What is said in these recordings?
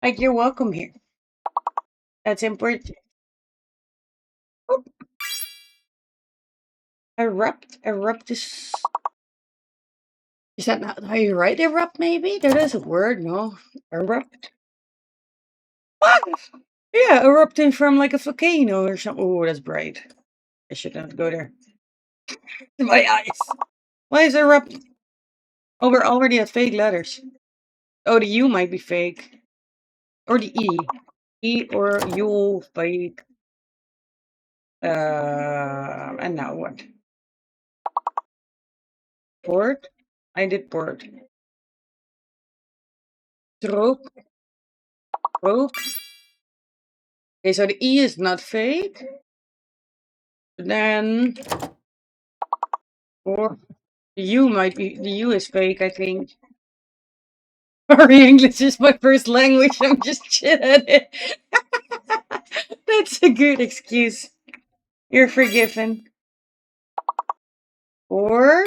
Like you're welcome here. That's important. Oh, erupt is that not how you write erupt? Maybe that is a word. No, erupt. What? Yeah, erupting from like a volcano or something. Oh, that's bright. I should not go there. My eyes. Why is erupt? Oh, we're already at fake letters. Oh, the U might be fake, or the E. E or U fake. And now what? Port. I did port. Troop. Troop. Okay, so the E is not fake. Then or the U might be the U is fake, I think. Sorry, English is my first language. I'm just shit at it. That's a good excuse. You're forgiven. Or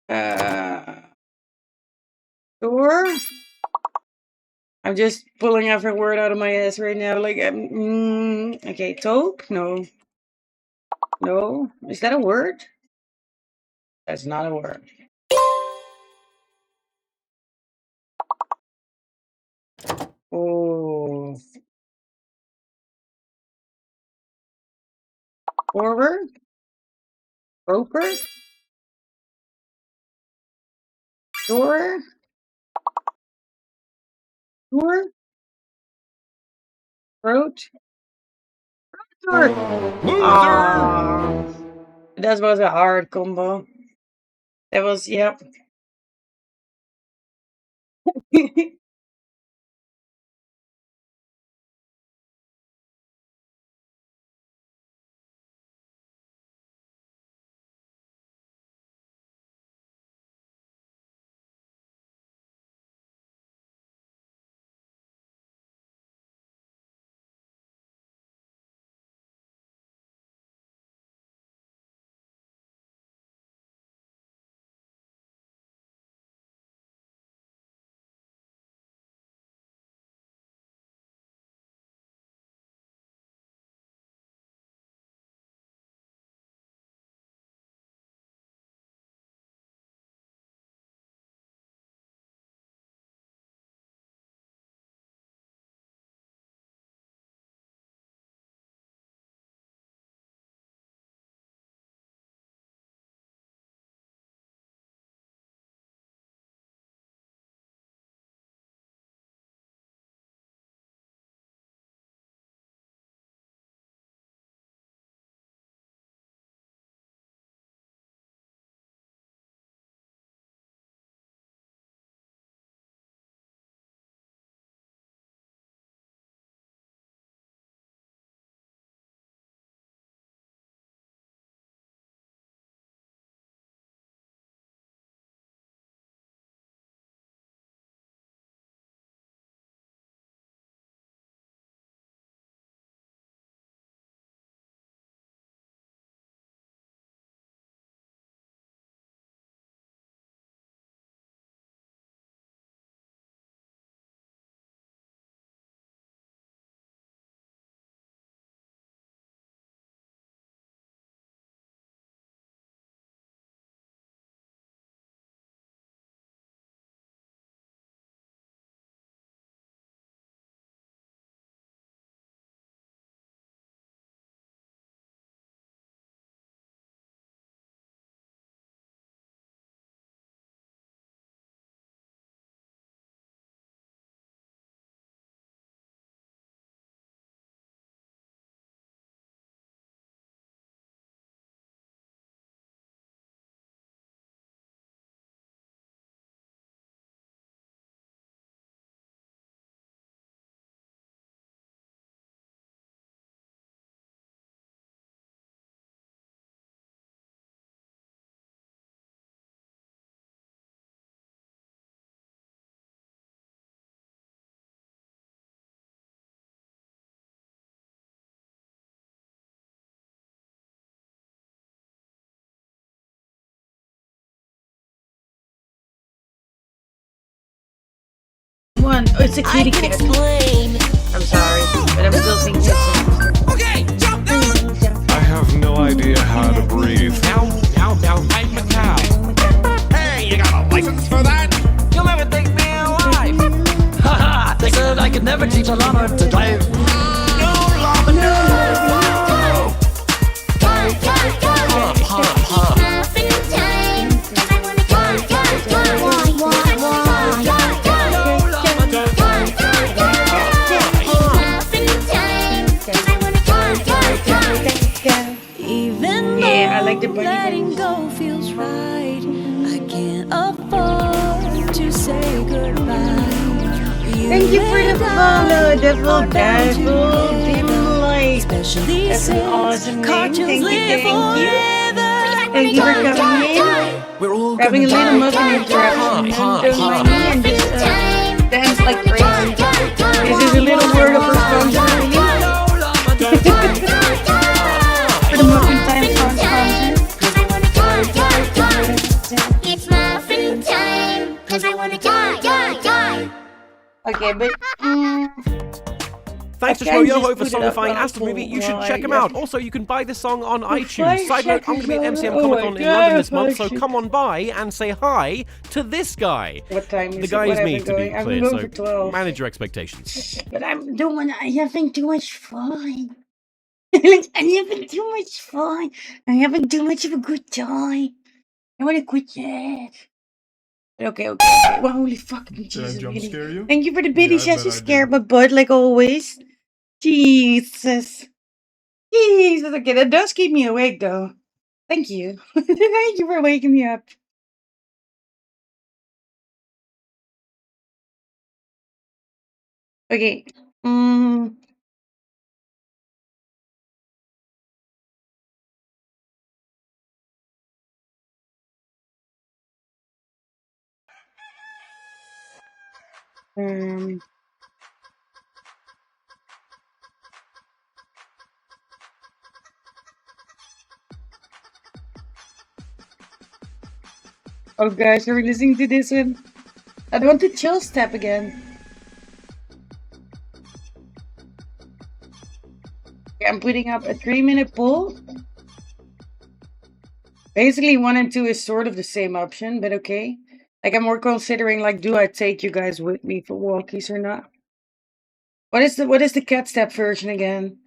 uh or I'm just pulling every word out of my ass right now. Like okay, taupe? No. No. Is that a word? That's not a word. Oh, forward? Roper? Door? Door? Throat? Door? Ah, that was a hard combo. That was, yep. One. Oh, it's a kitty cat. I'm sorry, but I'm still thinking it's a Okay, jump down. I have no idea how to breathe. Now, I'm a cow. Hey, you got a license for that? You'll never think me alive. Haha, they said I could never teach a llama to drive. No, llama, no. Yeah, I like the bunny letting things. go feels right. I can't afford to say goodbye. Thank you for the follow, Devil Dim Light. Especially That's an since awesome name. cartoons Thank you, live thank you. forever. Thank you for coming in. We're all Having a gonna little die. muffin interaction. Don't mind me and just dance like crazy. This is a little word of responsibility for the muffin time sponsor. It's muffin time, 'cause I wanna die. Okay, but Thanks to I can't Shmoyoho just for put it up songifying on Astro Movie. You should why, check them yeah. out. Also, you can buy this song on Why iTunes. Side note, I'm going to be at MCM Oh Comic my Con in London this God, month, so why come on by and say hi to this guy. what time is The it? guy What is have me, I to be going? I'm clear, going so for 12. manage your expectations. But I'm having too much fun. Like, I'm having too much fun. I'm having too much of a good time. I want to quit yet. Okay. Well, holy fucking Did I Jesus, jump really. scare you? Thank you for the bitty Yeah, I shots. bet You I scared did. my butt like always. Jesus. Okay, that does keep me awake though. Thank you. Thank you for waking me up. Okay. Mm, um, oh gosh, are we listening to this one? I want to chill step again. Okay, I'm putting up a 3-minute poll. Basically, 1 and 2 is sort of the same option, but okay. Like, I'm more considering, like, do I take you guys with me for walkies or not? What is the cat step version again?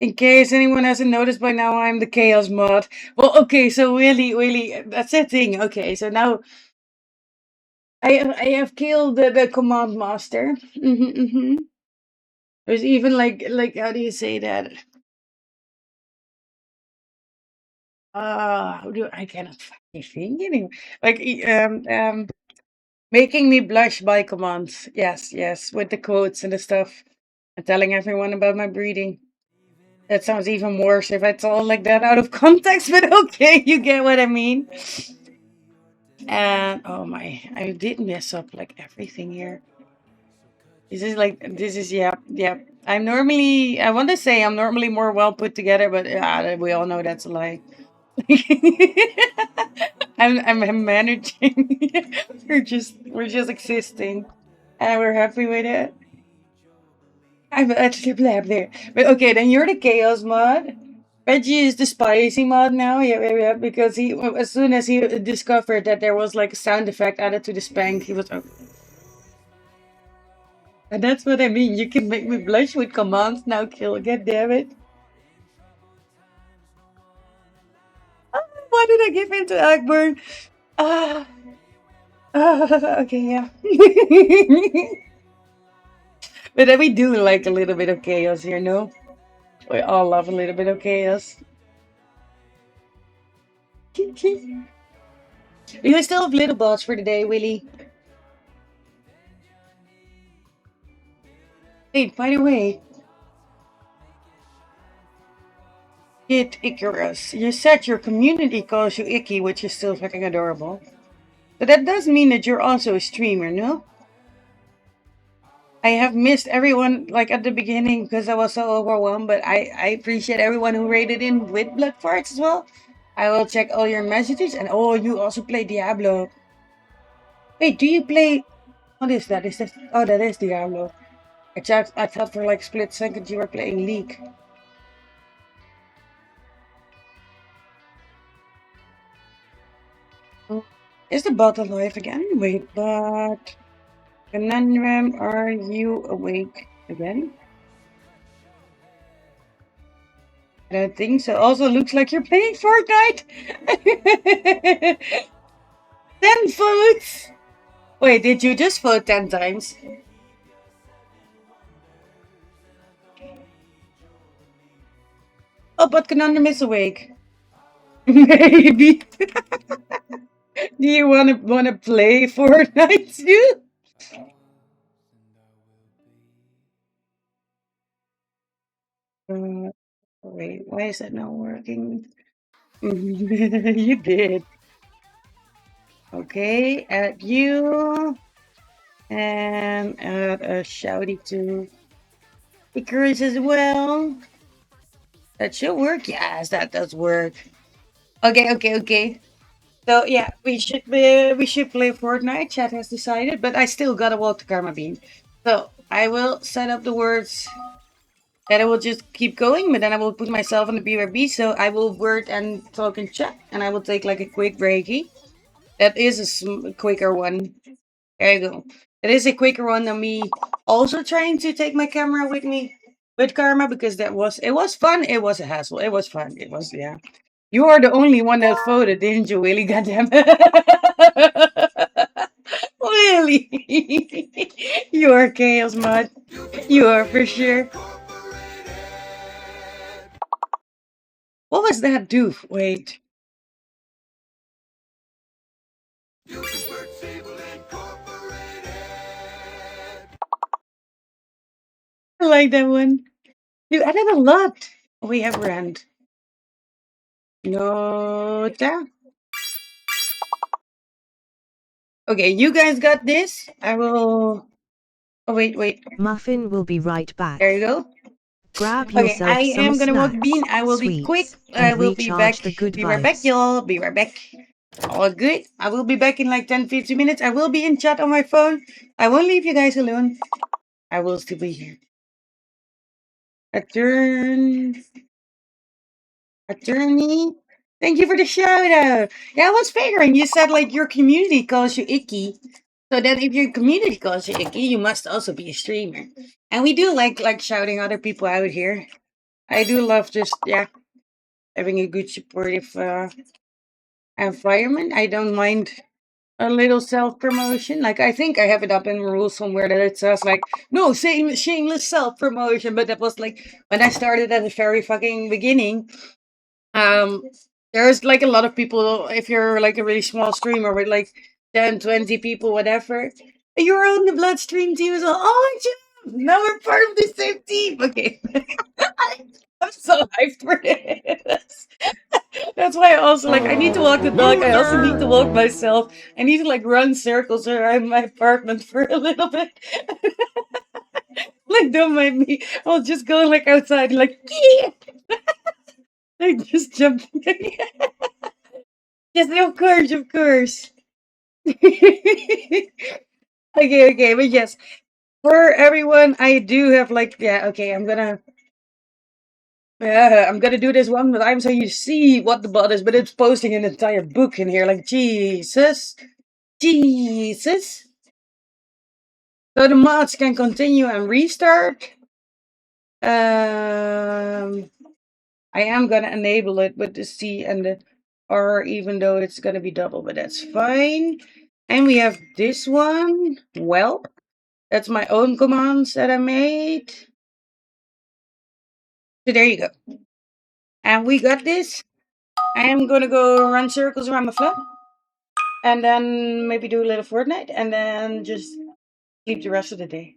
In case anyone hasn't noticed by now, I'm the chaos mod. Well, okay, so really, that's the thing. Okay, so now I have killed the command master. There's even like how do you say that? How do I cannot fucking think anymore. Like making me blush by commands. Yes, with the quotes and the stuff. And telling everyone about my breeding. That sounds even worse if I told like that out of context, but okay, you get what I mean. And oh my, I did mess up like everything here. This is yeah. I want to say I'm normally more well put together, but yeah, we all know that's a lie. I'm managing. we're just existing, and we're happy with it. I'm actually blah there. But okay, then you're the chaos mod. Reggie is the spicy mod now. Yeah. Because he, as soon as he discovered that there was like a sound effect added to the spank, he was. Oh. And that's what I mean. You can make me blush with commands now, kill. God damn it. Why did I give in to Akbar? Ah. Okay, yeah. But then we do like a little bit of chaos here, no? We all love a little bit of chaos. You still have little bots for the day, Willie. Hey, by the way, Kid Icarus, you said your community calls you Icky, which is still fucking adorable. But that does mean that you're also a streamer, no? I have missed everyone like at the beginning because I was so overwhelmed, but I appreciate everyone who rated in with blood farts as well. I will check all your messages and oh, you also play Diablo. Wait, do you play What is that? Is that? Oh, that is Diablo. I thought for like a split second you were playing League. Is the bot alive again? Wait, but Conundrum, are you awake again? I don't think so. Also, looks like you're playing Fortnite. 10 votes. Wait, did you just vote 10 times? Oh, but Conundrum is awake. Maybe. Do you wanna play Fortnite too? Wait, why is that not working? You did. Okay, add you and add a shouty to Icarus as well. That should work. Yes, that does work. Okay. So yeah, we should play Fortnite. Chat has decided, but I still gotta walk to Karma Bean. So I will set up the words that I will just keep going, but then I will put myself on the BRB. So I will word and talk in chat, and I will take like a quick breaky. That is a quicker one. There you go. It is a quicker one than me also trying to take my camera with me with Karma because it was fun. It was a hassle. It was fun. It was yeah. You are the only one that voted, didn't you, Willie? Goddamn. Willie. You are chaos mod. You are for sure. What was that doof? Wait. I like that one. You added a lot. We have Rand. No. Okay, you guys got this. I will. Oh, wait. Muffin will be right back. There you go. Grab Okay, yourself I some am gonna walk snacks, Bean. I will be quick. sweets, I and will be back. recharge the good Be right back, vibes. y'all. Be right back. All good. I will be back in like 10-15 minutes. I will be in chat on my phone. I won't leave you guys alone. I will still be here. Attorney. Thank you for the shout out. Yeah, I was figuring. You said like your community calls you icky. So then if your community calls you icky, you must also be a streamer. And we do like shouting other people out here. I do love just having a good supportive environment. I don't mind a little self promotion. Like I think I have it up in rules somewhere that it says like no shameless self promotion. But that was like when I started at the very fucking beginning. Um, there's like a lot of people. If you're like a really small streamer with like 10, 20 people, whatever, you're on the Bloodstream team. So oh, now we're part of the same team. Okay, I'm so hyped for this. That's why I also like I need to walk the dog. I also need to walk myself. I need to like run circles around my apartment for a little bit. Like don't mind me. I'll just go like outside like yeah. I just jumped. Yes, of course. Okay, but yes, for everyone, I do have like okay, I'm gonna do this one time so you see what the bot is, but it's posting an entire book in here, like Jesus. So the mods can continue and restart. I am gonna enable it with the C and the R, even though it's gonna be double, but that's fine. And we have this one. Well, that's my own commands that I made. So there you go. And we got this. I am gonna go run circles around my flat. And then maybe do a little Fortnite and then just sleep the rest of the day.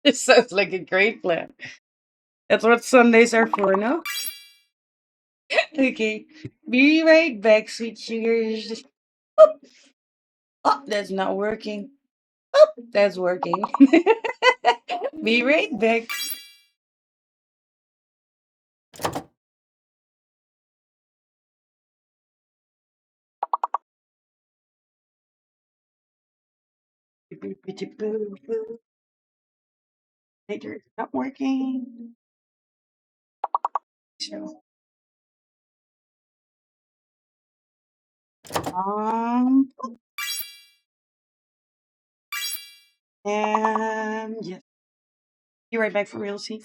This sounds like a great plan. That's what Sundays are for, no? Okay. Be right back, sweet sugars. Oh, that's not working. Oh, that's working. Be right back. Later, it's not working. So, and yes, be right back for real, see.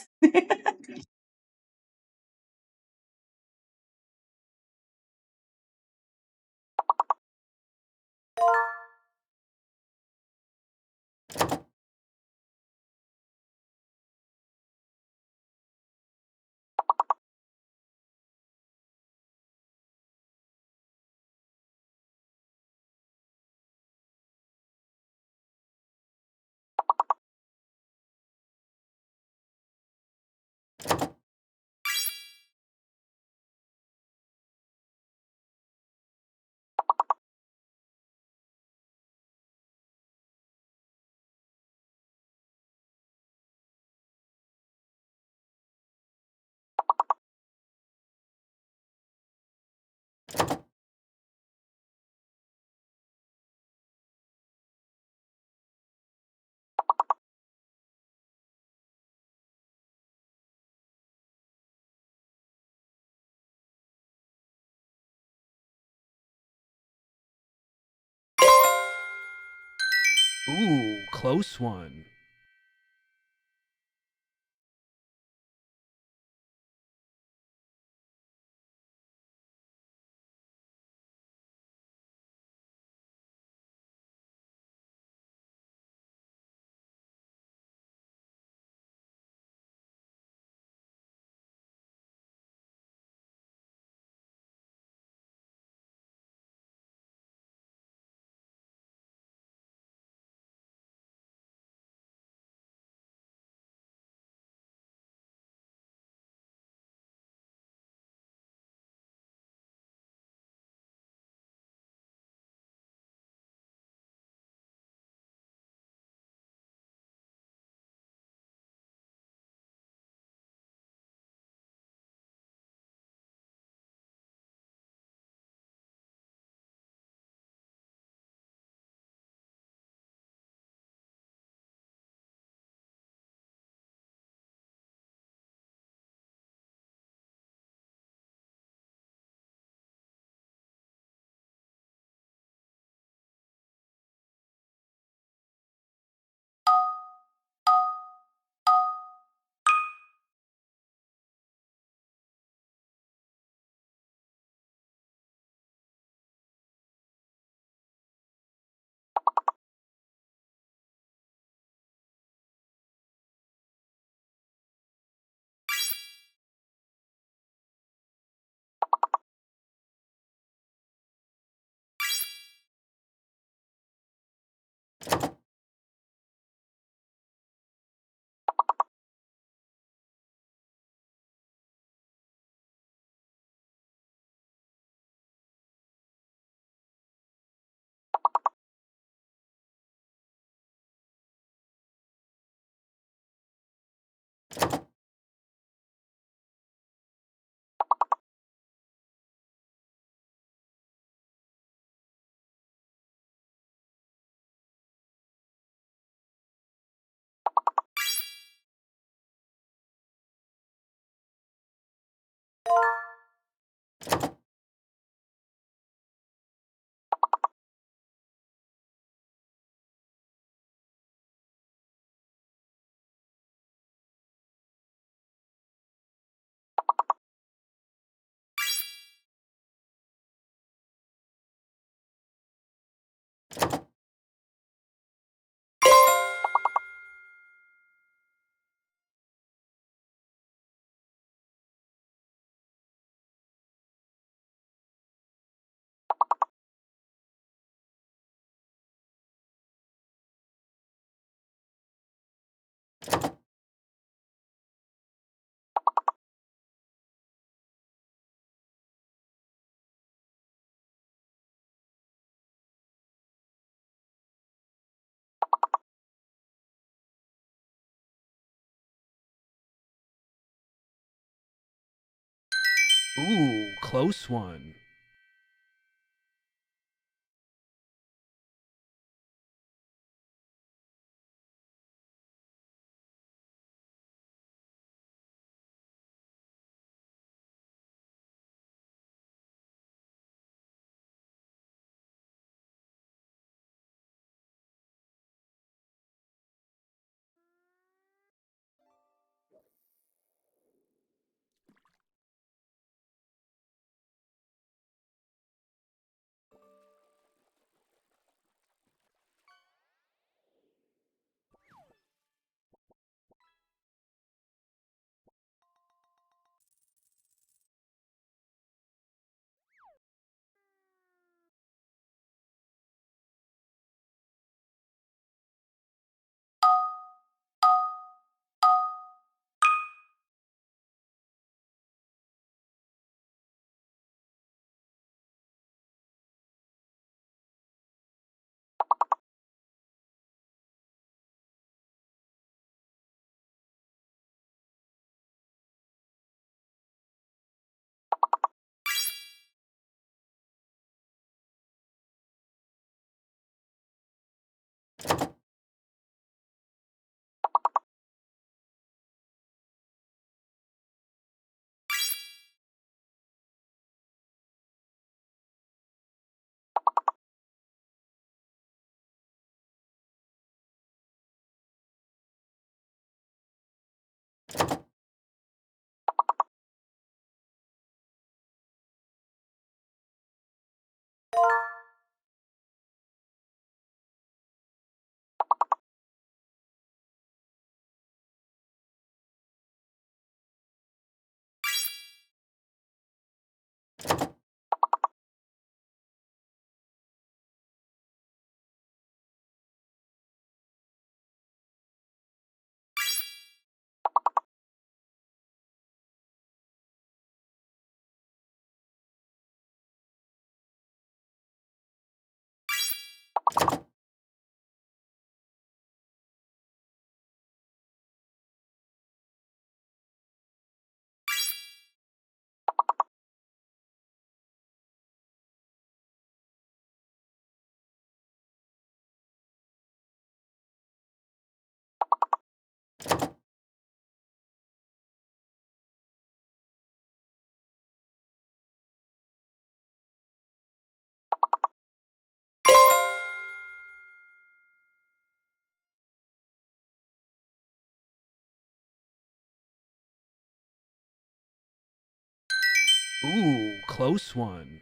Ooh, close one. Ooh, close one. Ooh, close one.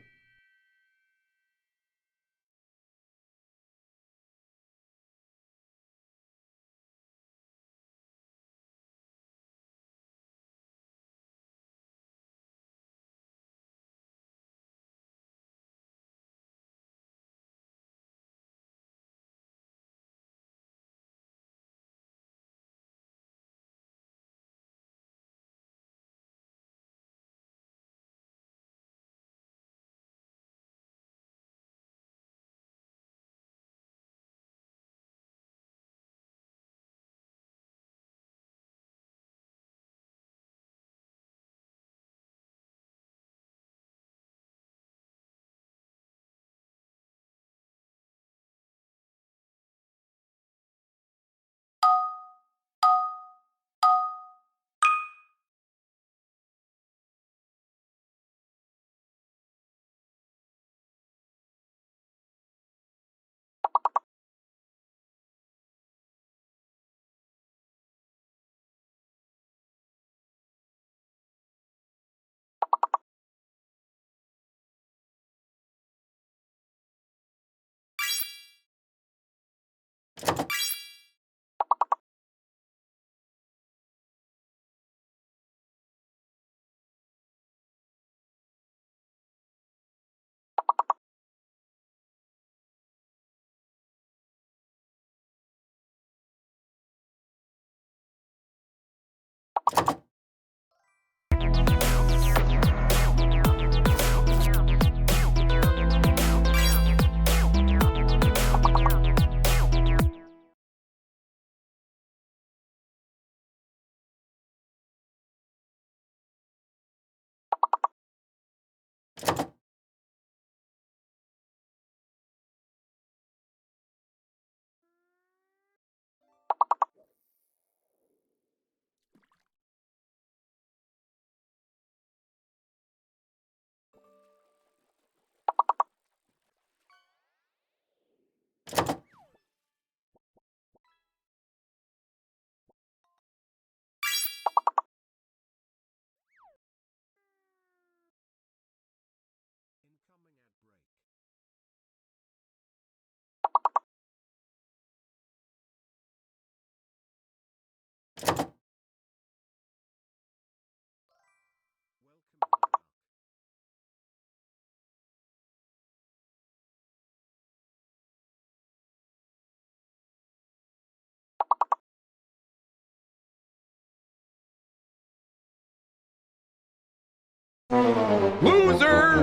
Loser!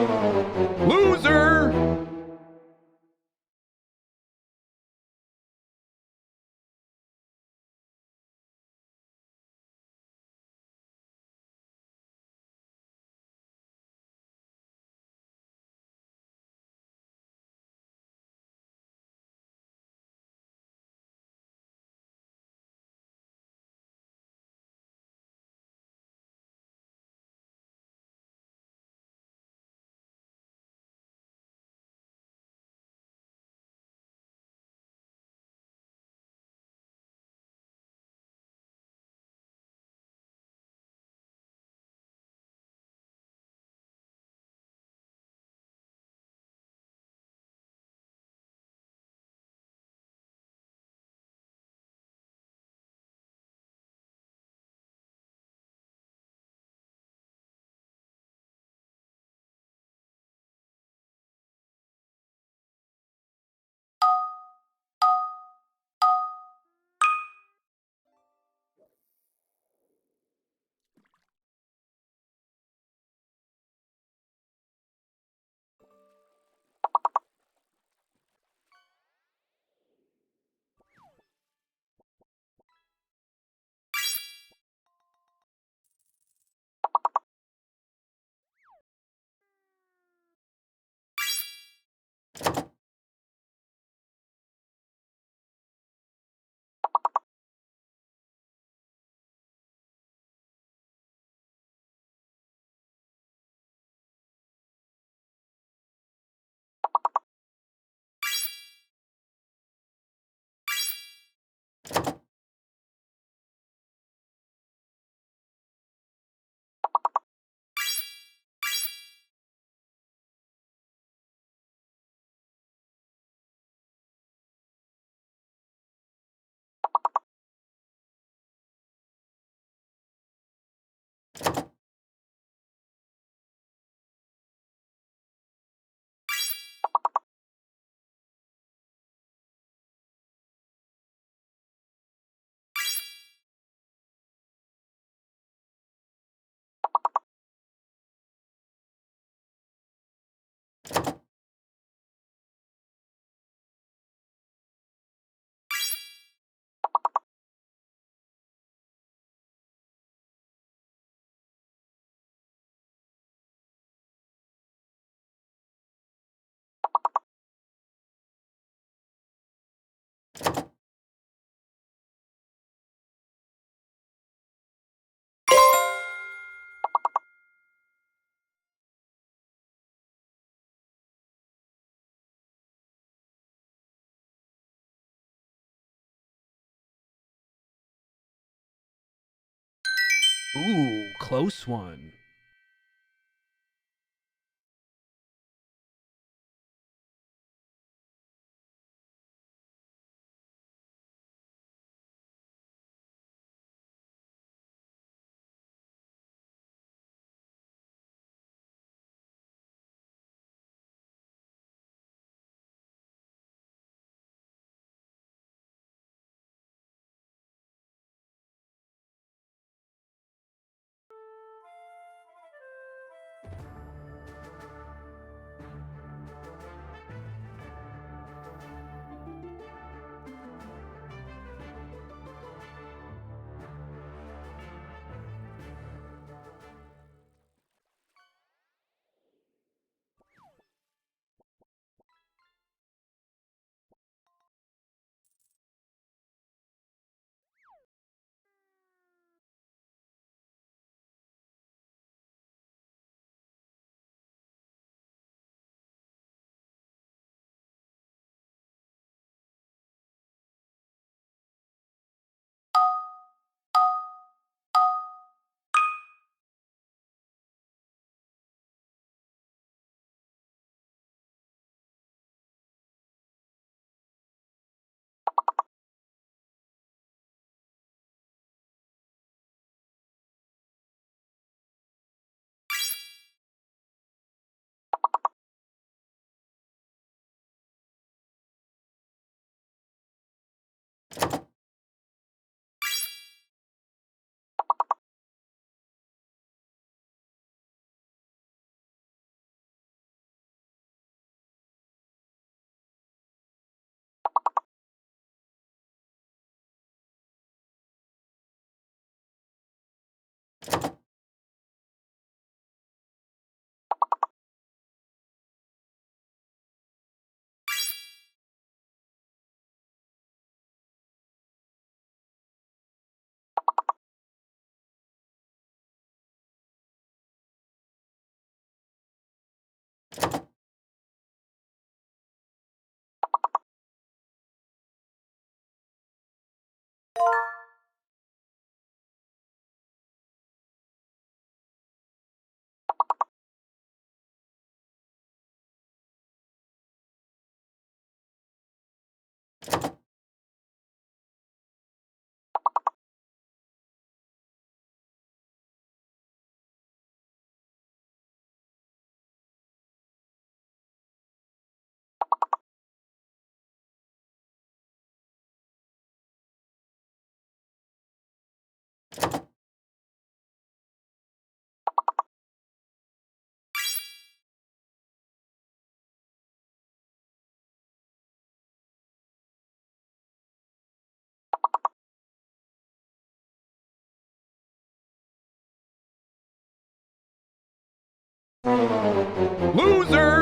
Loser! Ooh, close one. Loser!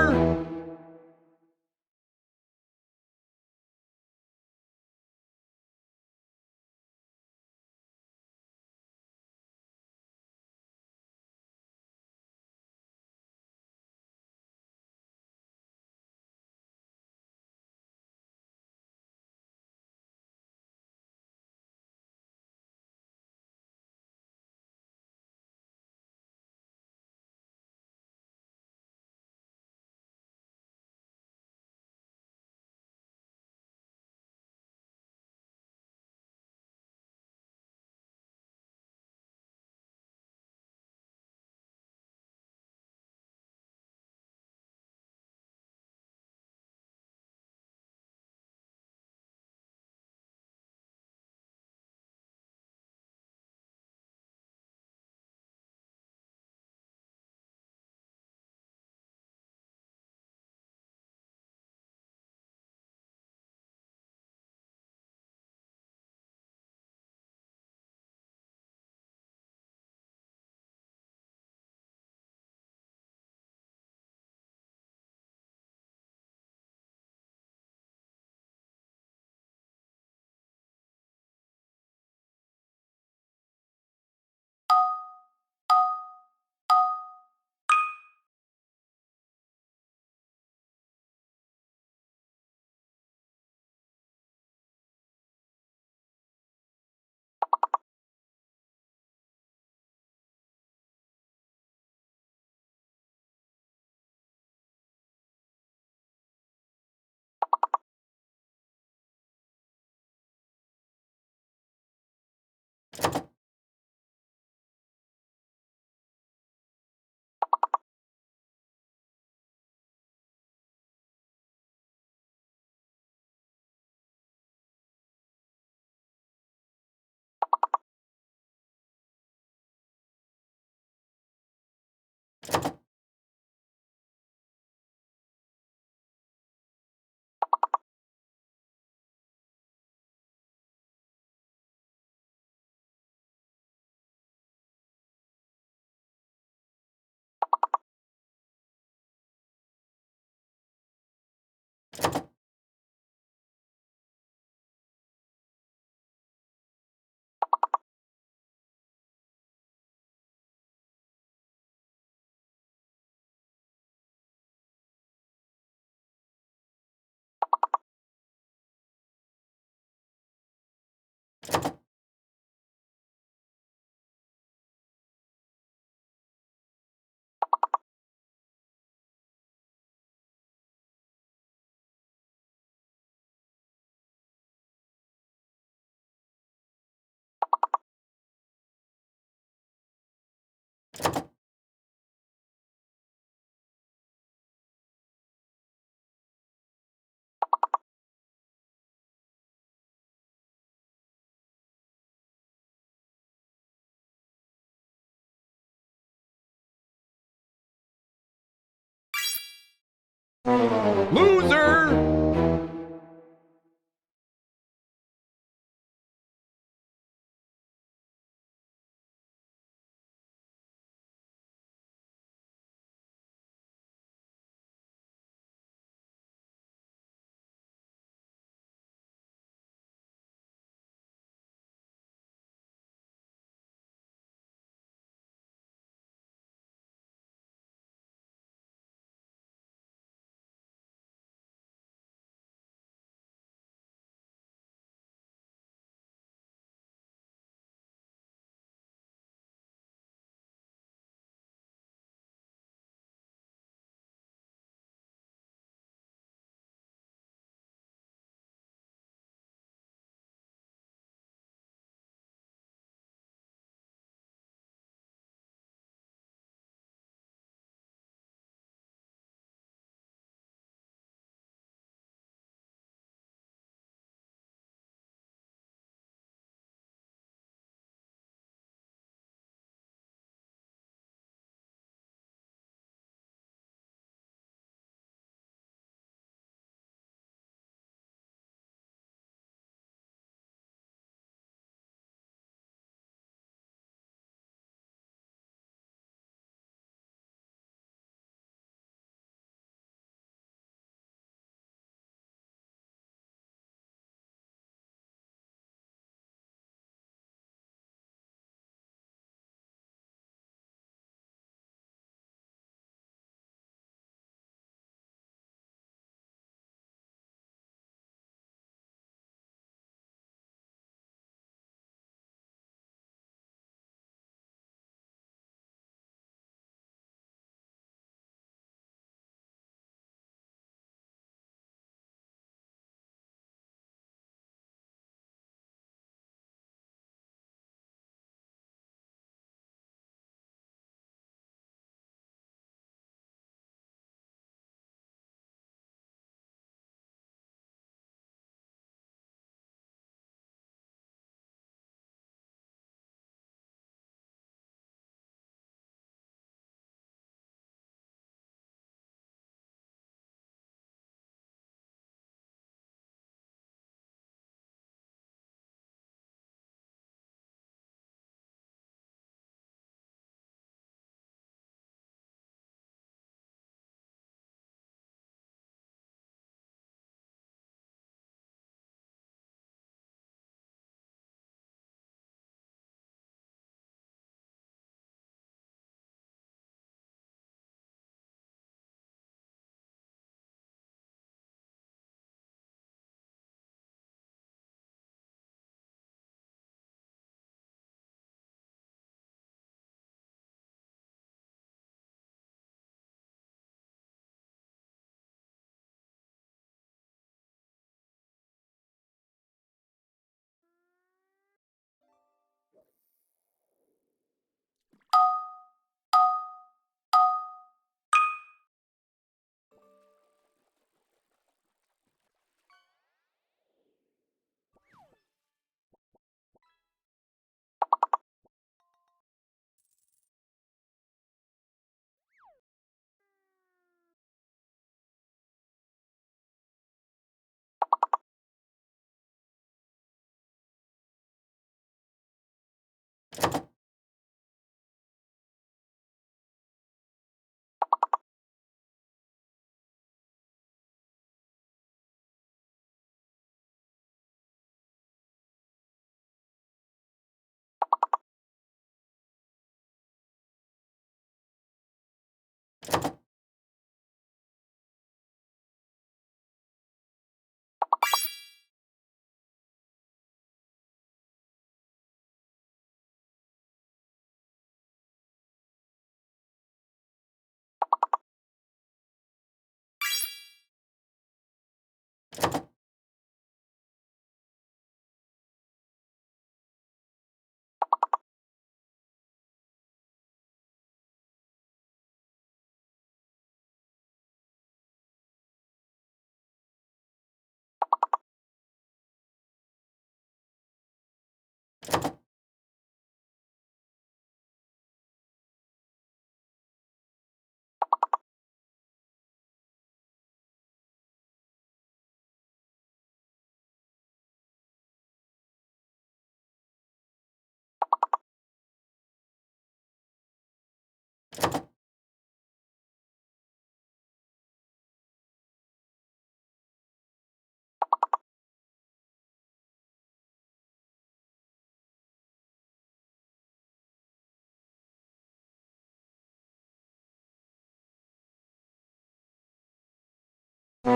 Loser!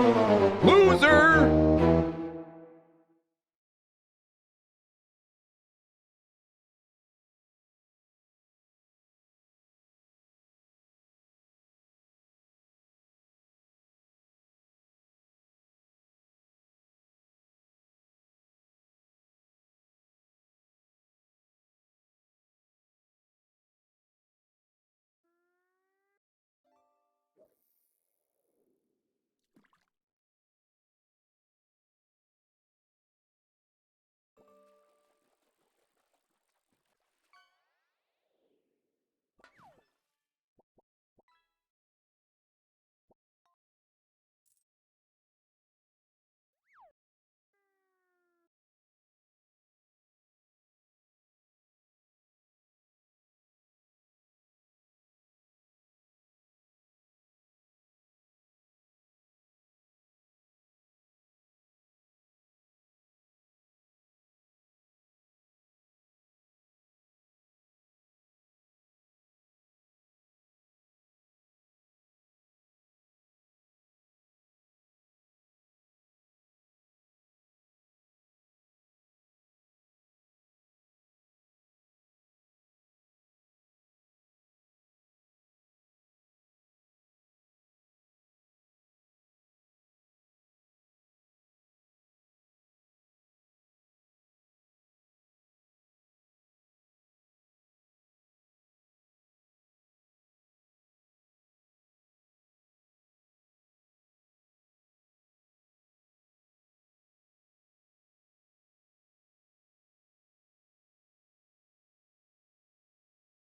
Loser!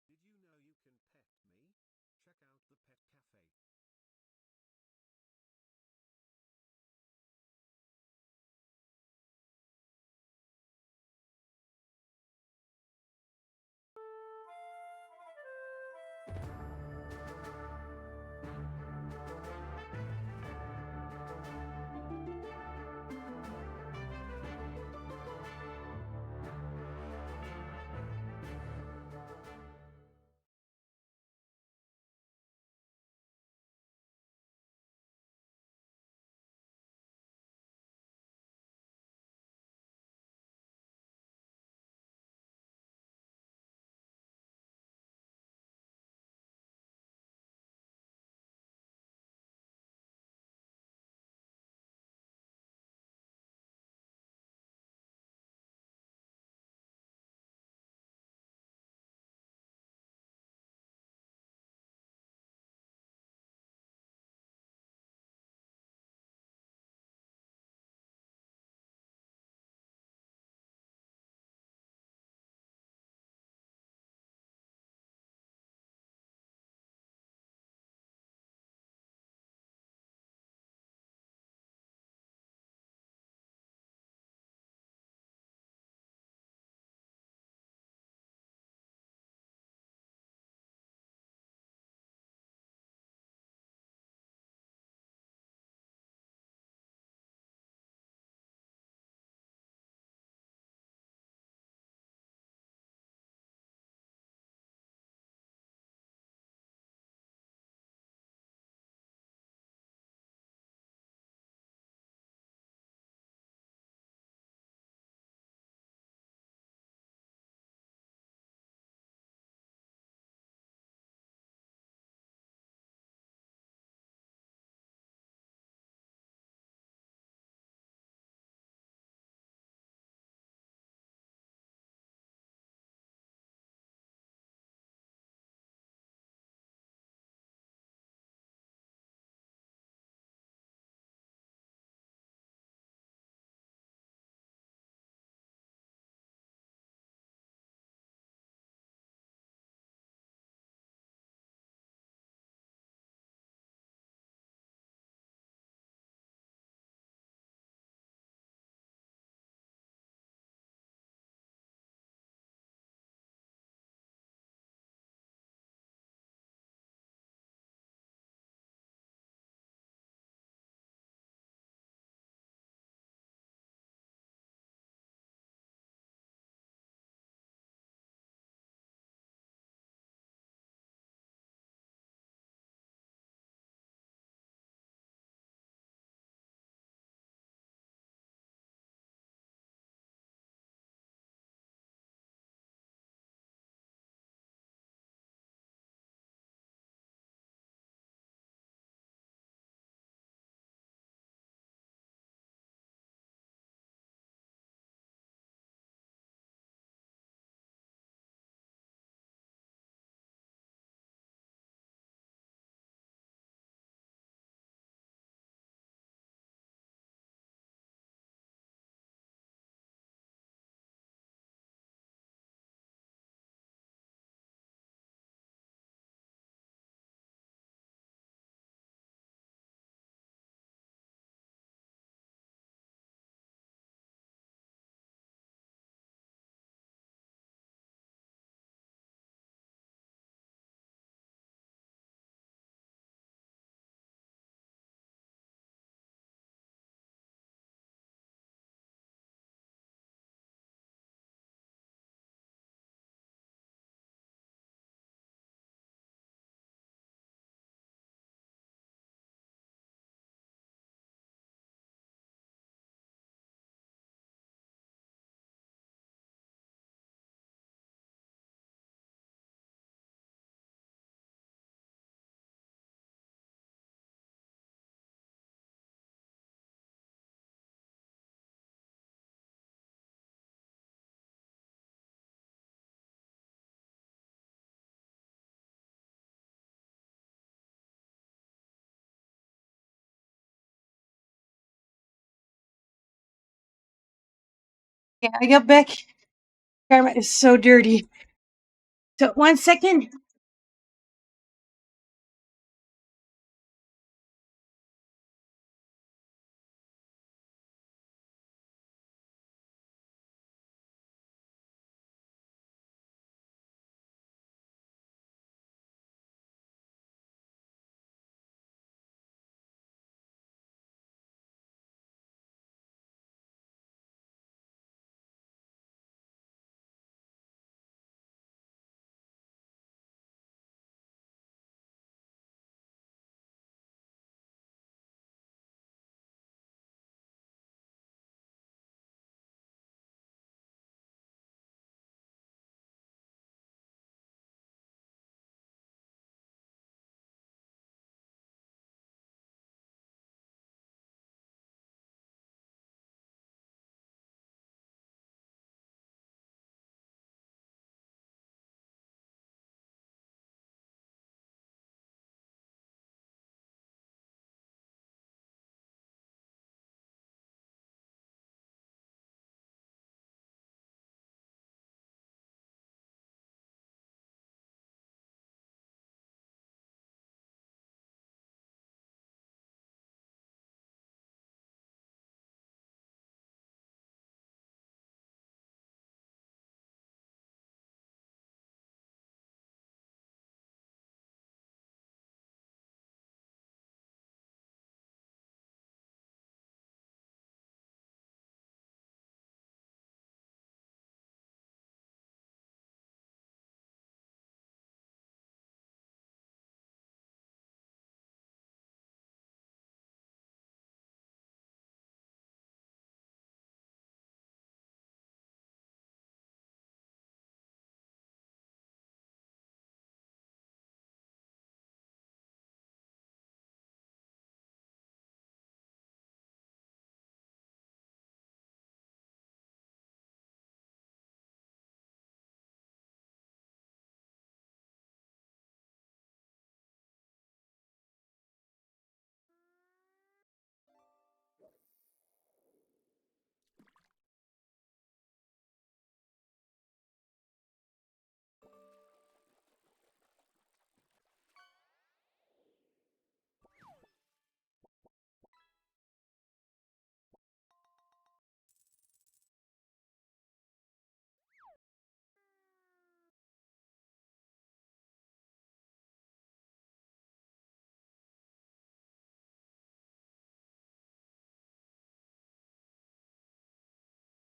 Did you know you can pet me? Check out the Pet Cafe. Yeah, I got back. Karma is so dirty. So 1 second.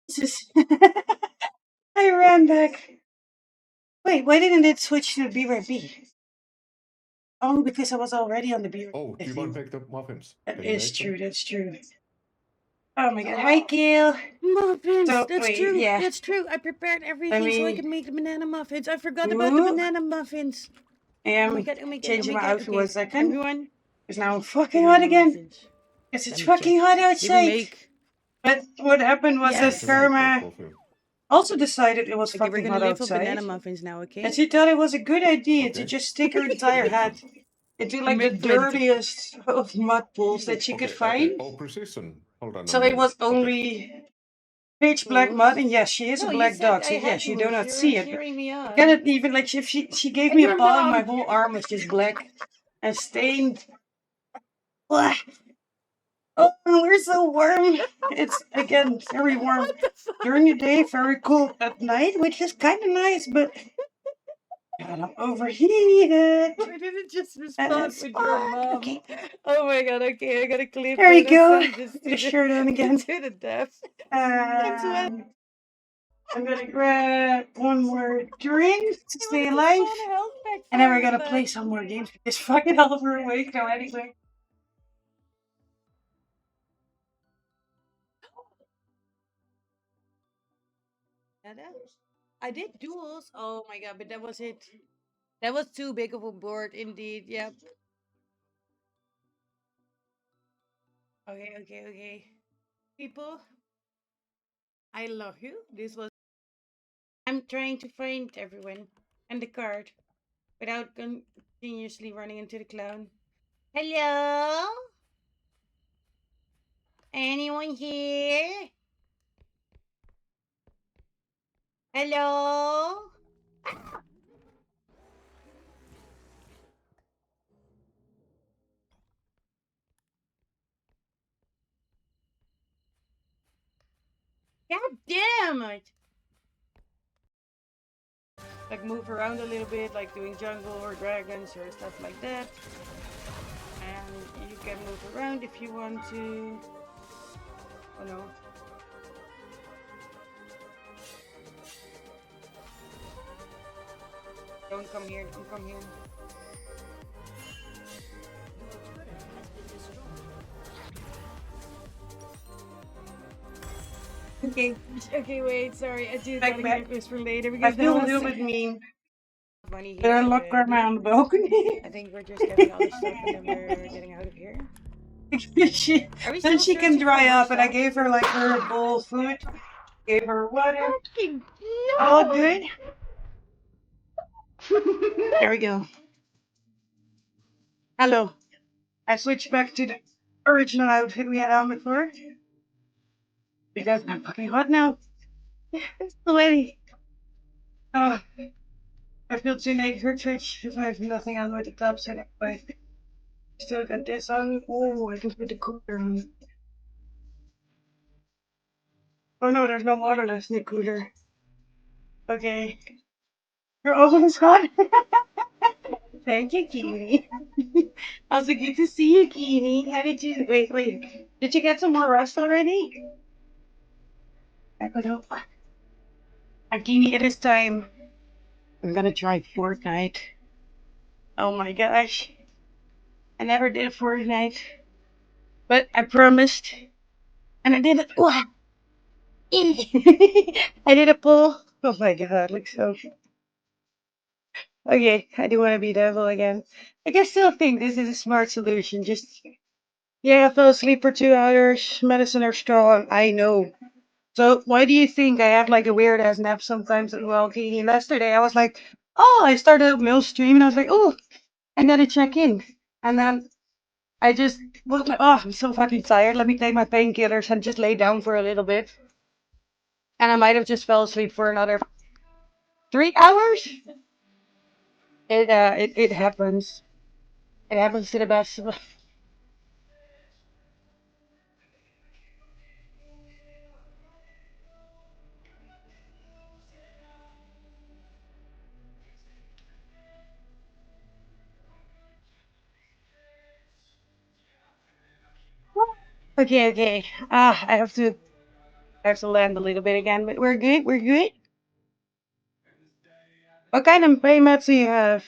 This is I ran back. Wait, why didn't it switch to BRB? Oh, because I was already on the BRB. Oh, do you want to make the muffins? That Can you is make true. them? That's true. Oh my god. Hi, Gail. Muffins. So, That's wait, true. yeah. That's true. I prepared everything so I me- could make the banana muffins. I forgot about the Ooh. banana muffins. Oh my god. Oh my god. Changing oh my my god. outfit Okay. 1 second. Everyone. It's now fucking banana hot again. muffins. Because Let it's me fucking check. hot Did we outside. make? But what happened was Yes. that Karma also decided it was Okay, we're fucking gonna hot live for banana outside. muffins now. Okay. And she thought it was a good idea to Okay. just stick her entire head into like the Mid-flint. dirtiest of mud pools that she could find. Oh, precision. Hold on. So it was only pitch black mud, and yes, she is No, a you black said dog, I so had yes, to you do move. not You see were it. cheering me on. Get it even like if she gave me a paw, and my whole arm was just black and stained. Blah. Oh, we're so warm. It's again very warm during the day, very cool at night, which is kind of nice, but God, I'm overheated. Why did it just And respond it's with your fine. mom? Okay, Oh my god, okay, I gotta clip there you that and go. send this Put to the shirt on again. to the devs. I'm gonna grab one more drink to stay alive, and then we're gonna play some more games. It's fucking hell we're awake now anyway. I did duels. Oh my god, but that was it. That was too big of a board indeed. Yep. Okay. People, I love you. This was. I'm trying to find everyone and the card without continuously running into the clown. Hello? Anyone here? Hello? God damn it! Like move around a little bit, like doing jungle or dragons or stuff like that. And you can move around if you want to. Oh no. Don't come here, don't come here. Okay, okay, wait, sorry, I do gotta back. keep this for later I because feel a there little was bit mean. money But I here. look around the balcony. I think we're just getting all the stuff and then we're getting out of here. she, Are we then still she can searching for dry more up, and I stuff? gave her like her bowl of food, gave her water. Fucking All no! good. There we go. Hello. I switched back to the original outfit we had on before because I'm fucking hot now. It's sweaty. Oh, I feel too naked for Twitch if I have nothing on with the top set. But still got this on. Oh, I can put the cooler on. Oh no, there's no water left in the cooler. Okay. Your oven is hot. Thank you, Kiwi. Also good to see you, Kiwi. How did you wait. Did you get some more rest already? I don't know. Kiwi, it is time. I'm gonna try Fortnite. Oh my gosh. I never did Fortnite. But I promised. And I did it. Wow. I did a pull. Oh my god, looks so. Okay, I do want to be devil again. I can still think this is a smart solution. Just, yeah, I fell asleep for 2 hours. Medicine are strong. I know. So why do you think I have like a weird ass nap sometimes as well? Okay, yesterday I was like, oh, I started a meal stream and I was like, oh, I'm gonna check in. And then I just was like, oh, I'm so fucking tired. Let me take my painkillers and just lay down for a little bit. And I might have just fell asleep for another 3 hours. It happens. It happens to the best of us. Okay. I have to land a little bit again, but we're good. We're good. What kind of payments do you have?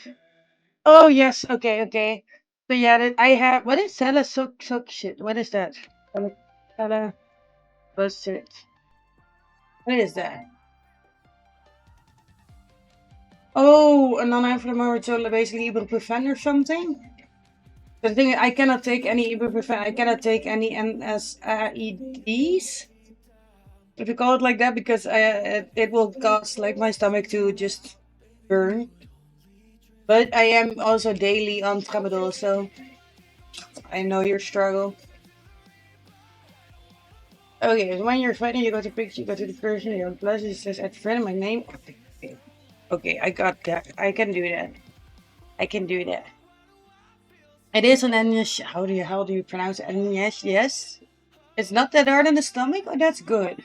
Oh yes. Okay. So yeah, I have. What is Sella so shit? What is that? Sella busted. What is that? Oh, a non-inflammatory, basically ibuprofen or something. The thing I cannot take any ibuprofen. I cannot take any NSAIDs. If you call it like that, because it will cause like my stomach to just burn. But I am also daily on tramadol, so I know your struggle. Okay, so when you're fighting, you go to picture, you go to the person, your plus it says add friend, my name. Okay, I got that. I can do that. It is an Enish. How do you pronounce it? Enish? Yes. It's not that hard on the stomach. Oh, that's good.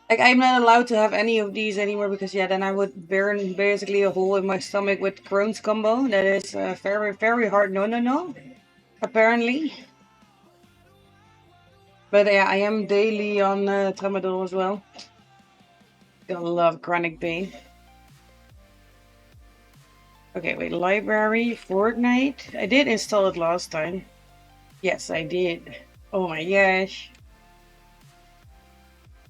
Like, I'm not allowed to have any of these anymore because, yeah, then I would burn basically a hole in my stomach with Crohn's combo. That is very, very hard. No. Apparently. But yeah, I am daily on tramadol as well. I love chronic pain. Okay, wait, library, Fortnite. I did install it last time. Yes, I did. Oh my gosh.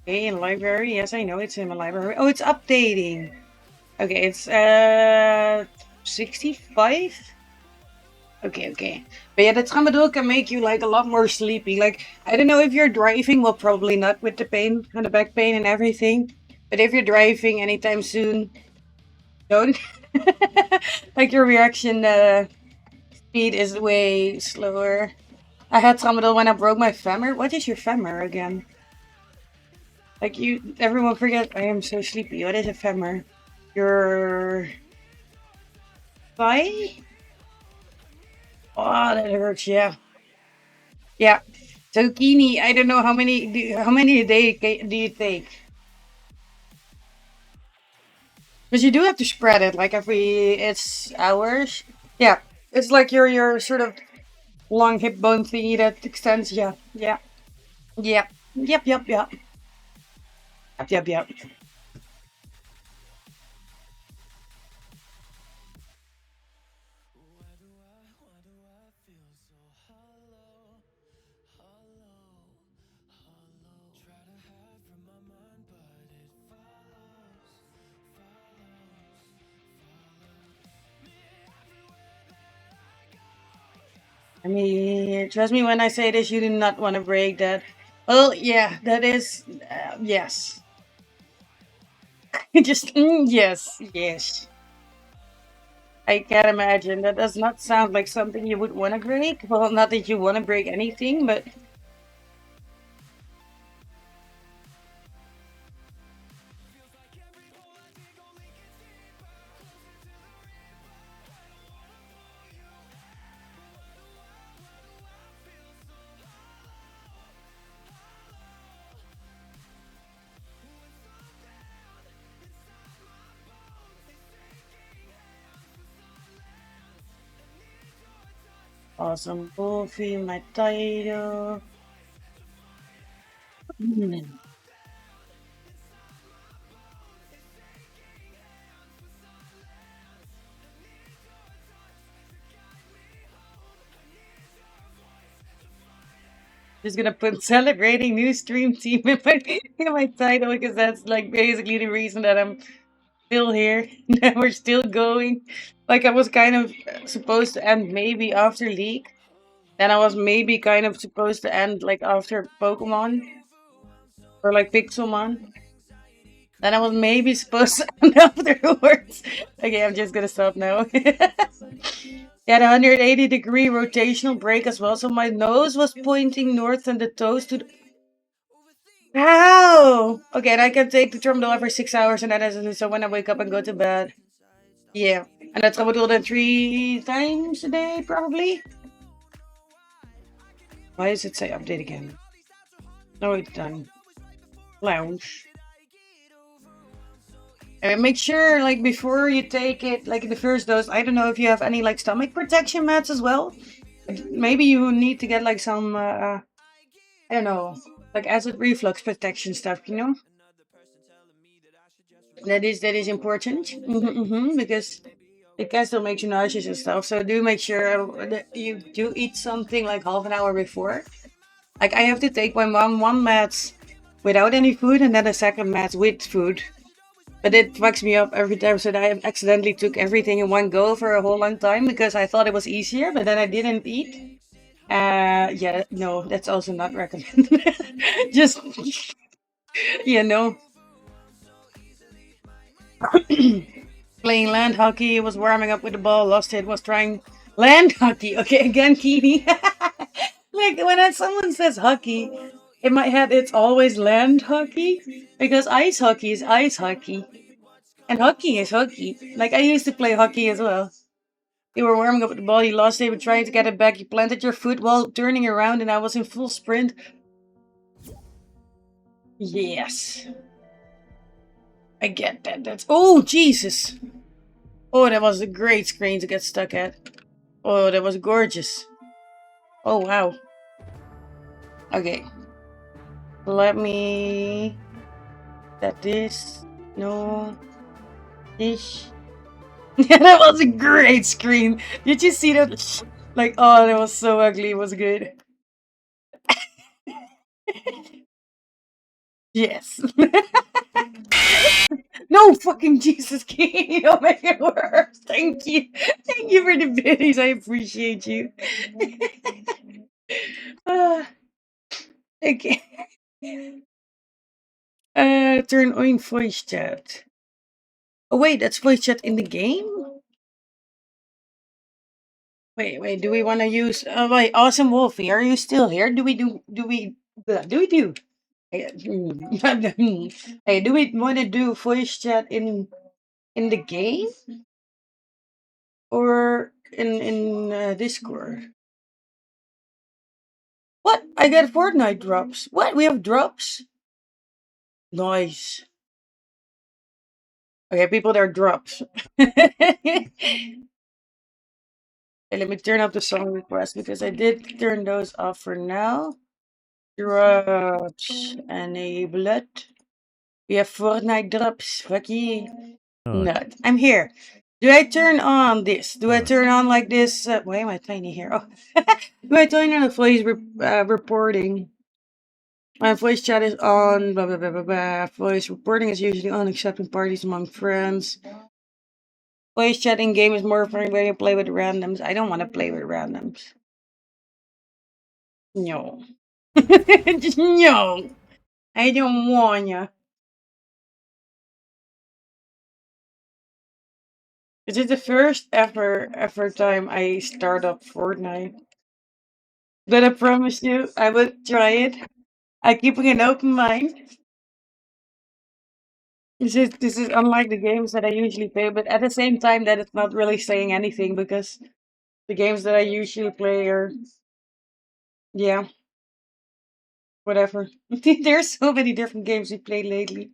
Okay, in library. Yes, I know it's in my library. Oh, it's updating. Okay, it's 65. Okay. But yeah, the tramadol can make you like a lot more sleepy. Like, I don't know if you're driving, well, probably not with the pain and the back pain and everything. But if you're driving anytime soon, don't. Like your reaction speed is way slower. I had tramadol when I broke my femur. What is your femur again? Like everyone forget. I am so sleepy. What is a femur? Your thigh? Oh, that hurts. Yeah, yeah. Zucchini. I don't know how many. How many a day do you take? Because you do have to spread it like every it's hours. Yeah, it's like your sort of long hip bone thingy that extends. Yeah, yeah, yeah, yep, yep, yep, yep, yep, yep. I mean, trust me when I say this, you do not want to break that. Well, yeah, that is, yes. Just, yes, yes. I can't imagine. That does not sound like something you would want to break. Well, not that you want to break anything, but awesome. Wolfie, my title. Just gonna put celebrating new stream team in my title because that's like basically the reason that I'm still here. That we're still going. Like I was kind of supposed to end maybe after League. Then I was maybe kind of supposed to end like after Pokemon or like Pixelmon. Then I was maybe supposed to end afterwards. Okay, I'm just gonna stop now. Yeah, the 180-degree rotational break as well. So my nose was pointing north and the toes to the. How? Okay, and I can take the terminal every 6 hours, and that is so when I wake up and go to bed. Yeah, and that's what we'll do 3 times a day, probably. Why does it say update again? No, it's done. Lounge. And make sure, like, before you take it, like, the first dose, I don't know if you have any, like, stomach protection mats as well. Maybe you need to get, like, some, I don't know, like, acid reflux protection stuff, you know? That is important, because it can still make you nauseous and stuff. So do make sure that you do eat something, like, half an hour before. Like, I have to take my mom one mats without any food and then a second mats with food. But it fucks me up every time, so that I accidentally took everything in one go for a whole long time because I thought it was easier, but then I didn't eat. Yeah, no, that's also not recommended. Just, you know. Playing land hockey, was warming up with the ball, lost it, was trying land hockey. Okay, again, Keeney. Like, when someone says hockey, in my head, it's always land hockey because ice hockey is ice hockey. And hockey is hockey. Like, I used to play hockey as well. You were warming up with the ball, you lost it, you were trying to get it back, you planted your foot while turning around, and I was in full sprint. Yes. I get that. That's. Oh, Jesus! Oh, that was a great screen to get stuck at. Oh, that was gorgeous. Oh, wow. Okay. Let me. That this. No. This. Yeah, that was a great screen. Did you see that? Like, oh, that was so ugly. It was good. Yes. No, fucking Jesus, King. You don't make it worse. Thank you. Thank you for the biddies. I appreciate you. Okay. Turn on voice chat. Oh, wait, that's voice chat in the game? Wait, do we want to use. Wait, Awesome Wolfie, are you still here? Do we do. Hey, hey, do we want to do voice chat in the game or in Discord? What? I get Fortnite drops. What? We have drops? Nice. Okay, people, there are drops. Okay, let me turn up the song request because I did turn those off for now. Drops. Enable it. We have Fortnite drops. Fuck yeah. Nut. I'm here. Do I turn on this? Do I turn on like this? Why am I tiny here? Oh. Do I turn on the voice reporting? My voice chat is on. Blah, blah, blah, blah, blah. Voice reporting is usually on, accepting parties among friends. Voice chat in game is more fun when you play with randoms. I don't want to play with randoms. No. Just no. I don't wanna. This is the first ever time I start up Fortnite. But I promise you, I will try it. I'm keeping an open mind. This is unlike the games that I usually play, but at the same time, that it's not really saying anything because the games that I usually play are, yeah, whatever. There's so many different games we played lately.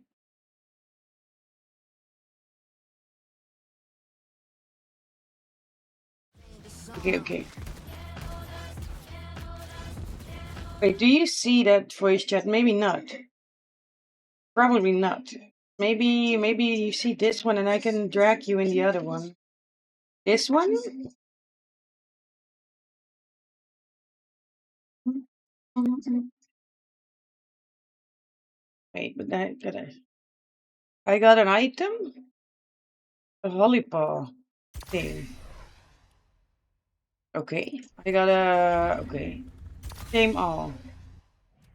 Okay. Wait, do you see that voice chat? Maybe not. Probably not. Maybe you see this one and I can drag you in the other one. This one? Wait, but I got an item? A volleyball thing. Okay. I got a okay. Game all.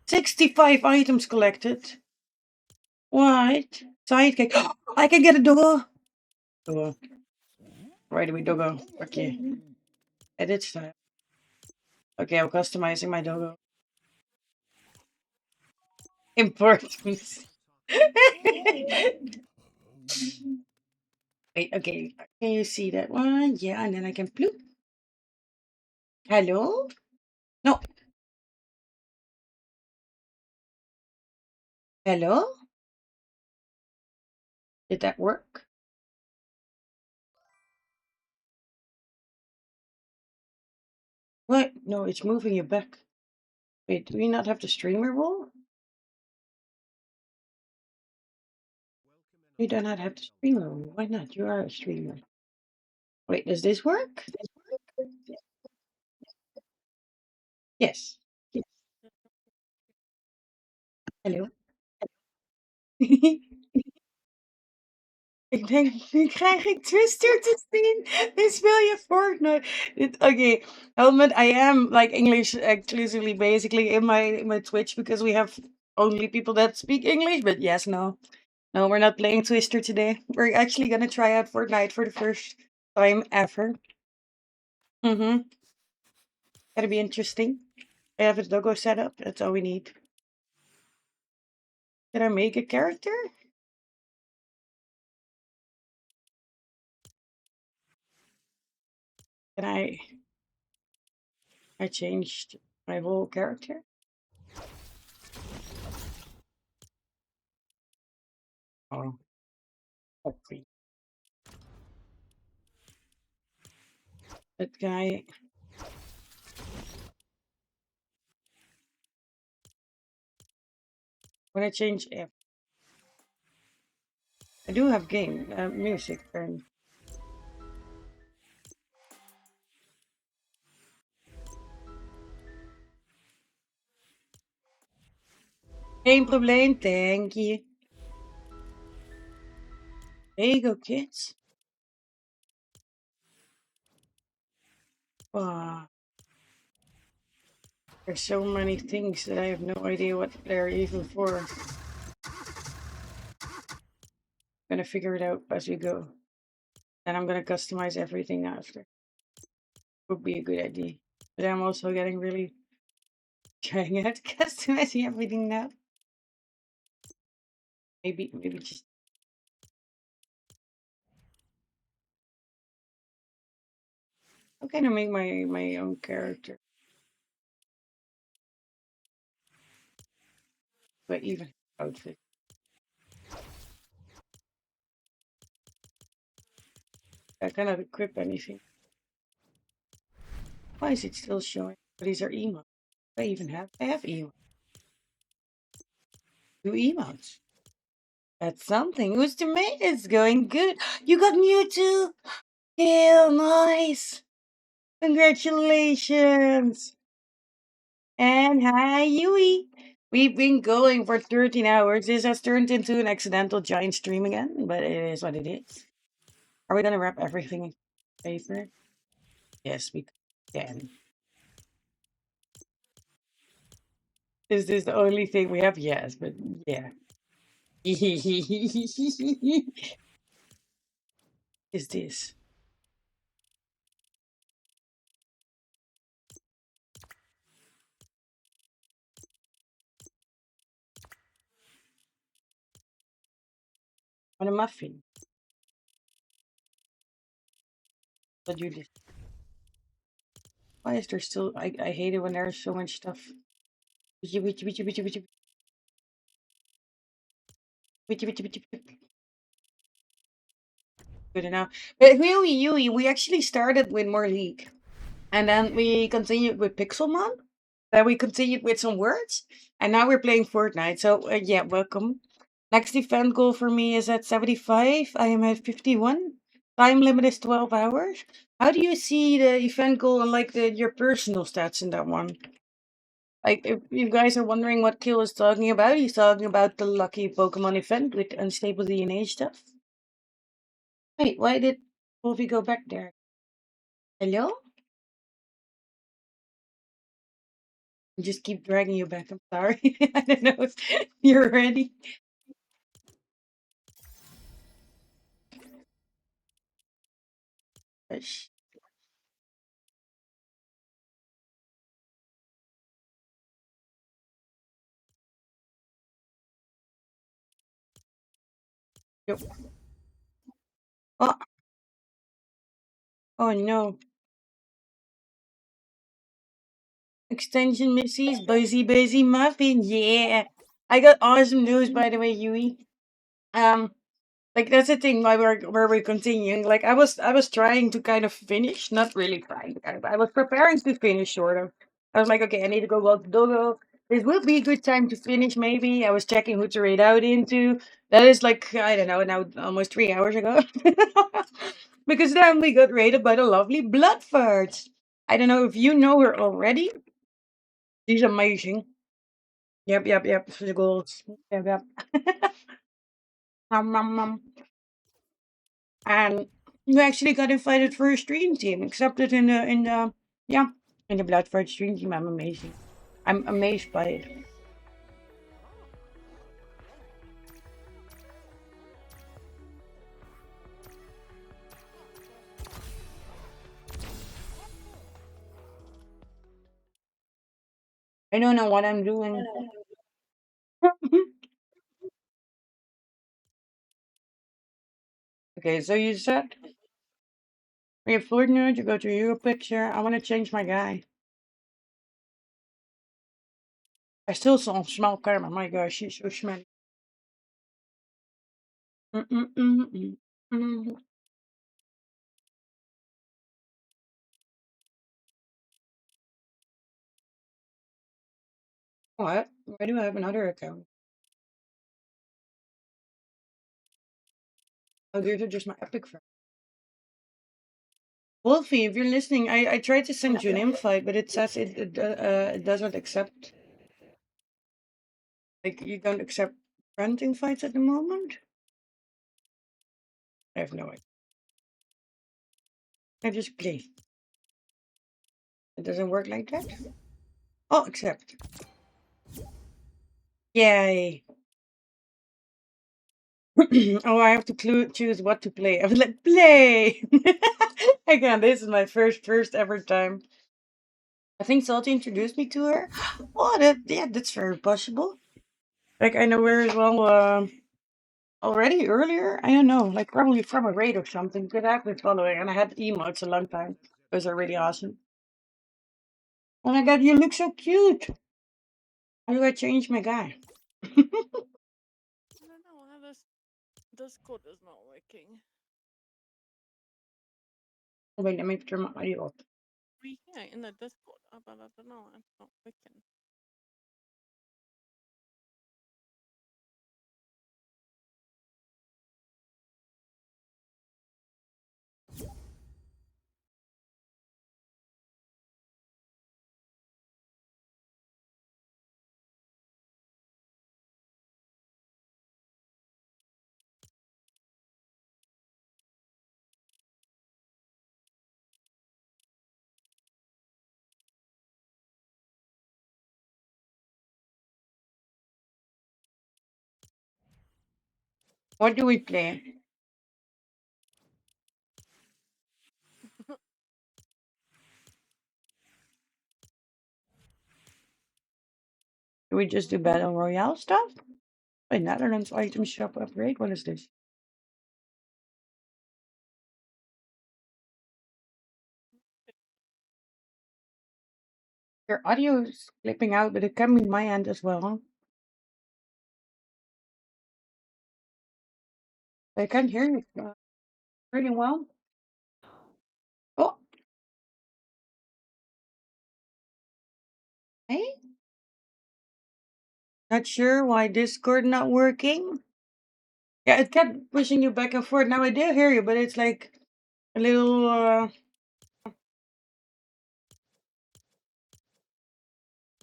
65 items collected. What? Sidekick. I can get a doggo. Doggo. Right away, doggo. Okay. Edit style. Okay, I'm customizing my doggo. Importance. Wait, okay. Can you see that one? Yeah, and then I can bloop. Hello? No. Hello? Did that work? What? No, it's moving you back. Wait, do we not have the streamer role? We do not have the streamer role. Why not? You are a streamer. Wait, does this work? Yes. Hello? Ik denk, nu krijg ik Twister te zien. Nu speel je Fortnite. Okay, Helmet, I am like English exclusively basically in my Twitch because we have only people that speak English. But yes, no. No, we're not playing Twister today. We're actually gonna try out Fortnite for the first time ever. Mm-hmm. That'll be interesting. I have a logo set up. That's all we need. Can I make a character? Can I changed my whole character? Oh. Okay. But can I when I change F? I do have game music and geen probleem, thank you. There you go, kids. Wow. There's so many things that I have no idea what they're even for. I'm gonna figure it out as we go. And I'm gonna customize everything after. Would be a good idea. But I'm also getting really trying out to customizing everything now. Maybe just. How can I make my own character? But even outfit. I cannot equip anything. Why is it still showing? These are emotes. I even have. I have emotes. 2 emotes. That's something. Who's the mate? It's going good. You got Mewtwo. Yeah, nice. Congratulations. And hi, Yui. We've been going for 13 hours. This has turned into an accidental giant stream again, but it is what it is. Are we gonna wrap everything in paper? Yes, we can. Is this the only thing we have? Yes, but yeah. Is this? On a muffin? What you did? Why is there still? I hate it when there's so much stuff. Good enough. But really, Yui, we actually started with more League. And then we continued with Pixelmon. Then we continued with some words. And now we're playing Fortnite. So, yeah, welcome. Next event goal for me is at 75. I am at 51. Time limit is 12 hours. How do you see the event goal and like your personal stats in that one? Like, if you guys are wondering what Kill is talking about, he's talking about the lucky Pokemon event with unstable DNA stuff. Wait, why did Wolfie go back there? Hello? Just keep dragging you back. I'm sorry. I don't know if you're ready. Shh. Yep. Oh, oh no. Extension Missy's Busy Muffin. Yeah. I got awesome news by the way, Yui. Like that's the thing why we're continuing. Like I was trying to kind of finish, not really trying. I was preparing to finish sort of. I was like, okay, I need to go walk the doggo. This would be a good time to finish. Maybe I was checking who to raid out into. That is like I don't know now almost 3 hours ago. Because then we got raided by the lovely Bloodfarts. I don't know if you know her already. She's amazing. Yep. For the goals. Yep. Nom. And you actually got invited for a stream team, accepted in the Bloodford stream team. I'm amazing. I'm amazed by it. I don't know what I'm doing. Okay, so you said we have Fortnite, you go to your picture. I want to change my guy. I still saw small karma. My gosh, she's so smelly. Mm. What? Why do I have another account? Oh, these are just my epic friends. Wolfie, if you're listening, I tried to send you an invite, but it says it doesn't accept. Like you don't accept friend invites at the moment. I have no idea. I just play. It doesn't work like that. Oh, accept. Yay! Oh, I have to choose what to play. I was like, play. Again, this is my first ever time. I think Salty introduced me to her. Oh, that's very possible. Like I know her as well. Already earlier? I don't know, like probably from a raid or something. Because I've been following and I had emotes a long time. Those are really awesome. Oh my god, you look so cute. How do I change my guy? I don't know how this code is not working. Oh, wait, let me turn my audio off. Yeah, in the Discord, but I don't know, it's not working. What do we play? Do we just do Battle Royale stuff? Wait, Netherlands item shop upgrade? What is this? Your audio is clipping out, but it can be my end as well. I can't hear you pretty well. Oh, hey? Not sure why Discord not working. Yeah, it kept pushing you back and forth. Now I do hear you, but it's like a little.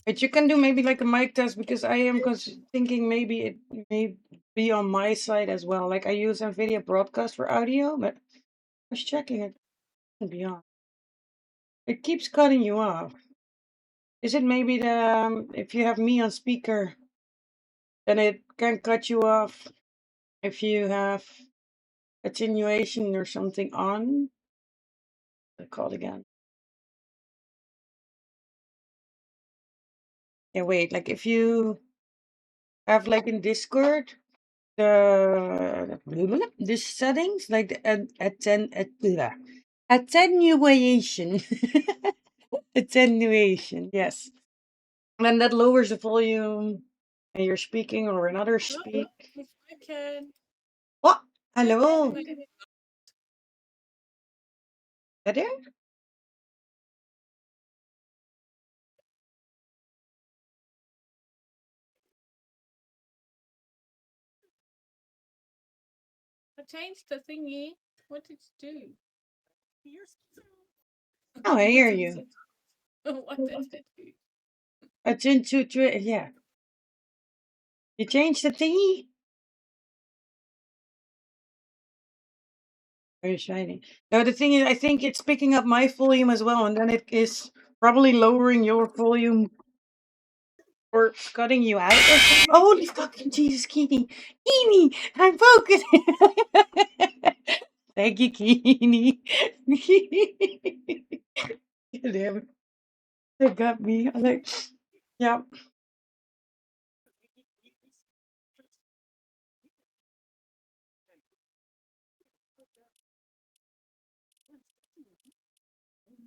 But you can do maybe like a mic test because I am thinking maybe it may be on my side as well. Like I use NVIDIA Broadcast for audio, but I was checking it. To be honest, it keeps cutting you off. Is it maybe the if you have me on speaker, then it can cut you off if you have attenuation or something on? I call it again. Yeah, wait. Like if you have like in Discord the settings like the attenuation attenuation, yes, and that lowers the volume and you're speaking or another speak. I can. What? Hello? Better? I changed the thingy. What did you do? Oh, I hear you. What did it do? Yeah. You changed the thingy? Very shiny. No, the thing is, I think it's picking up my volume as well, and then it is probably lowering your volume or cutting you out or something. Oh, holy fucking Jesus, Keeney. Keeney, I'm focusing. Thank you, Keeney. Damn, they got me. I'm like, yeah.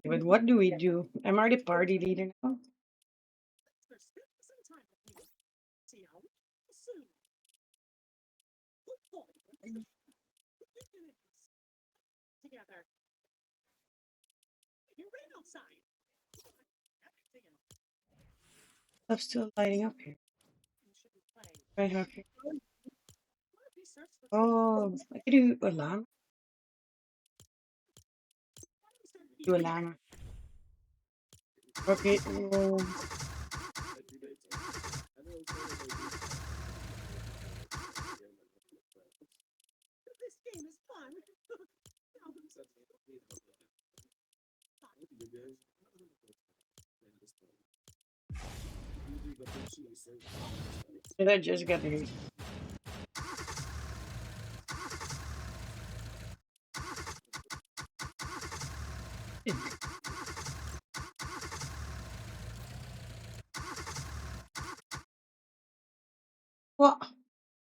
But what do we do? I'm already party leader now. I'm still lighting up here. Right up here. Oh, I could do a llama. Do a llama. Okay. Did I just get here? What?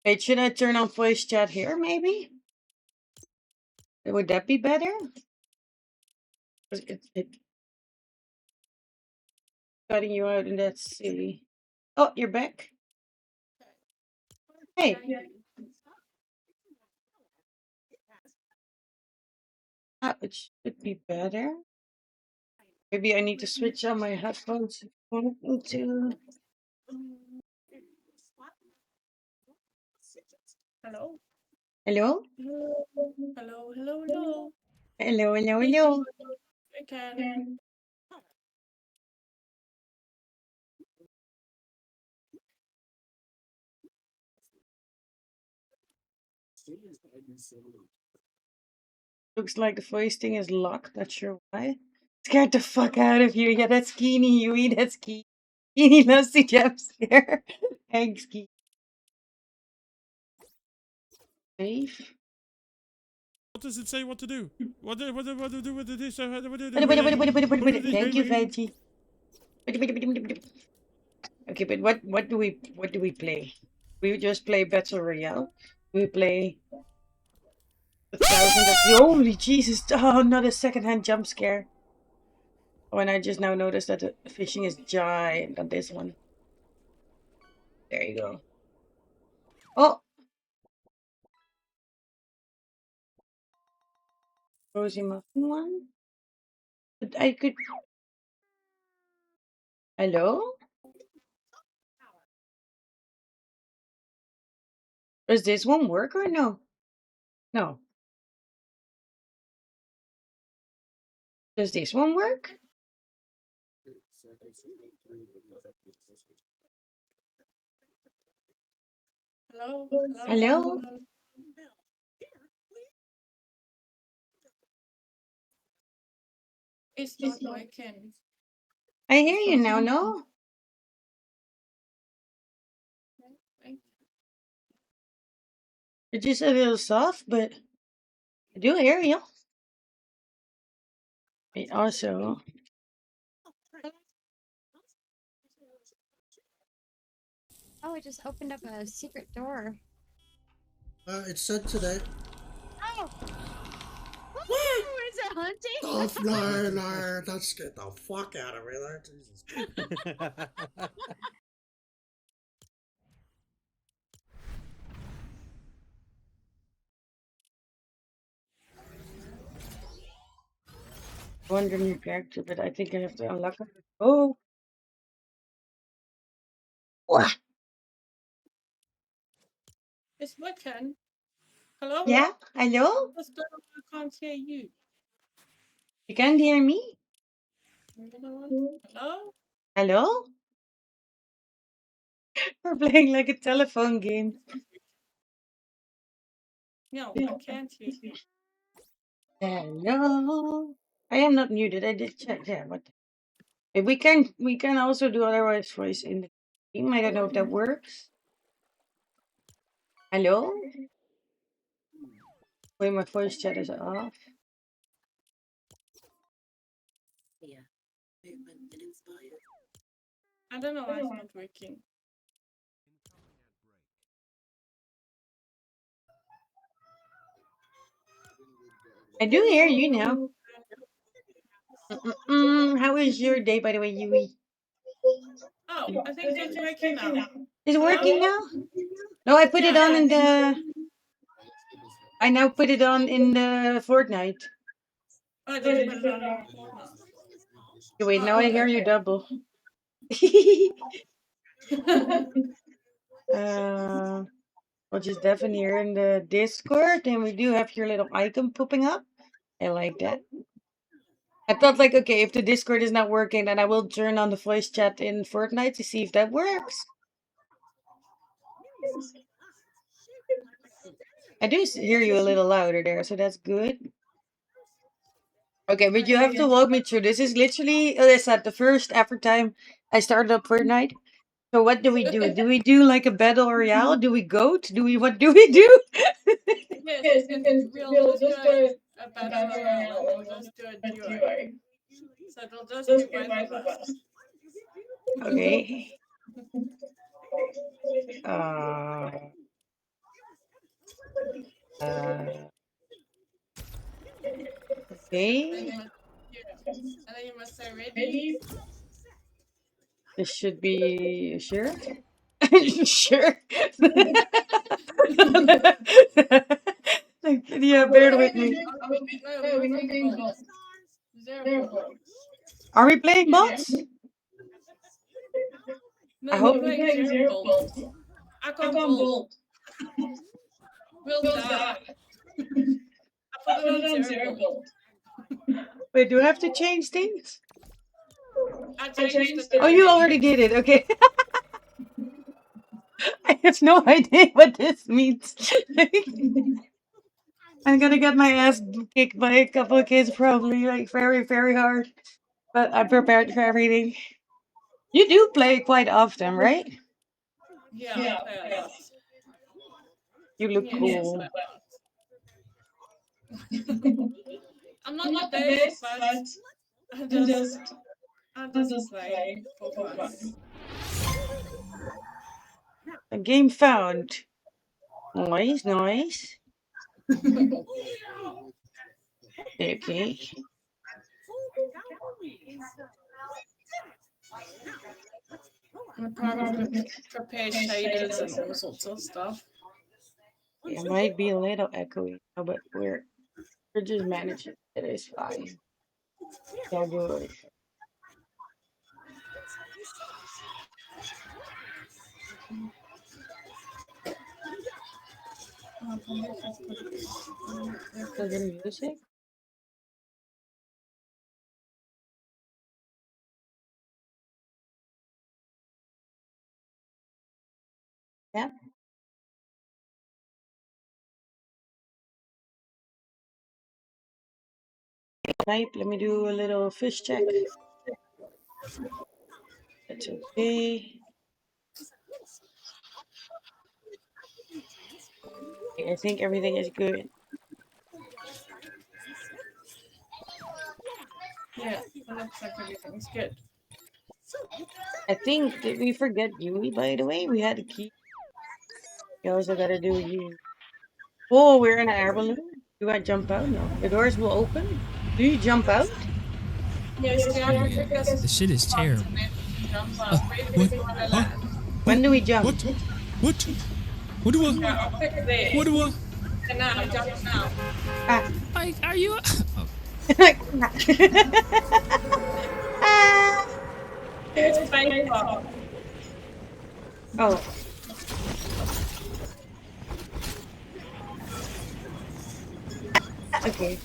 Wait, should I turn on voice chat here, maybe? Would that be better? 'Cause it's cutting you out and that's silly. Oh, you're back. Hey. It should be better. Maybe I need to switch on my headphones into. Hello? Hello? Hello, hello, hello. Hello, hello, hello. I can. Looks like the voice thing is locked. Not sure why. Scared the fuck out of you. Yeah, that's Keeny, Yui. That's Keeny. Keeny loves the jump scare. Thanks, Keeny. Safe. What does it say what to do? What to do with this? Thank you, Veggie. Okay, but what do we play? We just play Battle Royale. We play 1,000 of holy Jesus! Oh, not a secondhand jump scare. Oh, and I just now noticed that the fishing is giant on this one. There you go. Oh, Rosie Muffin one. But I could. Hello? Does this one work or no? No. Does this one work? Hello? Hello? It's not working. I hear you now, no? It's just a little soft, but I do hear you. I also. Oh, I just opened up a secret door. It said today. Oh! Woo! Is it hunting? Oh, no, don't scare the fuck out of me, though. Jesus. Wonder new character, but I think I have to unlock it. Oh! What? It's working. Hello? Yeah? Hello? What's going on? I can't hear you. You can't hear me? Hello? Hello? We're playing like a telephone game. No, I can't hear you. Hello? I am not muted. I did check. Yeah, but we can also do otherwise voice in the game. I don't know if that works. Hello? Wait, my voice chat is off. I don't know why it's not working. I do hear you now. How is your day, by the way, Yui? Oh, I think it's working now. Is it working now? No, I put it on in the. I now put it on in the Fortnite. Oh, I didn't put it on. Wait, now I hear you double. I'll just deafen here in the Discord, and we do have your little icon popping up. I like that. I thought like, okay, if the Discord is not working, then I will turn on the voice chat in Fortnite to see if that works. I do hear you a little louder there, so that's good. Okay, but you have to walk me through. This is literally, as I said, the first ever time I started up Fortnite. So what do we do? Do we do like a battle royale? Do we goat? What do we do? Yes, we'll just do a battle royale. We'll just do a duo. So it'll just be both of us. Okay. Okay. And then you must say ready. This should be sure. Sure. Like, yeah, bear with me. No, we're not playing bots. Zero bots. Are we playing bots? No, I we're hope. playing zero bots. I can't bolt. We'll die. I put it on zero bolt. Wait, do I have to change things? I changed it. Oh, you already did it. Okay. I have no idea what this means. I'm gonna get my ass kicked by a couple of kids, probably, like very, very hard. But I'm prepared for everything. You do play quite often, right? Yeah. You look cool. I'm not the best, but I just play for fun. A game found. Nice, nice. Okay. I probably prepare shaders and all sorts of stuff. It might be a little echoey, but we're just managing. It is fine. Yeah, good. So the music. Yeah. Right, let me do a little fish check. That's okay. I think everything is good. Yeah, it looks like everything's good. I think, did we forget Yui, by the way? We had a key. We also gotta do you. Oh, we're in an air balloon? Do I jump out? No. The doors will open? Do you jump out? This shit is terrible. What? When do we jump? What do I? What do I? Now, jump now. Ah. Are you? It's painful. Oh. Okay.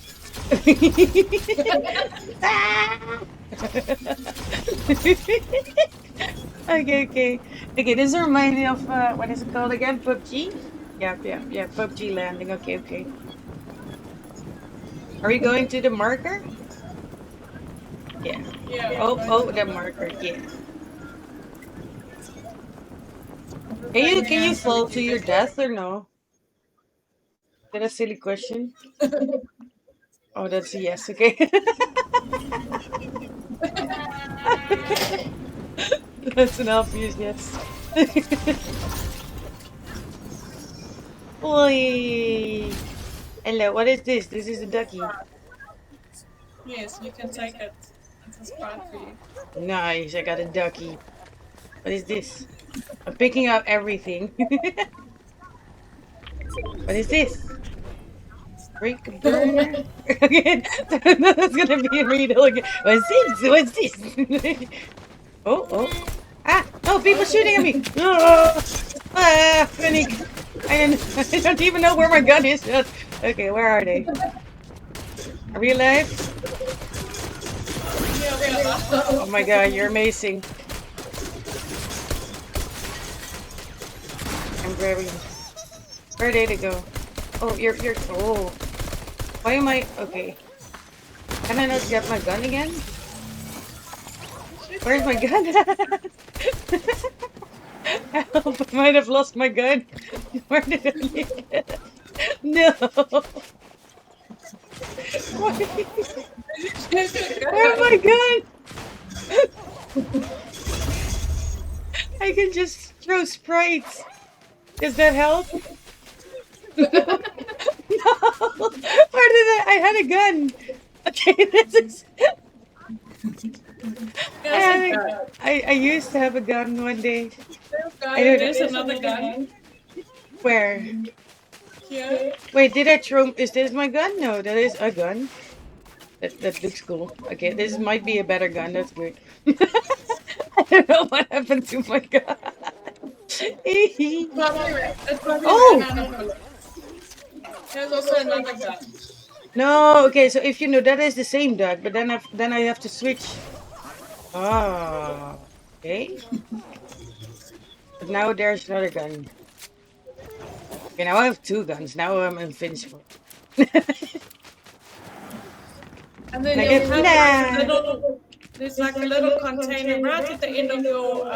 Okay. Okay, this reminds me of, what is it called again? PUBG? Yeah, PUBG landing. Okay. Are we going to the marker? Yeah. Oh, the marker, yeah. Can you fall to your death or no? Is that a silly question? Oh, that's a yes, okay. That's an obvious yes. Oi! Hello, what is this? This is a ducky. Yes, you can take it. It's a spot for you. Nice, I got a ducky. What is this? I'm picking up everything. What is this? Break a burner. Okay, that's gonna be a riddle again. What's this? Oh. Ah! No, people shooting at me! Panic! I don't even know where my gun is. Okay, where are they? Are we alive? Oh my god, you're amazing. I'm grabbing. Where are they go? Oh, you're. Oh. Why am I. Okay. Can I not get my gun again? Where's my gun? Help, I might have lost my gun. Where did I leave it? No. Where's my gun? I can just throw sprites. Does that help? No, where did I had a gun. Okay, this is. I used to have a gun one day. I don't. There's another gun. Where? Here. Wait, did I throw? Is this my gun? No, that is a gun. That looks cool. Okay, this might be a better gun. That's good. I don't know what happened to my gun. Oh! There's also another gun. No, okay, so if you know that is the same duck, but then I have to switch. Ah, okay. But now there's another gun. Okay, now I have two guns. Now I'm invincible. And then Like you a- have nah. like a little, there's like a little container right at the end of your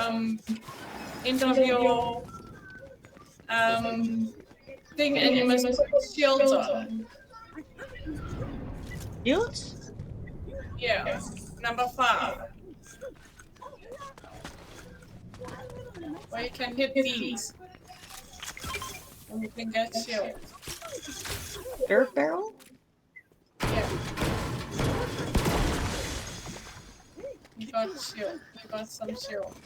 thing, and you must put shields on. Shields? Yeah, number 5. Where you can hit these. And you can get shields. Dirt barrel? Yeah. You got shield. You got some shield.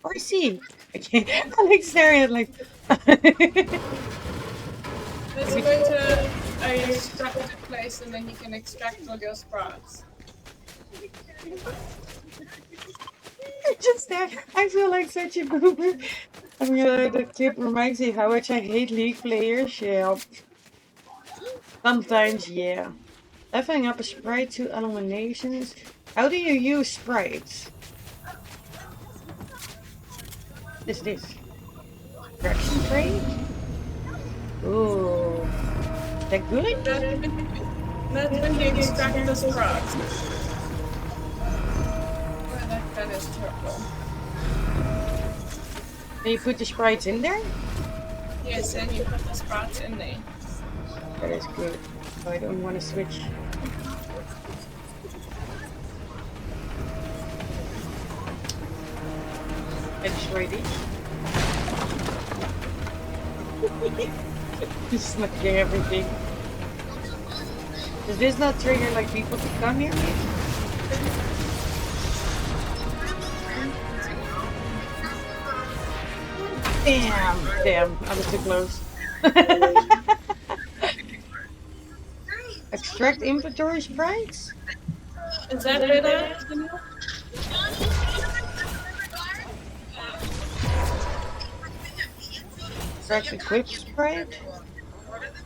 Oh, I see. Okay, I'm like staring at like. Let's go to a structured place and then you can extract all your sprouts. Just there, I feel like such a boomer. I mean, the clip reminds me how much I hate League players. Yeah. Sometimes, yeah. Leveling up a sprite to eliminations. How do you use sprites? What is this? Correction trade? Ooh. Is that good? That's when you extract the sprouts. Oh, that gun is terrible. Then you put the sprites in there? Yes, and you put the sprouts in there. That is good. Oh, I don't want to switch. I destroy these. Just smacking everything. Does this not trigger like people to come here? Damn, I was too close. Extract inventory sprites? Is that better? Extract equip sprite?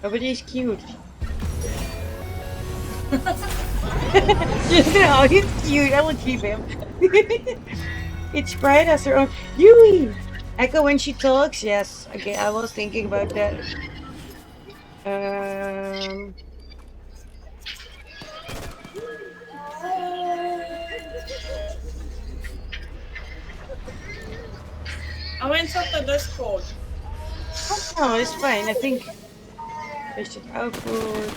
Nobody's cute. No, he's cute. I will keep him. Each sprite has her own. Yui! Echo when she talks? Yes. Okay, I was thinking about that. I went up the Discord. Oh, it's fine. I think I should output.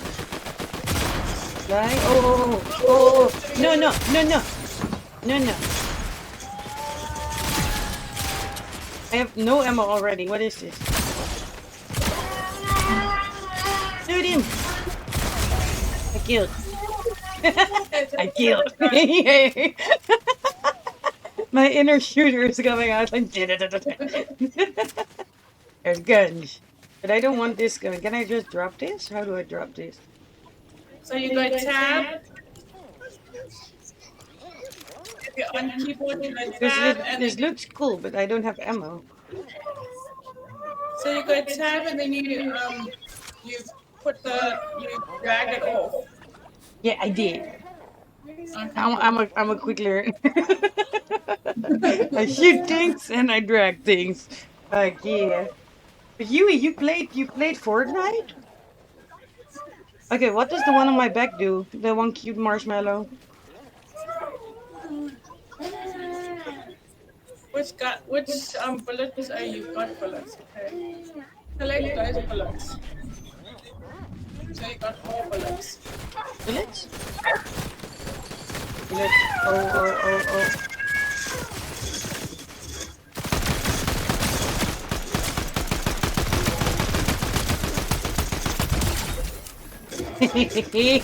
Fly. Oh. No. I have no ammo already. What is this? Shoot him! I killed. I killed. My inner shooter is coming out like. There's guns. But I don't want this gun. Can I just drop this? How do I drop this? So you go tab. If you're on keyboard, you go tab, and This looks cool, but I don't have ammo. so you go tab, and then you drag it off. Yeah, I did. Okay. I'm a quick learner. I shoot things and I drag things. Yeah. But Yui, you played Fortnite? Okay, what does the one on my back do? The one cute marshmallow. Which bullets are you got bullets? Okay. Collect those bullets. So you got 4 bullets. Bullets? Bullets. Oh. The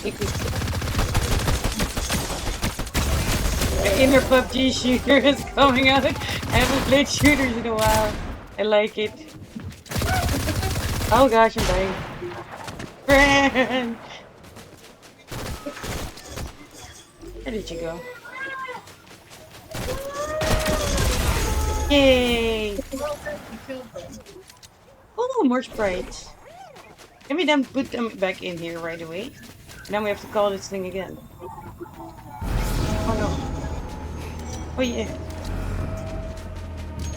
inner PUBG shooter is coming out. I haven't played shooters in a while. I like it. Oh gosh, I'm dying. Friend! Where did you go? Yay! Oh, more sprites. Can we then put them back in here right away? And then we have to call this thing again. Oh no. Oh yeah.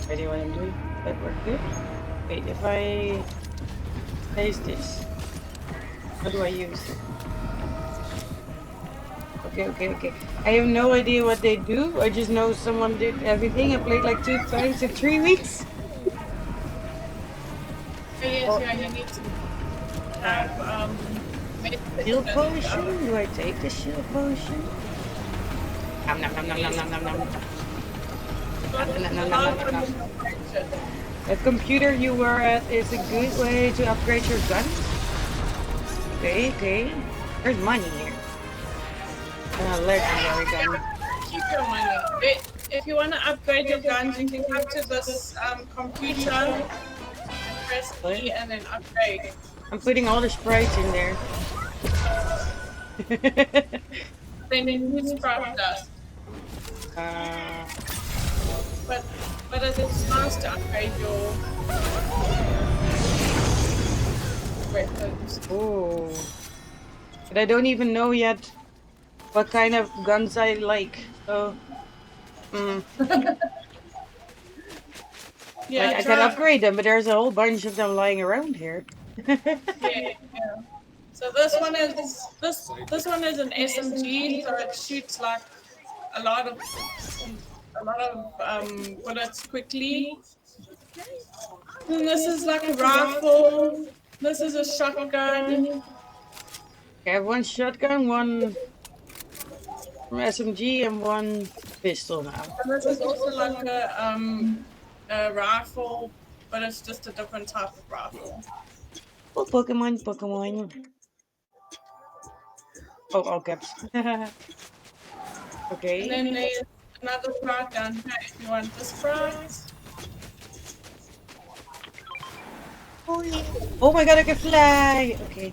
Ready what I'm doing? That worked good. Wait, if I place this, what do I use? Okay. I have no idea what they do. I just know someone did everything. I played like 2 times in 3 weeks. Yes, yeah, you need to have Shield potion? Do I take the shield potion? Nom nom nom nom nom nom nom nom. The computer you were at is a good way to upgrade your gun. Okay. There's money here. Legendary gun. Keep your money. If you want to upgrade your guns, you can come to this computer, press E, and then upgrade. I'm putting all the sprites in there. Then you use sprite dust. But it is nice to upgrade your weapons. Oh. But I don't even know yet what kind of guns I like. So, Yeah, like, I can upgrade them, but there's a whole bunch of them lying around here. yeah. So this one is an SMG, so it shoots like a lot of bullets quickly. And this is like a rifle. This is a shotgun. I have one shotgun, one from SMG, and one pistol now. And this is also like a rifle, but it's just a different type of rifle. Oh, Pokemon. Oh, all caps. Okay. And then there's another sprite down here if you want the sprite. Oh my god, I can fly! Okay.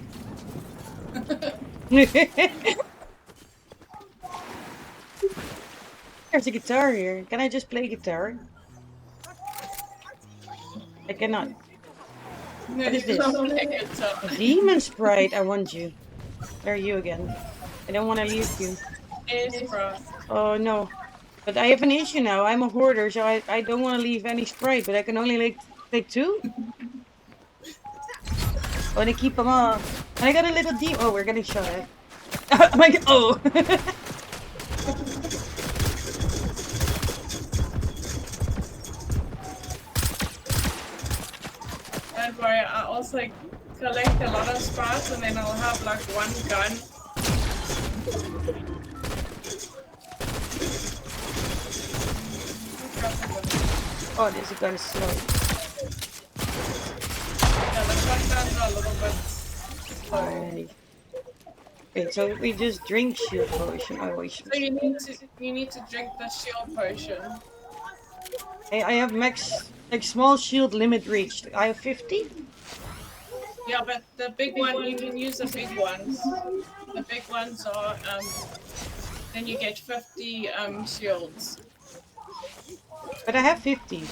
There's a guitar here. Can I just play guitar? I cannot. What is this? A demon sprite, I want you. Where are you again? I don't want to leave you. Oh no. But I have an issue now. I'm a hoarder, so I don't want to leave any sprite, but I can only like take 2. I want to keep them all. I got a little demon. Oh, we're getting shot at. Oh my god. Oh. Don't worry, I also collect a lot of sprites and then I'll have like one gun. Oh, this gun is slow. Yeah, the shotguns are a little bit slow. Alright. Wait, so we just drink shield potion. Oh, wait. So you need to drink the shield potion. Hey, I have max, like, small shield limit reached. I have 50? Yeah, but the big one, you can use the big ones. The big ones are, then you get 50 shields. But I have 50.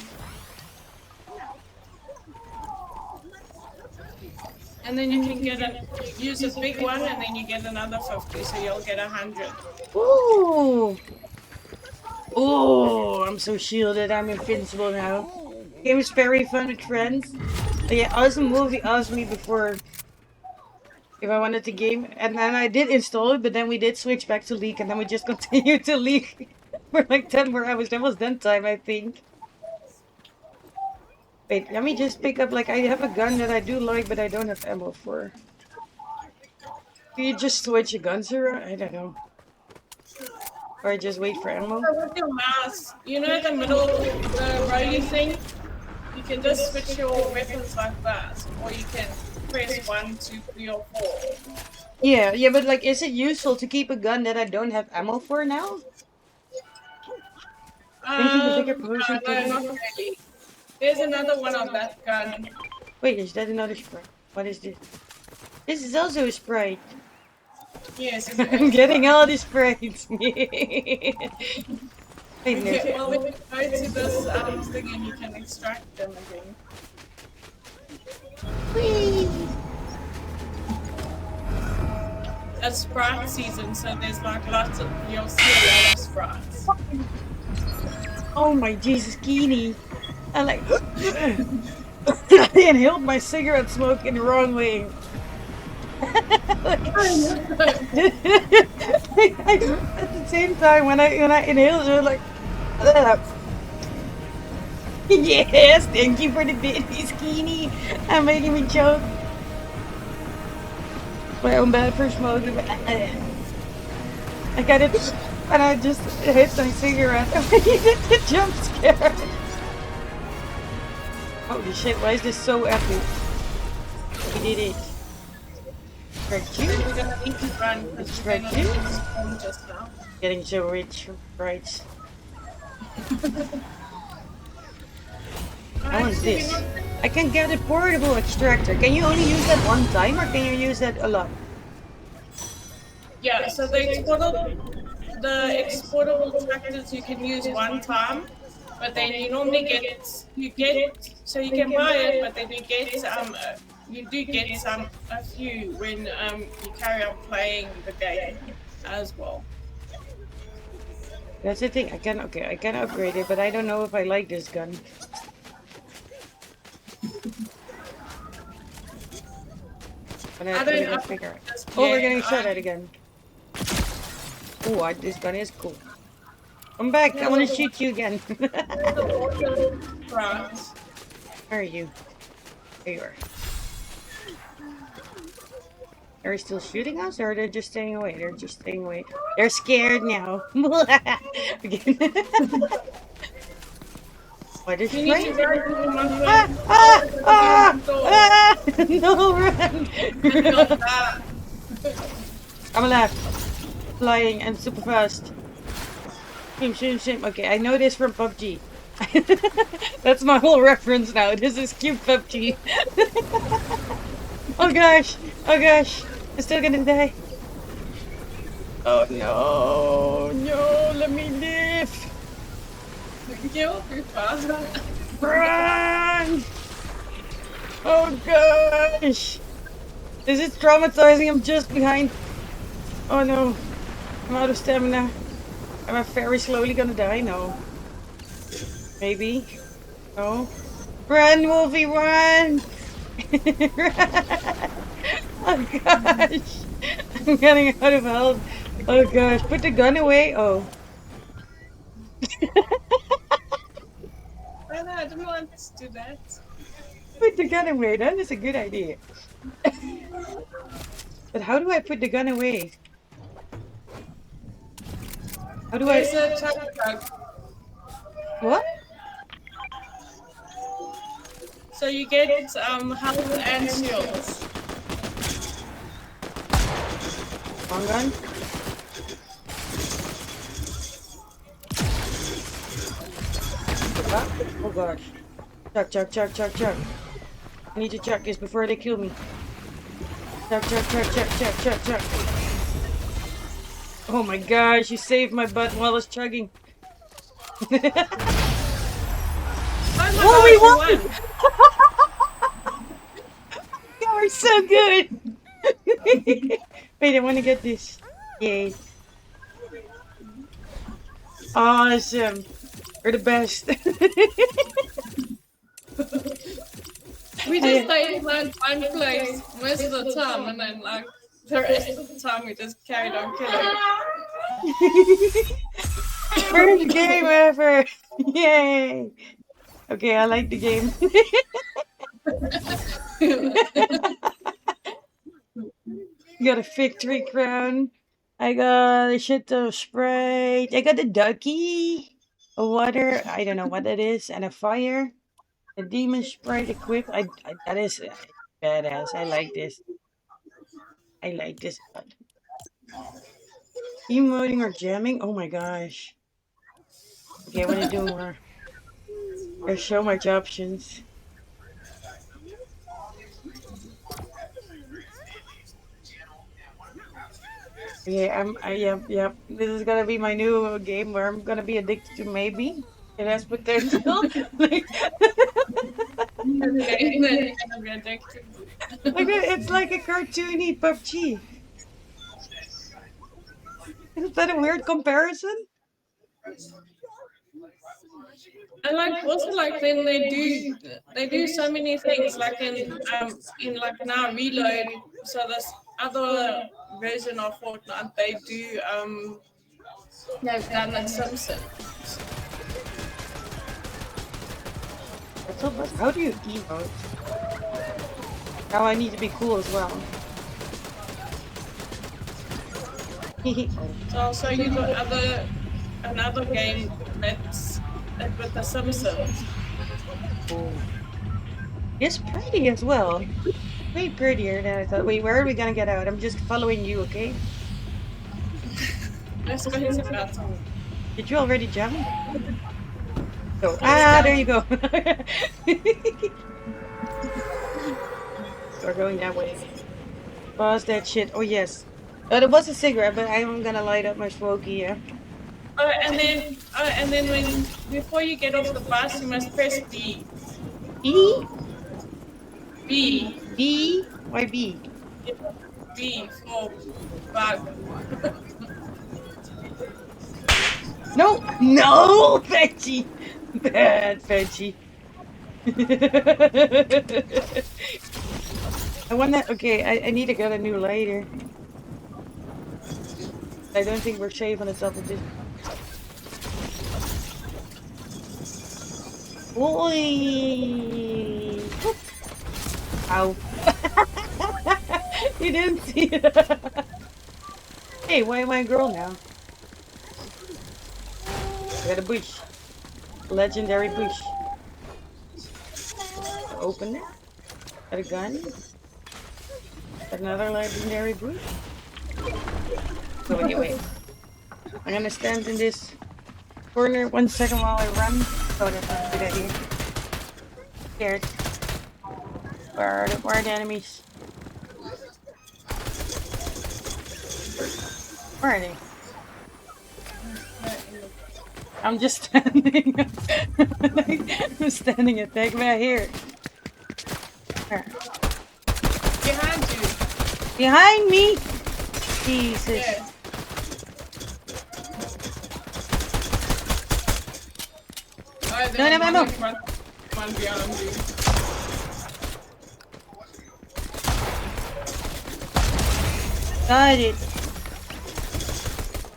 And then you can use a big one and then you get another 50, so you'll get 100. Ooh! Oh, I'm so shielded. I'm invincible now. Game is very fun with friends. But yeah, Awesome Movie asked me before if I wanted to game, and then I did install it, but then we did switch back to League, and then we just continued to League for like 10 more hours. That was done time, I think. Wait, let me just pick up, like, I have a gun that I do like, but I don't have ammo for. Do you just switch your guns around? I don't know. Or just wait for ammo? So with your mouse, you know the middle, the rolly thing? You can just switch your weapons like that, or you can press 1, 2, 3, or 4. Yeah, but like, is it useful to keep a gun that I don't have ammo for now? Thinking the bigger potion. No, not really. There's another one on that gun. Wait, is that another sprite? What is this? This is also a sprite. Yes, it's I'm getting all the sprites. Wait, Okay, no. well, we can go to this thing and you can extract them again. It's Sprite season, so there's like lots of, you'll see a lot of sprites. Oh my Jesus, Keeney. I like. I inhaled my cigarette smoke in the wrong way. At the same time, when I inhaled, it was like. Yes, thank you for the biddies, Keeney. I'm making me choke. My own bad for smoking. I got it, and I just hit my cigarette. I did the jump scare. Holy shit, why is this so epic? We did it. Strike You're two? gonna need to run because Strike you're two? gonna spawn just now. Getting so rich, right? How is this? I can get a portable extractor. Can you only use that one time, or can you use that a lot? Yeah, so the exportable tractors you can use one time, but then you normally so you can buy it, but then you do get a few when you carry on playing the game as well. That's the thing. I can upgrade it, but I don't know if I like this gun. But I I don't gotta know. figure it. Oh, we're getting shot at again. Oh, this gun is cool. Come back. I want to shoot you again. Right. Where are you? There you are. Are they still shooting us, or are they just staying away? They're just staying away. They're scared now. What is You need to right? run No, run! I'm alive. Flying and super fast. Shim. Okay, I know this from PUBG. That's my whole reference now. This is cute PUBG. Oh gosh! Oh gosh! I'm still gonna die. Oh no! No! Let me live! Run! Oh gosh! This is traumatizing. I'm just behind. Oh no! I'm out of stamina. Am I very slowly gonna die? No. Maybe. No. Run, Wolfie, run! Run! Oh gosh! I'm getting out of health. Oh gosh! Put the gun away. Oh. I didn't want to do that. Put the gun away. That is a good idea. But how do I put the gun away? How do There's I? a chug jug. What? So you get health and shields. Wrong gun? Ah, oh gosh. Chuck. I need to chuck this before they kill me. Chuck. Oh my gosh, you saved my butt while I was chugging. Oh, we won! You are so good! Wait, I want to get this. Yay. Awesome. You're the best. We just stayed in one place most of the time, and then like the rest of the time we just carried on killing. First game ever! Yay! Okay, I like the game. Got a victory crown. I got a shit ton of Sprite. I got a ducky, a water. I don't know what that is, and a fire. A demon Sprite equipped. That is badass. I like this. I like this one. Emoting or jamming? Oh my gosh. Okay, I want to do more. There's so much options. Yeah, yep. This is gonna be my new game where I'm gonna be addicted to maybe. It has potential. Like, Okay, then you're gonna be addicted. it's like a cartoony PUBG. Is that a weird comparison? And like also like then they do so many things like in like now Reload. So this other version of Fortnite they do they've done it Simpsons. So, but how do you emote? Now I need to be cool as well. So also you got another game that's with the Simpsons. Oh. It's pretty as well. Way prettier than I thought. Wait, where are we gonna get out? I'm just following you, okay? Let's go into battle. Did you already jump? Go. Ah, there you go. We're going that way. Pause that shit. Oh, yes. Oh, there was a cigarette, but I'm gonna light up my smoky, yeah. And then when before you get off the bus, you must press B. B? B. B? Why B? B for bug. No! No! Veggie! Bad veggie. I want that. Okay, I need to get a new lighter. I don't think we're safe on the top of this. Oi! Ow. You didn't see it. Hey, why am I a girl now? I got a bush. Legendary bush. Open it. Got a gun. Another legendary bush. So anyway, I'm gonna stand in this corner 1 second while I run. Oh, that's not a good idea. Scared. Where are the enemies? Where are they? I'm just standing. I'm standing attack right here. Where? Behind you. Behind me? Jesus. Yeah. No. One behind you. Got it.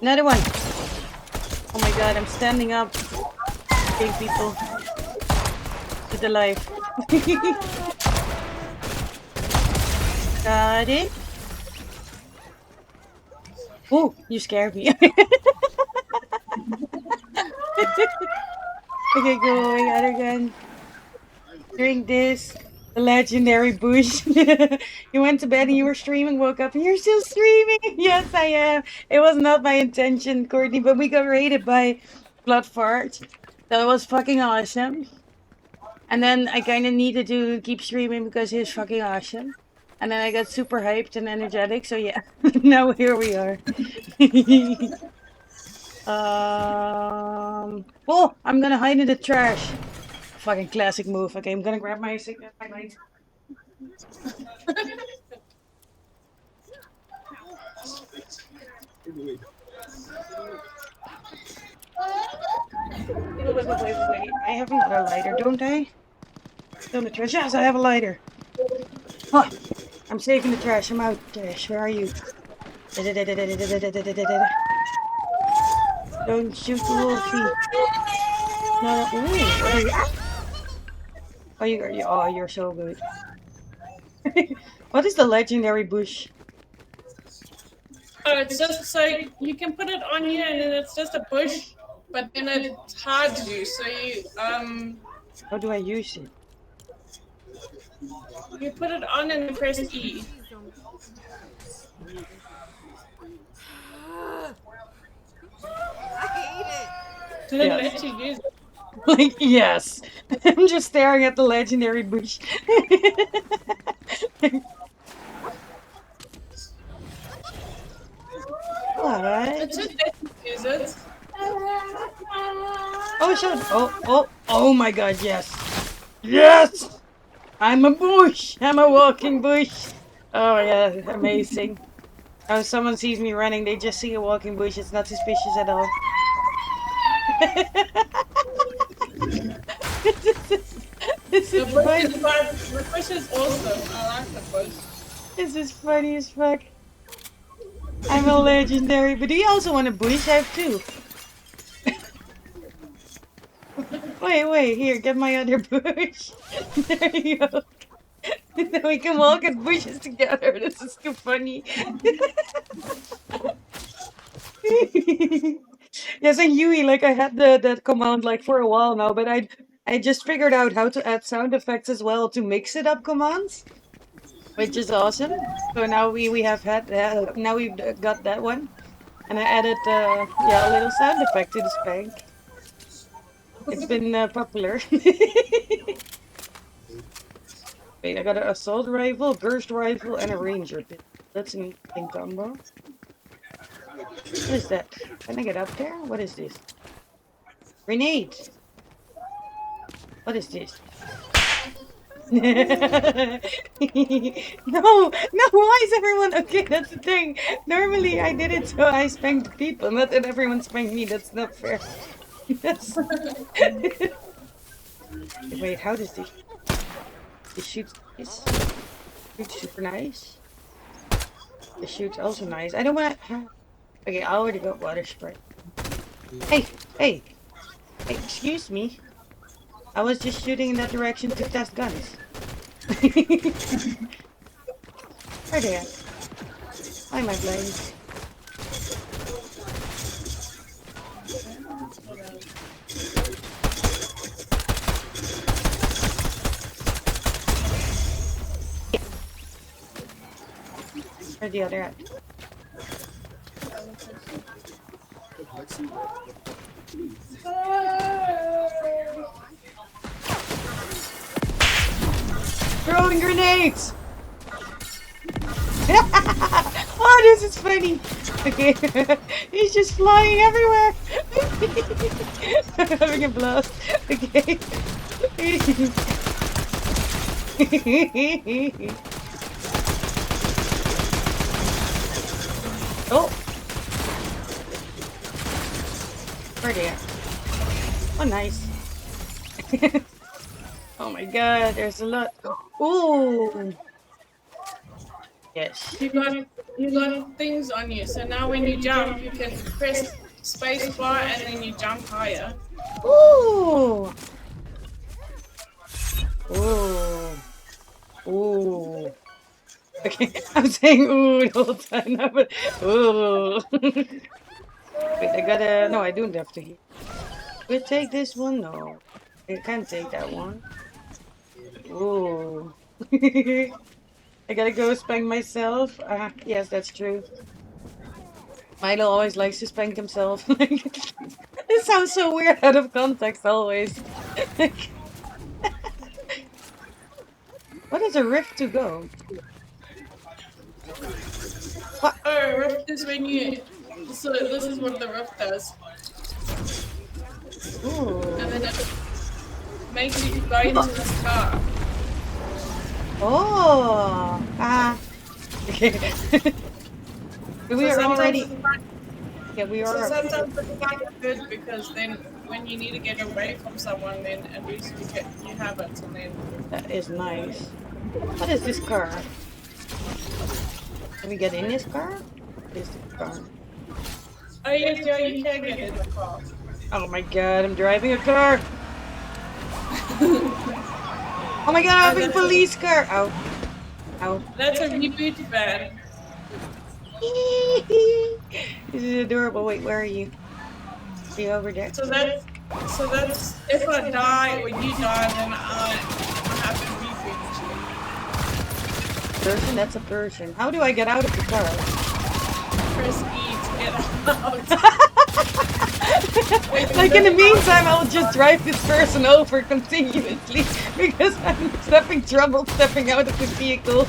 Another one. Oh my god, I'm standing up. Big people. To the life. Got it. Oh, you scared me. Okay, go away, other gun. Drink this. The legendary bush. You went to bed and you were streaming, woke up and you're still streaming. Yes, I am. It was not my intention, Courtney, but we got raided by Blood Fart. That was fucking awesome. And then I kind of needed to keep streaming because he's fucking awesome. And then I got super hyped and energetic, so yeah. Now here we are. Oh, I'm gonna hide in the trash. Fucking classic move. Okay, I'm gonna grab my cigarette light. Wait. I haven't got a lighter, don't I? Still in the trash. Yes, I have a lighter. Huh. I'm safe in the trash. I'm out. Trash. Where are you? Don't shoot the wolfie. No. Ooh, what are you? Oh, you're so good. What is the legendary bush? Oh, it's just so you can put it on here and then it's just a bush, but then it hides you. So you How do I use it? you put it on and then press E. Did it Yes. let you use it? Like, yes. I'm just staring at the legendary bush. What? It should let you use it. Oh, shit. Oh my god, yes. Yes! I'm a bush! I'm a walking bush! Oh yeah, amazing. Oh, someone sees me running, they just see a walking bush. It's not suspicious at all. This is funny. The bush is awesome. I like the bush. This is funny as fuck. I'm a legendary, but do you also want a bush? I have two. Wait, here, get my other bush. There you go. Then we can walk as bushes together. This is too funny. Yes, and Yui, like I had that command like for a while now, but I just figured out how to add sound effects as well to mix it up commands, which is awesome. So now we have had now we've got that one, and I added yeah, a little sound effect to the spank. It's been popular. Wait, I got an assault rifle, burst rifle, and a ranger. That's an interesting combo. What is that? Can I get up there? What is this? Grenade! What is this? No, why is everyone... Okay, that's the thing. Normally I did it so I spanked people, not that everyone spanked me. That's not fair. That's... Wait, how does this... This shoots nice. Shoots super nice. This shoots also nice. I don't want to... Okay, I already got water spray. Hey, excuse me. I was just shooting in that direction to test guns. Right there. Why am I blind? Where's the other at? Throwing grenades! Oh, this is funny! Okay, he's just flying everywhere! Having a blast. Okay. Oh! Where they at? Oh, nice. Oh my god, there's a lot. Ooh! Yes. You got things on you, so now when you jump, you can press space bar and then you jump higher. Ooh! Ooh! Ooh! Okay, I'm saying ooh the whole time now, but ooh! Wait, I gotta... No, I don't have to heal. Will take this one? No. I can't take that one. Ooh. I gotta go spank myself. Yes, that's true. Milo always likes to spank himself. It sounds so weird out of context always. What is a rift to go? What? Oh, rift is when you... So this is what the rift does. Ooh. And then it makes you go into the star. Oh! Okay. We are already... Yeah, we are... So sometimes it's quite good because then when you need to get away from someone, then at least you have it and then... That is nice. What is this car? Can we get in this car? What is this car? Oh yes, yeah, you can get in the car. Oh my god, I'm driving a car! Oh my god, I'm having a police car! Ow. Ow. That's a reboot van. This is adorable. Wait, where are you? Are you over there? So that's if I die or you die, then I have to reboot you. Person? That's a person. How do I get out of the car? press E to get out. Like in the meantime, I'll just drive this person over continuously because I'm having trouble stepping out of the vehicle.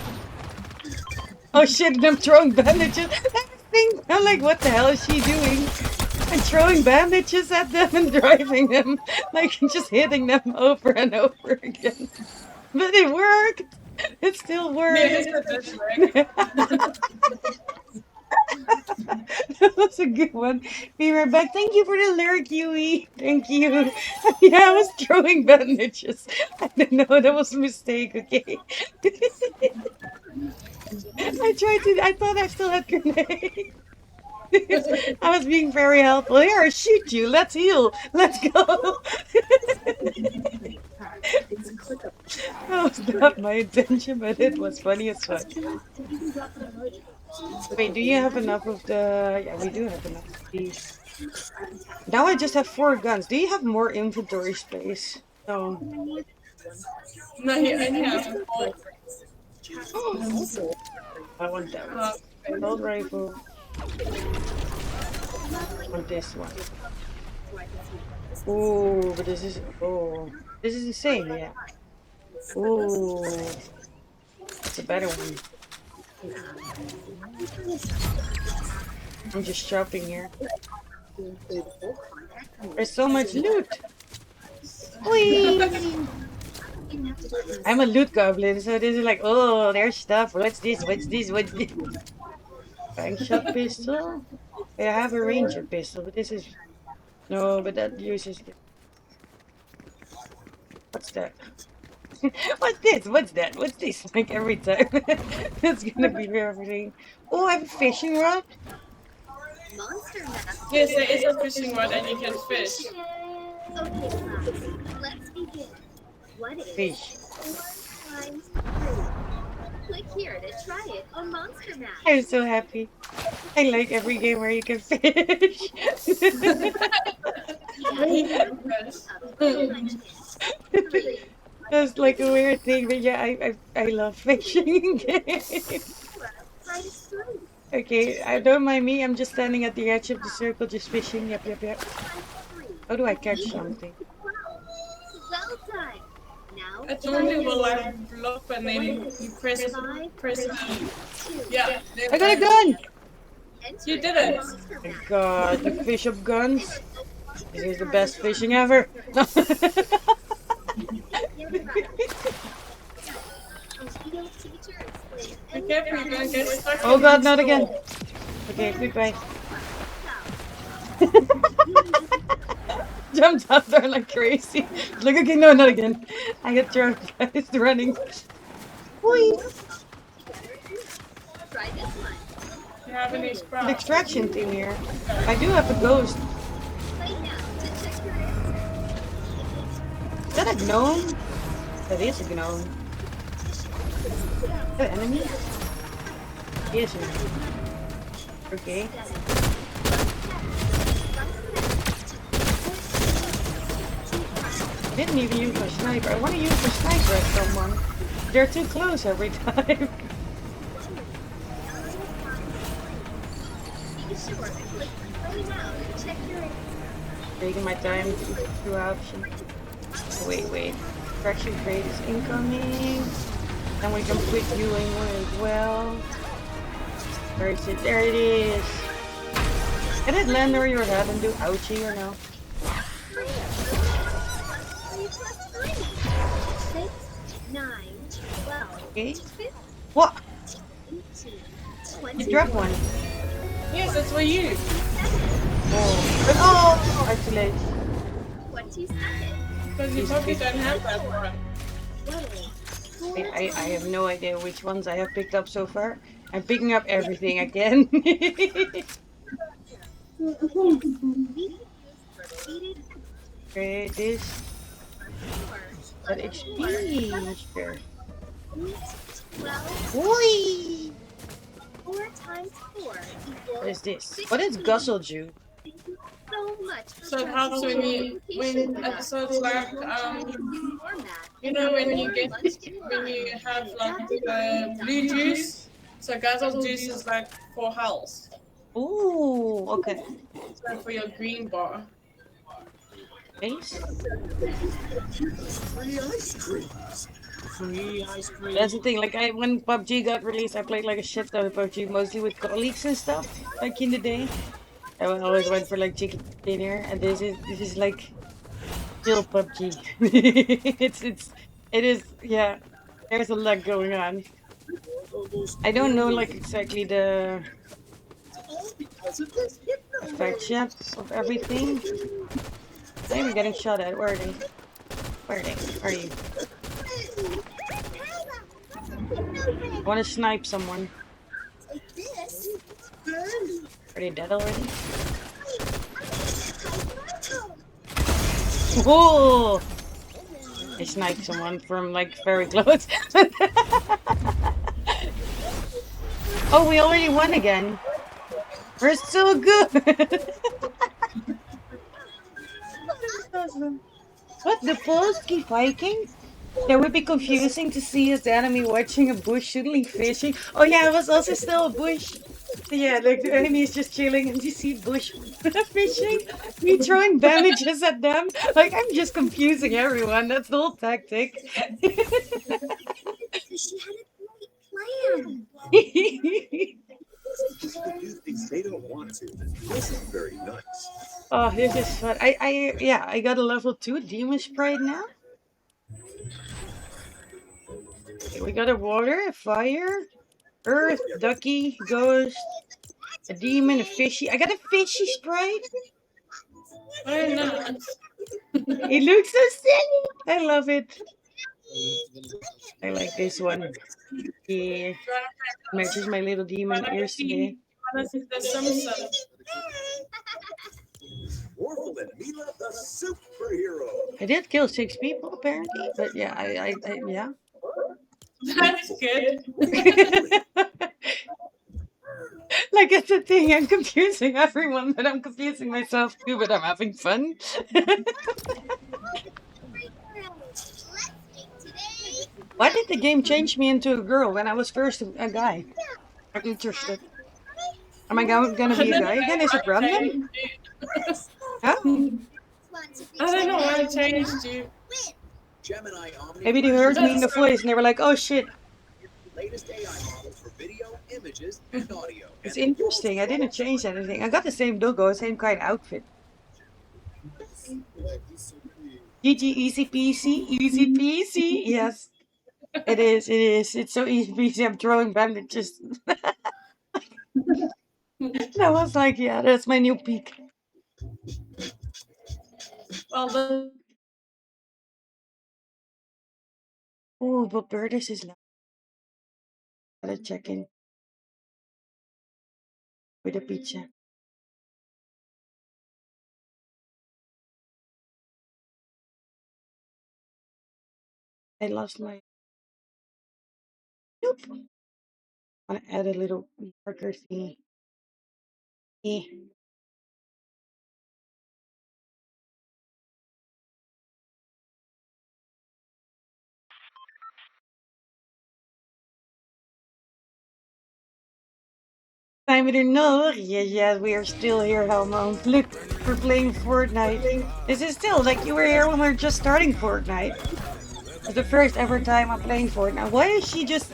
Oh shit, and I'm throwing bandages. Everything. I'm like, what the hell is she doing? I'm throwing bandages at them and driving them. Like, just hitting them over and over again. But it worked. It still worked. Yes, it does work. That was a good one. Be right back. Thank you for the lyric, Yui. Thank you. Yeah, I was throwing bandages. I didn't know that was a mistake, okay? I thought I still had grenades. I was being very helpful. Here, shoot you. Let's heal. Let's go. That was not my intention, but it was funny as fuck. Wait, do you have enough of the... Yeah, we do have enough of these. Now I just have 4 guns. Do you have more inventory space? No. No, you only have 4. I want that one. Assault rifle. I want this one. Ooh, but this is... Oh. This is the same, yeah. Ooh. It's a better one. I'm just shopping here. There's so much loot. Whee! I'm a loot goblin, so this is like, oh, there's stuff. What's this? What's this? What's this? Bank shot pistol. I have a ranger pistol, but this is no, but that uses. What's that? What's this? What's that? What's this? Like every time. It's gonna be everything. Oh, I have a fishing rod. Yes, there is a fishing rod and you can fish. Okay, let's begin. What is Fish. 4 times 3? Click here to try it on Monster Mash. I'm so happy. I like every game where you can fish. That's like a weird thing, but yeah, I love fishing games. Okay, I don't mind me. I'm just standing at the edge of the circle, just fishing. Yep. How do I catch something? Well done. Now It only will like block and then you press E. Yeah. I got a gun! You did it. Oh my god, the fish up guns. This is the best fishing ever. No. Be careful, you're gonna get stuck. Oh god, not again. Okay, goodbye. Jumped out there like crazy. Like, okay, no, not again. I get drunk. It's running. Whee! You have any The sprouts? extraction thing here. I do have a ghost. Is that a gnome? That is a gnome. Is that an enemy? Yes, an enemy. Okay. Didn't even use my sniper. I want to use the sniper at someone. They're too close every time. Taking my time through option. Wait. Fraction crate is incoming. And we can quit viewing one as well. Where is it? There it is. Can it land where your head and do ouchie or no? 6, 9, 12, Okay. What? 18, You dropped one. Yes, that's for you. Oh! Actually. 27, Because you probably don't have that one. 20, I have no idea which ones I have picked up so far. I'm picking up everything again. Okay, this. That XP. Sure. 12, Whee! 4 times 4 equals What is this? What is Gusselju? so much for So it helps when when episodes like you know when you have like the blue juice. So Guzzle juice is like for health. Ooh, okay. So for your green bar. Nice. Free ice creams. Free ice cream. That's the thing. Like when PUBG got released, I played like a shit ton of PUBG, mostly with colleagues and stuff. Like in the day, I always went for like chicken dinner, and this is like still PUBG. It is, yeah. There's a lot going on. I don't know like exactly the effects yet of everything. They were getting shot at. Where are they? Where are they? Where are you? I want to snipe someone. Are they dead already? Whoa! I sniped someone from like very close. Oh, we already won again. We're so good. What, the post keep hiking? That would be confusing to see as the enemy watching a bush shooting fishing. Oh yeah, it was also still a bush. Yeah, like the enemy is just chilling and you see bush fishing. Me throwing bandages at them. Like I'm just confusing everyone. That's the whole tactic. She had a great plan. People do things they don't want to. This is very nice. Oh, this is fun. Yeah, I got a level 2 demon sprite now. Okay, we got a water, a fire, earth, ducky, ghost, a demon, a fishy. I got a fishy sprite. Oh no. It looks so silly. I love it. I like this one. Yeah. Matches my little demon ears today. This is the Simpson. Orville and Mila, the superhero. I did kill 6 people apparently, but yeah, yeah. That's good. Like it's the thing, I'm confusing everyone, but I'm confusing myself too, but I'm having fun. Why did the game change me into a girl when I was first a guy? I'm interested. Am I gonna be a guy again? Is it random? Huh? I don't know why I changed you. Gemini Omni. Maybe they heard me in the voice and they were like, oh shit. Latest AI models for video, images, and audio. It's interesting. I didn't change anything. I got the same logo, same kind of outfit. GG, easy peasy, easy peasy. Yes, it is. It is. It's so easy peasy. I'm throwing bandages. I was like, yeah, that's my new peak. Well, Oh, but Birdies is now. Gotta check in with the pizza. I lost my. Nope. I'm gonna add a little marker thingy. Eh. Time with no. Yes, we are still here, Helmo. Look, we're playing Fortnite. This is still like you were here when we were just starting Fortnite. It's the first ever time I'm playing Fortnite. Why is she just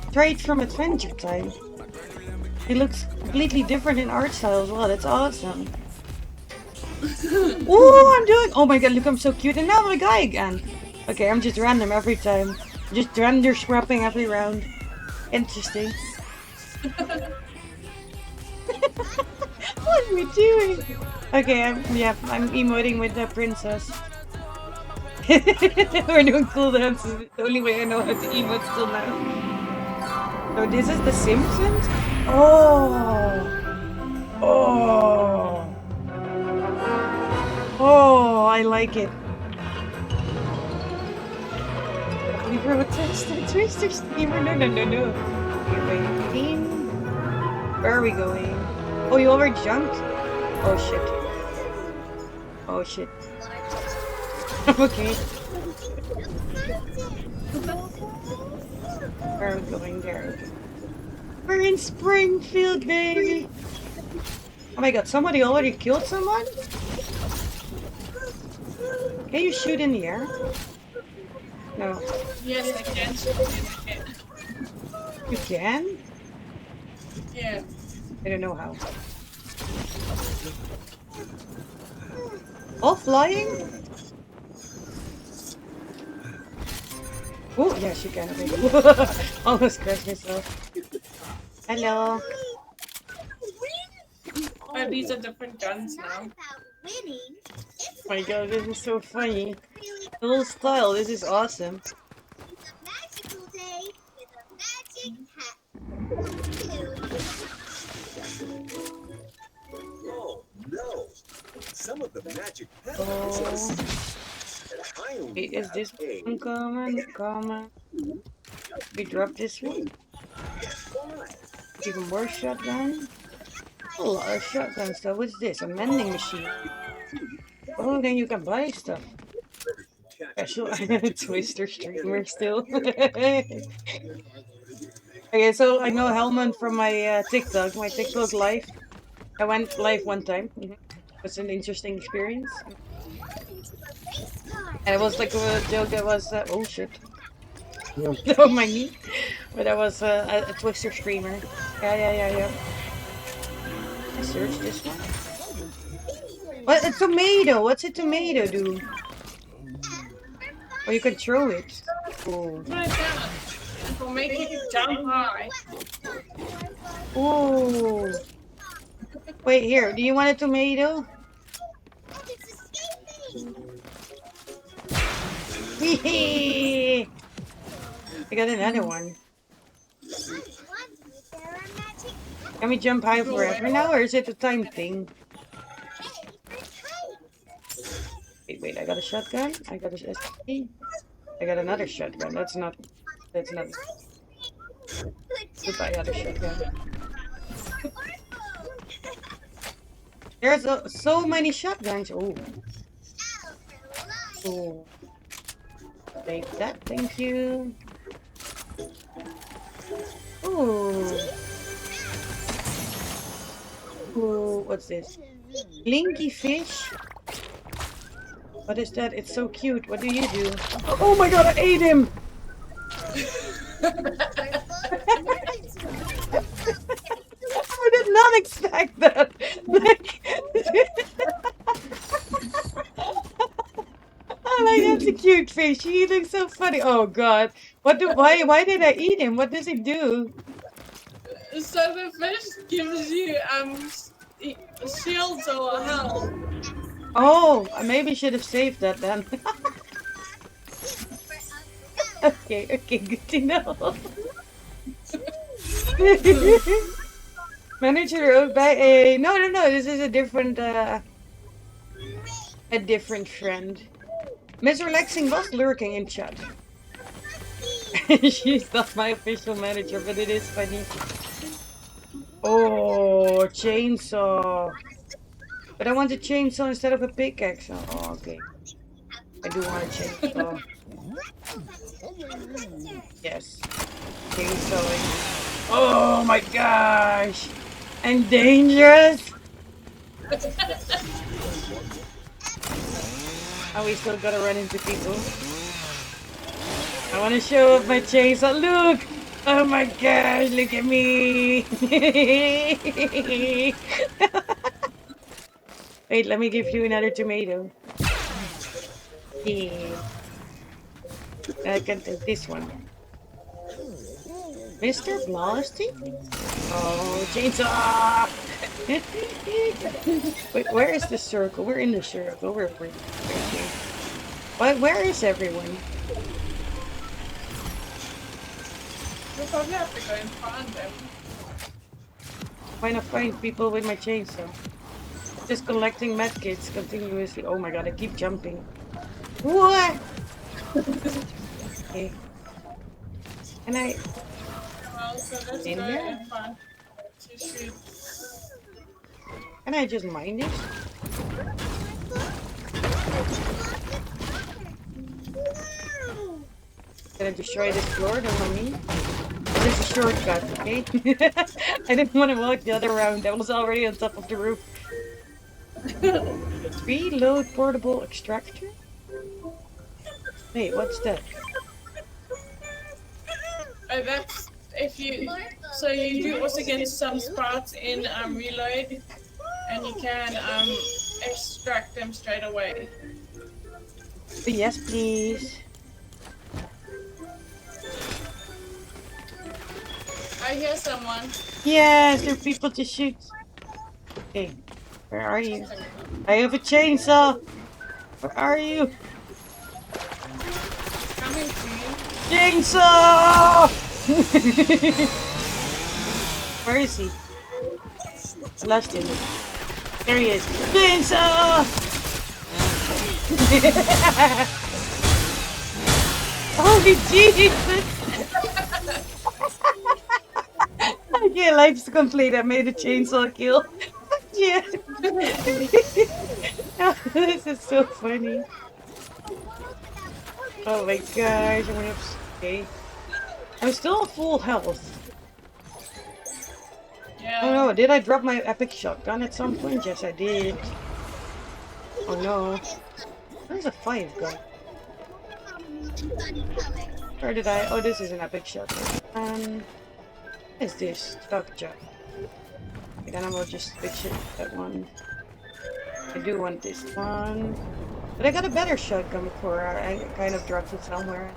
straight from Adventure Time? She looks completely different in art style as well. That's awesome. Oh, I'm doing. Oh my god, look, I'm so cute. And now I'm a guy again. Okay, I'm just random every time. Just random scrapping every round. Interesting. What are we doing? Okay, I'm emoting with the princess. We're doing cool dances. It's the only way I know how to emote still now. So this is The Simpsons? Oh! Oh, I like it. We protest the Twister Steamer. No. We're waiting. Where are we going? Oh, you already jumped? Oh shit. Okay. Where are we going there? We're in Springfield, baby! Oh my god, somebody already killed someone? Can you shoot in the air? No. Yes, I can shoot in the air. You can? Yeah. I don't know how. Oh, flying? Oh, yes, you can. Okay. Almost crashed myself. Hello. Oh, these are different guns now. Oh my god, this is so funny. The little style, this is awesome. Oh no! Some of the magic Oh. Wait, is this one common? We drop this one. Even more shotgun. A lot of shotguns though. What's this? A mending machine. Oh, then you can buy stuff. Special Twister streamer still. Okay, so I know Helmut from my TikTok live. I went live one time. It was an interesting experience. And it was like a joke that was, oh shit. Oh my knee. But I was a Twister streamer. Yeah. I searched this one. What? A tomato! What's a tomato do? Oh, you can throw it. Oh. It will make you jump high. Oh. Wait, here. Do you want a tomato? I got another one. Can we jump high forever now, or is it a time thing? Wait, I got a shotgun. I got a SMG. I got another shotgun. That's not. Goodbye, other shotgun. There's so many shotguns. Oh. Oh. Take that, thank you. Ooh. Ooh, what's this? Blinky fish? What is that? It's so cute. What do you do? Oh my god, I ate him! I did not expect that. Like, oh my, that's a cute fish. He looks so funny. Oh god. Why did I eat him? What does he do? So the fish gives you shields or health. Oh, I maybe should have saved that then. Okay, good to know. Manager by a no, this is a different friend. Miss Relaxing was lurking in chat. She's not my official manager, but it is funny. Oh, chainsaw. But I want a chainsaw instead of a pickaxe. Oh, okay. I do want a chainsaw. Yes. Chainsawing. Oh my gosh! And dangerous! Oh, we still gotta run into people. I want to show off my chainsaw. Look! Oh my gosh, look at me! Wait, let me give you another tomato. Yeah. I can take this one. Mr. Blasty? Oh, chainsaw! Wait, where is the circle? We're in the circle. Where is everyone? We'll probably have to go and find them. Why not find people with my chainsaw? Just collecting medkits continuously. Oh my god, I keep jumping. What? Okay. Can I... Well, so let's in go here? and find to shoot. Can I just mine it? Can I destroy this floor? Don't know me. is a shortcut, okay? I didn't want to walk the other round. I was already on top of the roof. Reload portable extractor? Wait, what's that? That's if you. So you do also get some sprouts in reload, and you can extract them straight away. Yes, please. I hear someone. Yes, there are people to shoot. Okay, where are you? I have a chainsaw. Where are you? Coming to you. Chainsaw! Where is he? I lost him. There he is. Chainsaw! Holy Jesus! Okay, life's complete. I made a chainsaw kill. Yeah. Oh, this is so funny. Oh my gosh, I'm gonna have okay. I'm still at full health. Yeah. Oh no, did I drop my epic shotgun at some point? Yes, I did. Oh no. There's a 5 gun. Where did I? Oh, this is an epic shotgun. What is this? Stock job. Okay, then I will just switch it that one. I do want this one. But I got a better shotgun before. I kind of dropped it somewhere.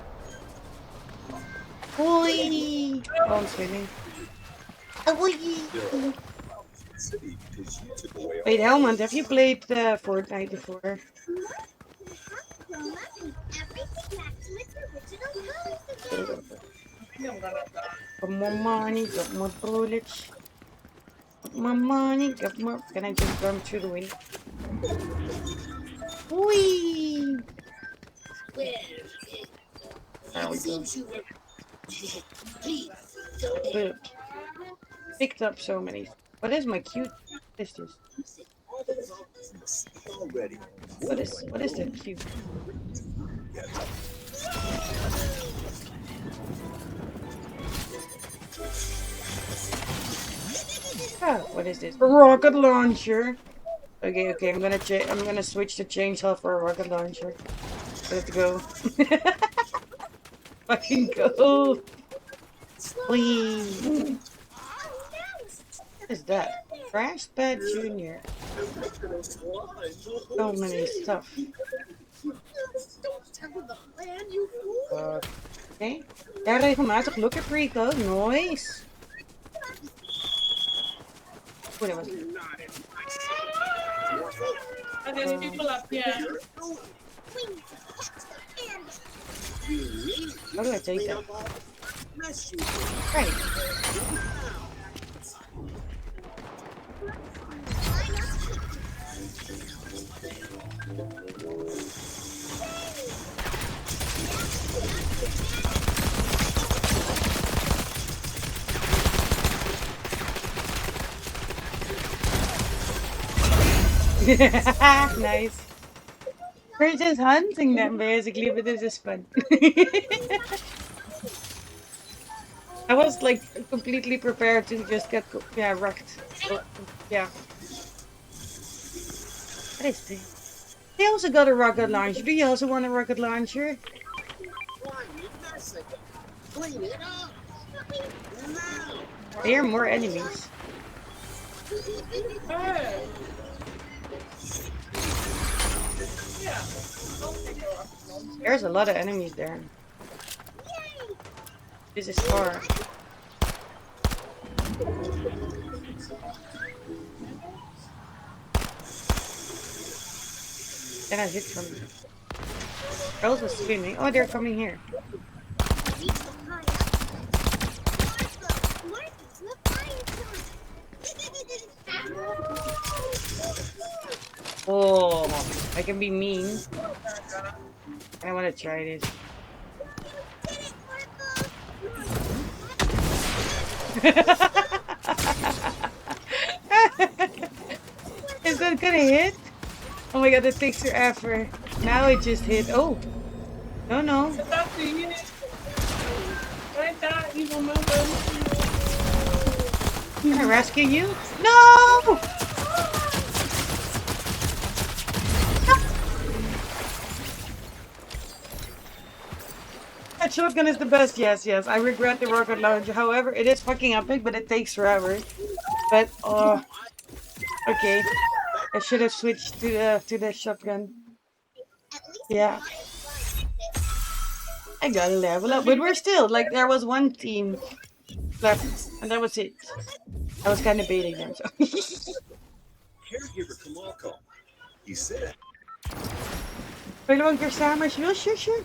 Holy! Oh, I'm swimming. Wait, Helmut, have you played Fortnite before? Got more money, got more bullets. Got more money, got more. Can I just run through the window? Whee! There we go. Good. Picked up so many. What is my cute? What is this? What is that cute? Ah, what is this? A rocket launcher. Okay, I'm gonna switch the chainsaw for a rocket launcher. Let's go. Fucking go. Whee. What is that? Crash Pad Junior. So many stuff. Okay. Ja, regelmatig Looker Rico. Nice. Oh, that was... And there's people up here. How do I take that? Right. Nice. We're just hunting them basically, but this is fun. I was like completely prepared to just get wrecked. Yeah. What is this? They also got a rocket launcher. Do you also want a rocket launcher? There are more enemies. There's a lot of enemies there. This is far. Then I hit from them. Girls are screaming. Oh, they're coming here. Oh, I can be mean. I want to try this. Is that gonna hit? Oh my god, that takes forever. Now it just hit. Oh. No. It's up to you. Don't die. Evil mother. Can I rescue you? No! That shotgun is the best, yes. I regret the rocket launcher. However, it is fucking epic, but it takes forever. But, okay. I should have switched to the shotgun. Yeah. I gotta level up, but we're still, like, there was one team left, and that was it. I was kind of baiting them, so. Caregiver Kamal called. He said, Willen we een keer samen als je wil? Sure.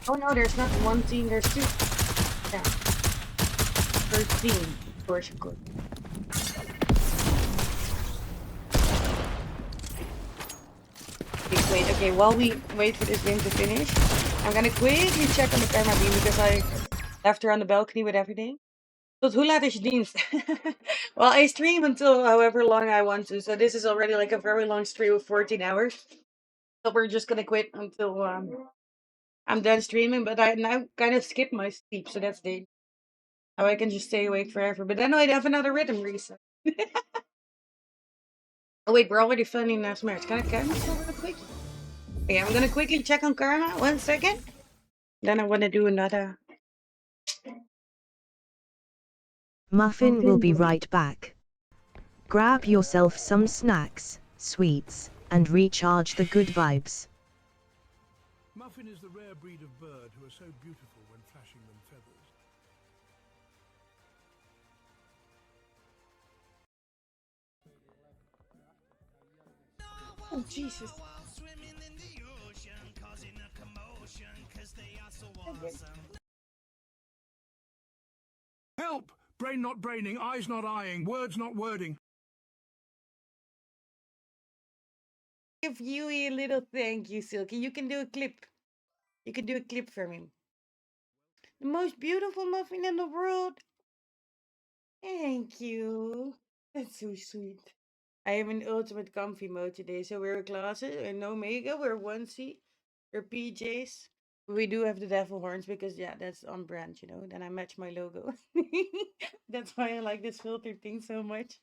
Oh no, there's not one team, there's two. Yeah. 13, of course. Wait, okay, while we wait for this game to finish, I'm gonna quickly check on the camera beam because I left her on the balcony with everything. Tot hoe laat is je dienst? Well, I stream until however long I want to, so this is already like a very long stream of 14 hours. So we're just gonna quit until I'm done streaming, but I now kind of skip my sleep, so that's the how I can just stay awake forever. But then I'd have another rhythm reset. Oh wait, we're already filming last match. Can I this real quick? Okay, I'm gonna quickly check on Karma. 1 second. Then I wanna do another. Muffin will be right back. Grab yourself some snacks, sweets, and recharge the good vibes. Muffin is the rare breed of bird who are so beautiful when flashing them feathers. Oh Jesus. Help! Brain not braining, eyes not eyeing, words not wording. Give Yui a little thank you, Silky. You can do a clip. You can do a clip for me. The most beautiful muffin in the world. Thank you. That's so sweet. I have an ultimate comfy mode today, so we're glasses and no makeup, we're onesie, we're PJs. We do have the devil horns because yeah, that's on brand, you know. Then I match my logo. That's why I like this filter thing so much.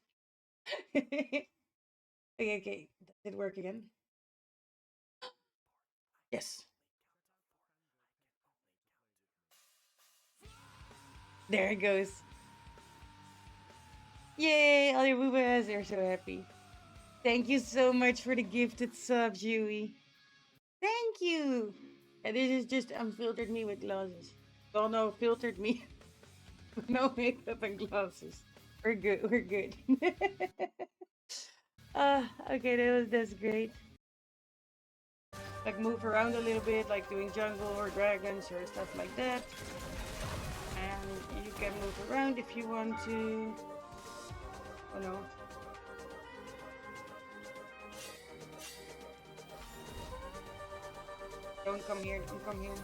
Okay. Does it work again? Yes. There it goes. Yay! All your boobas are so happy. Thank you so much for the gifted sub, Yui. Thank you! And this is just unfiltered me with glasses. Oh no, filtered me. No makeup and glasses. We're good, we're good. Okay, that's great. Like move around a little bit, like doing jungle or dragons or stuff like that. And you can move around if you want to. Oh no. Don't come here, don't come here.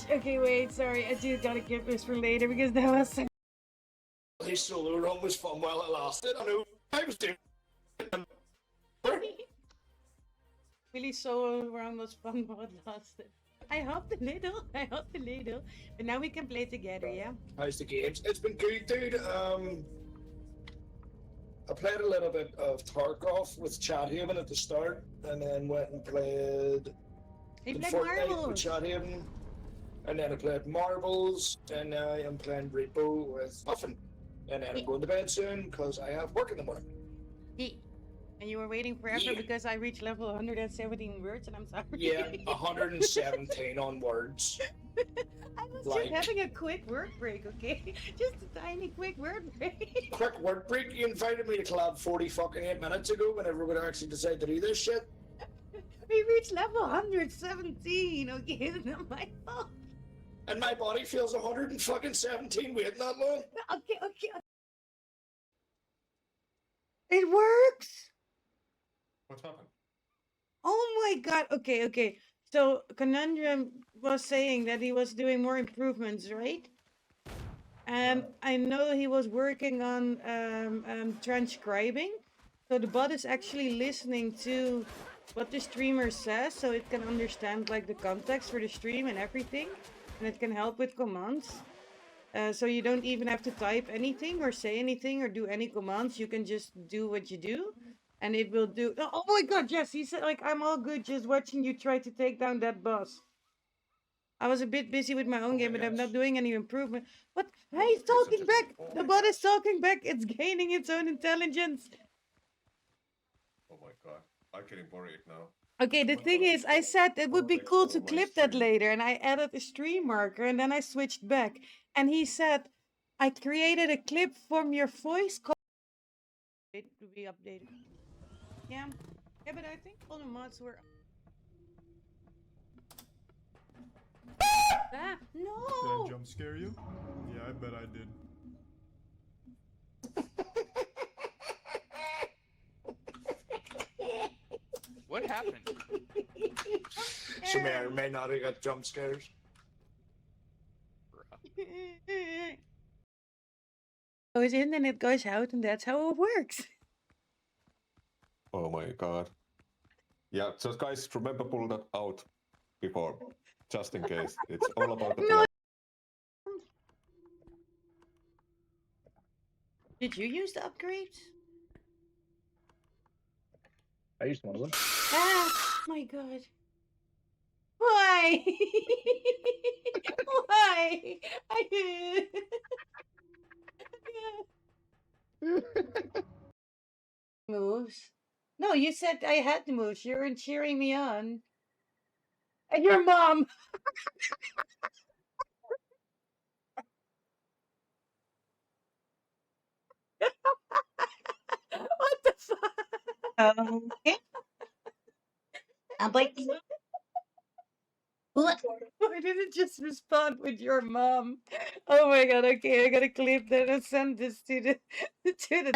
Okay, wait, sorry, I do gotta give this for later because that was This solo run was fun while it lasted. I know I was doing. really solo round was fun while it lasted. I hopped a little, but now we can play together, yeah? How's the games? It's been good, dude. I played a little bit of Tarkov with Chathaven at the start, and then went and played Fortnite with Chathaven, and then I played Marbles, and now I'm playing Repo with Muffin, and then I'm going to bed soon because I have work in the morning. And you were waiting forever because I reached level 117 words, and I'm sorry. Yeah, 117 on words. I was just having a quick word break, okay? Just a tiny quick word break. Quick word break. You invited me to collab 48 minutes ago when everyone actually decided to do this shit. We reached level 117, okay? It's not my fault. And my body feels 117 waiting that long. Okay. It works. What's happened? Oh my god. Okay, okay. So Conundrum was saying that he was doing more improvements, right? And I know he was working on transcribing. So the bot is actually listening to what the streamer says, so it can understand like the context for the stream and everything, and it can help with commands. So you don't even have to type anything or say anything or do any commands. You can just do what you do, and it will do. Oh my god, Jess! He said like I'm all good just watching you try to take down that boss. I was a bit busy with my own game, but I'm not doing any improvement. What? Hey, he's talking back! The bot is talking back! It's gaining its own intelligence! Oh my god. I'm getting worried now. Okay, the thing is, I said it would be cool to clip that later, and I added a stream marker, and then I switched back. And he said, I created a clip from your voice call. It to be updated. Yeah. Yeah, but I think all the mods were... Ah, Did no! I jump scare you? Yeah, I bet I did. What happened? So may or may not have got jump scares. So his internet goes out, and that's how it works. Oh my god. Yeah, so guys, remember pull that out before, just in case. It's all about the No. plan. Did you use the upgrades? I used one of them. Ah, my god. Why? Why? Moves. No, you said I had the moves. You weren't cheering me on. And your mom. What the fuck? Okay. I'm like, what? Why did it just respond with your mom? Oh my god, okay, I gotta clip that and send this to the style.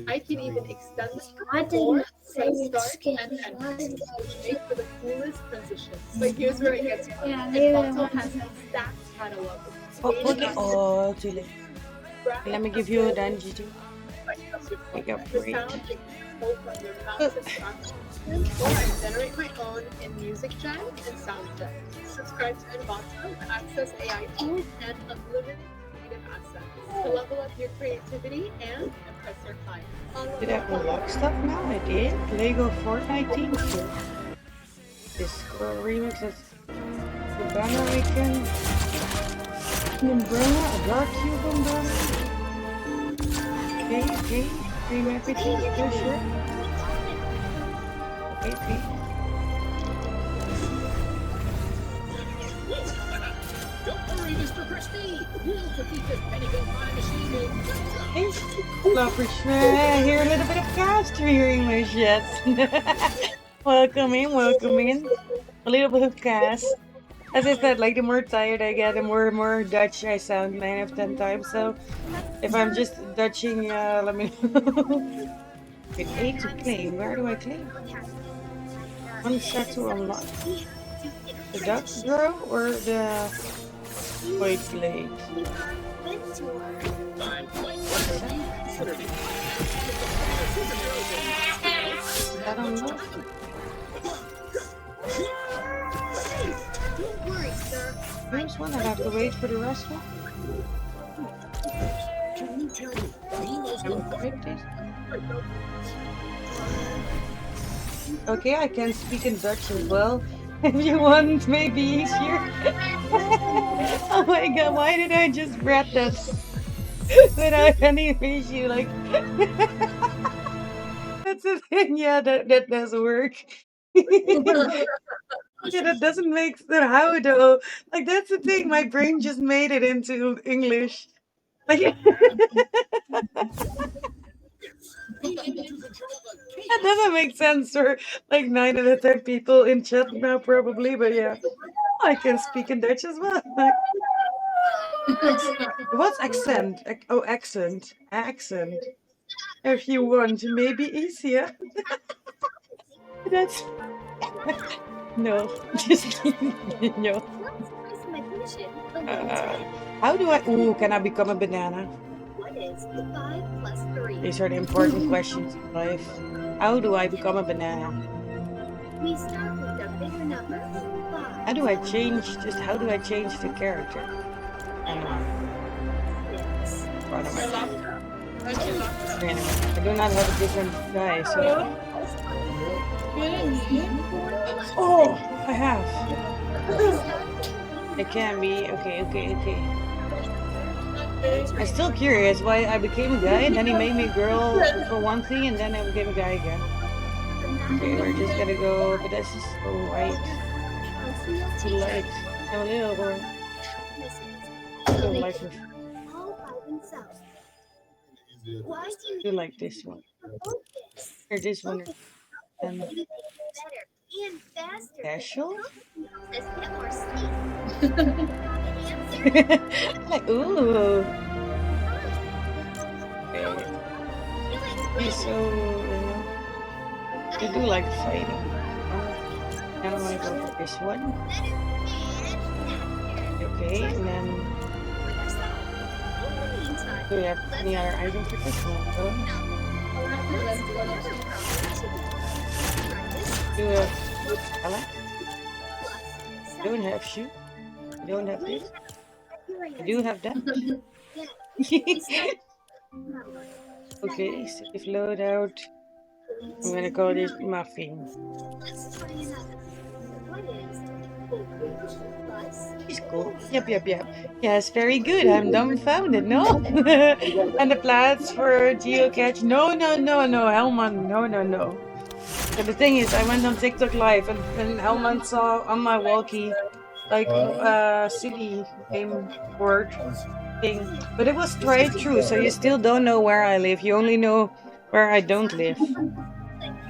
I can even extend this I didn't say start and end, which makes for the coolest transition. But here's where it gets fun. Yeah, It also has a stacked catalog. Oh, too late. Let me give you a dungeon too. I got The free. sound you can pull from your mouse and sound, or I generate my own in Music Gen and Sound Gen. Subscribe to Envato to access AI tools and unlimited creative assets to level up your creativity and impress your clients. Did I unlock stuff now? I did. Lego Fortnite team. This squirrel remix is the banner we can. An umbrella, a dark cube umbrella. Okay, okay. Stream everything for sure. Okay, okay. Don't worry, Mr. Crispy. We'll defeat this pentagon flying machine with Hey, hello, for sure. I hear a little bit of cast to your English, yes. Welcome in, welcome in. A little bit of cast. As I said, like the more tired I get, the more and more Dutch I sound 9 out of 10 times. So if I'm just Dutching, let me know. With 8 to claim. Where do I claim? One set to unlock. The duck grow or the white blade? I don't know. Don't worry, sir. There's one. I have to wait for the rest one. Can you tell me? Okay, I can speak in Dutch as well. If you want, maybe easier. Oh my god, why did I just read that without any issue? Like, that's the thing. Yeah, that does work. Yeah, that doesn't make sense. How though? Like, that's the thing. My brain just made it into English. Like, that doesn't make sense for like 9 out of 10 people in chat now, probably. But yeah, I can speak in Dutch as well. What's accent? Oh, accent. Accent. If you want, maybe easier. That's no, just kidding. No. How do I? Ooh, can I become a banana? What is 5 plus 3? These are the important questions in life. How do I become a banana? We start with the bigger number. 5. How do I change? Just how do I change the character? I don't know. What am I do not have a different guy, so. Oh, I have. It can be. Okay. I'm still curious why I became a guy and then he made me a girl for one thing and then I became a guy again. Okay, we're just gonna go, but this is so white. Too light. I'm a little more. So lighter. Do like this one. Or this one. And special? Ooh. Okay. He's so, you do like fighting. Now I want to go for this one. Okay, and then do we have any other item for this one? Do we have palette? Don't have shoe. Don't have this. I do have that. Okay, save loadout. I'm gonna call this muffin. He's cool. Yep. Yes, very good. I'm dumbfounded. No. And the plans for geocache. No. Helman. No. But the thing is, I went on TikTok live and Helman saw on my walkie like city game board thing, but it was straight through, so you still don't know where I live. You only know where I don't live.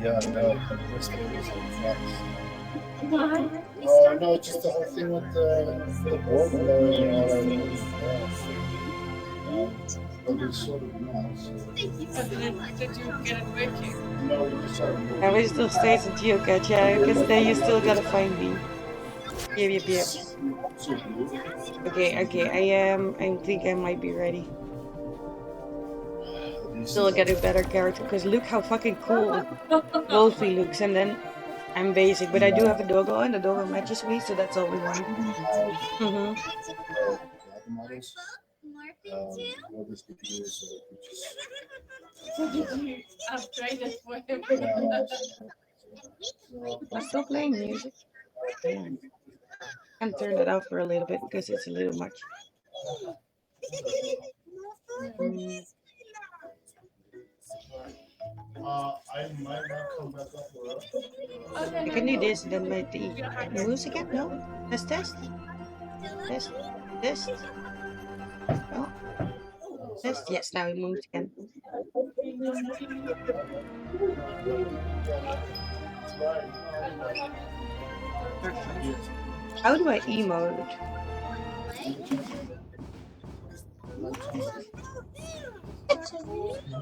Yeah, no. Oh no, just the whole thing with the board and all that. It's sort of nuts. Did you get it working? No, we just started. I wish still stays in geocache, yeah, because then you still gotta find me. Yep. Okay, I think I might be ready. Still get a better character, because look how fucking cool Wolfie looks, and then I'm basic, but I do have a doggo, and the doggo matches me, so that's all we want. Upgraded for him. I'm still playing music. And turn it off for a little bit because it's a little much. I might not come back up for I can do this, then my moves again? No? Let's test. Test. No. Test. Yes, now it moves again. Perfect. How do I emote?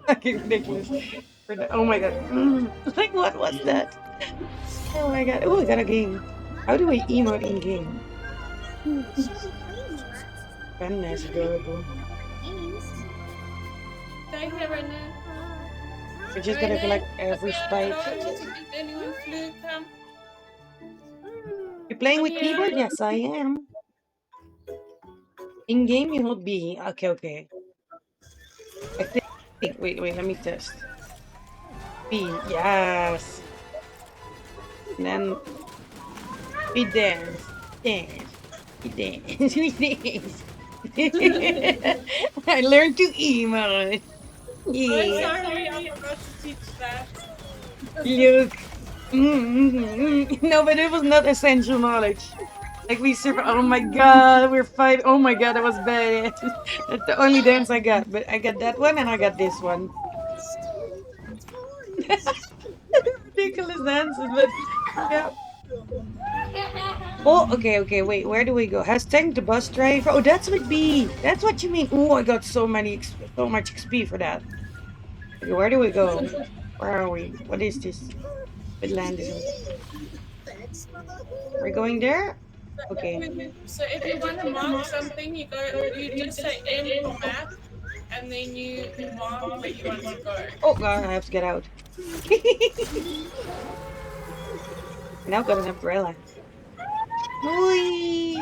Fucking ridiculous. Oh my god. Like, what was that? Oh my god. Oh, I got a game. How do I emote in game? Goodness, adorable. We're just gonna collect every spike. You're playing with keyboard? Yes, I am. In game, you hold B. Okay. I think. Wait. Let me test. B. Yes. And then we dance. We dance. I learned to emote. Yeah. Sorry, I forgot to teach that. Look. No, but it was not essential knowledge. Like we survived. Oh my god, we're fighting. Oh my god, that was bad. That's the only dance I got. But I got that one and I got this one. Ridiculous dances, but yeah. Oh, okay. Wait, where do we go? Has tanked the bus driver. Oh, that's with B. That's what you mean. Oh, I got so much XP for that. Okay, where do we go? Where are we? What is this? But land is We're going there? Okay. So if you want to mark something, you just say M for map, and then you mark where you want to go. Oh god, I have to get out. Now got an umbrella. Whee!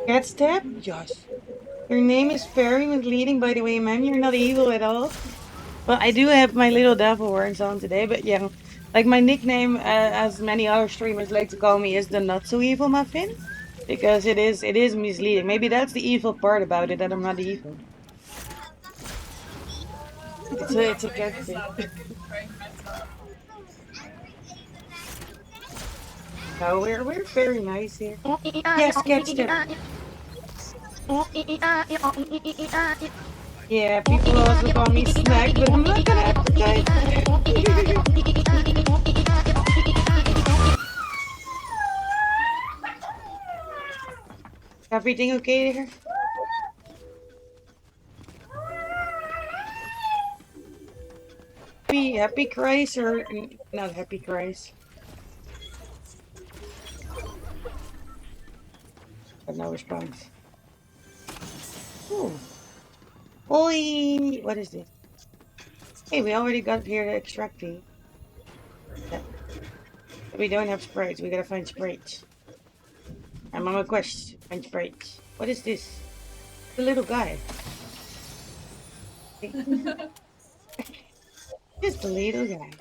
Cat step? Yes. Your name is Fairy Misleading, by the way, ma'am. You're not evil at all. Well, I do have my little devil horns on today, but yeah. Like my nickname, as many other streamers like to call me, is the not so evil muffin. Because it is misleading. Maybe that's the evil part about it, that I'm not evil. It's a good thing. Oh, we're very nice here. Yes, catch them. Yeah, people also call me Snack, but I'm not gonna advertise that. Everything okay there? Happy cries or not happy cries? But no response. Ooh. Oi! What is this? Hey, we already got here to extract the. Yeah. We don't have sprites. We gotta find sprites. I'm on a quest. Find sprites. What is this? The little guy. Just a little guy.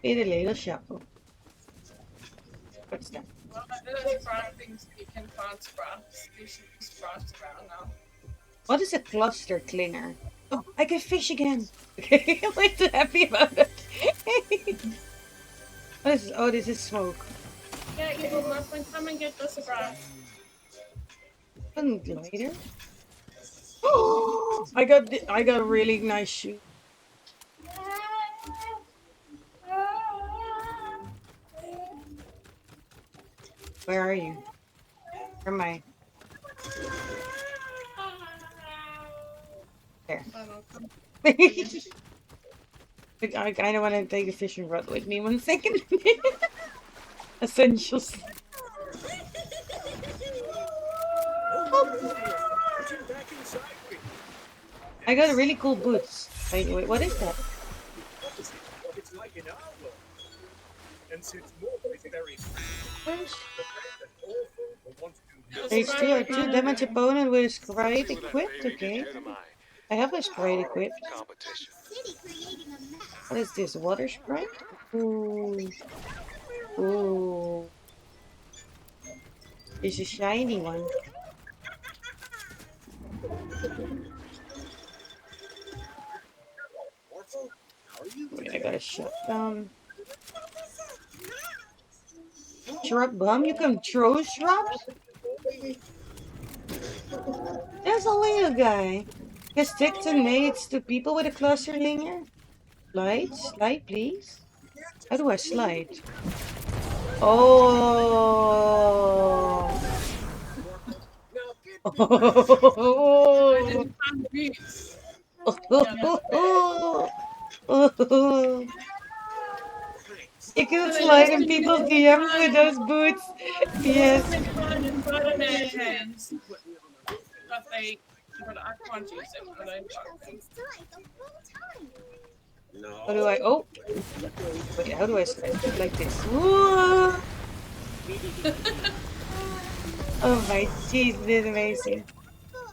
With a little shuffle. What's that? Well, there's things you can find sprouts. You should be sprouts around now. What is a cluster clinger? Oh, I can fish again. Okay, I'm like so happy about it. What is this? Oh, this is smoke. Yeah, evil muffin, come and get the sprout. And later. Oh, I got a really nice shoe. Where are you? Where am I? There. I kind of want to take a fishing rod with me 1 second. Essentials. I got really cool boots. Wait, what is that? It's like an owl. And since more is very H2 2 damage opponent with a sprite equipped. Okay. I have a sprite equipped. What is this? Water sprite? Ooh. Ooh. It's a shiny one. Wait, I got a shotgun. Shrub bomb? You can throw shrubs? There's a little guy. Can stick to nades to people with a cluster linger? Slide? Slide, please. How do I slide? Oh. Oh. You can slide in people's DMs with those boots. Yes. How do I? Oh. Wait, how do I slide? Like this. Whoa. Oh my jeez, this is amazing.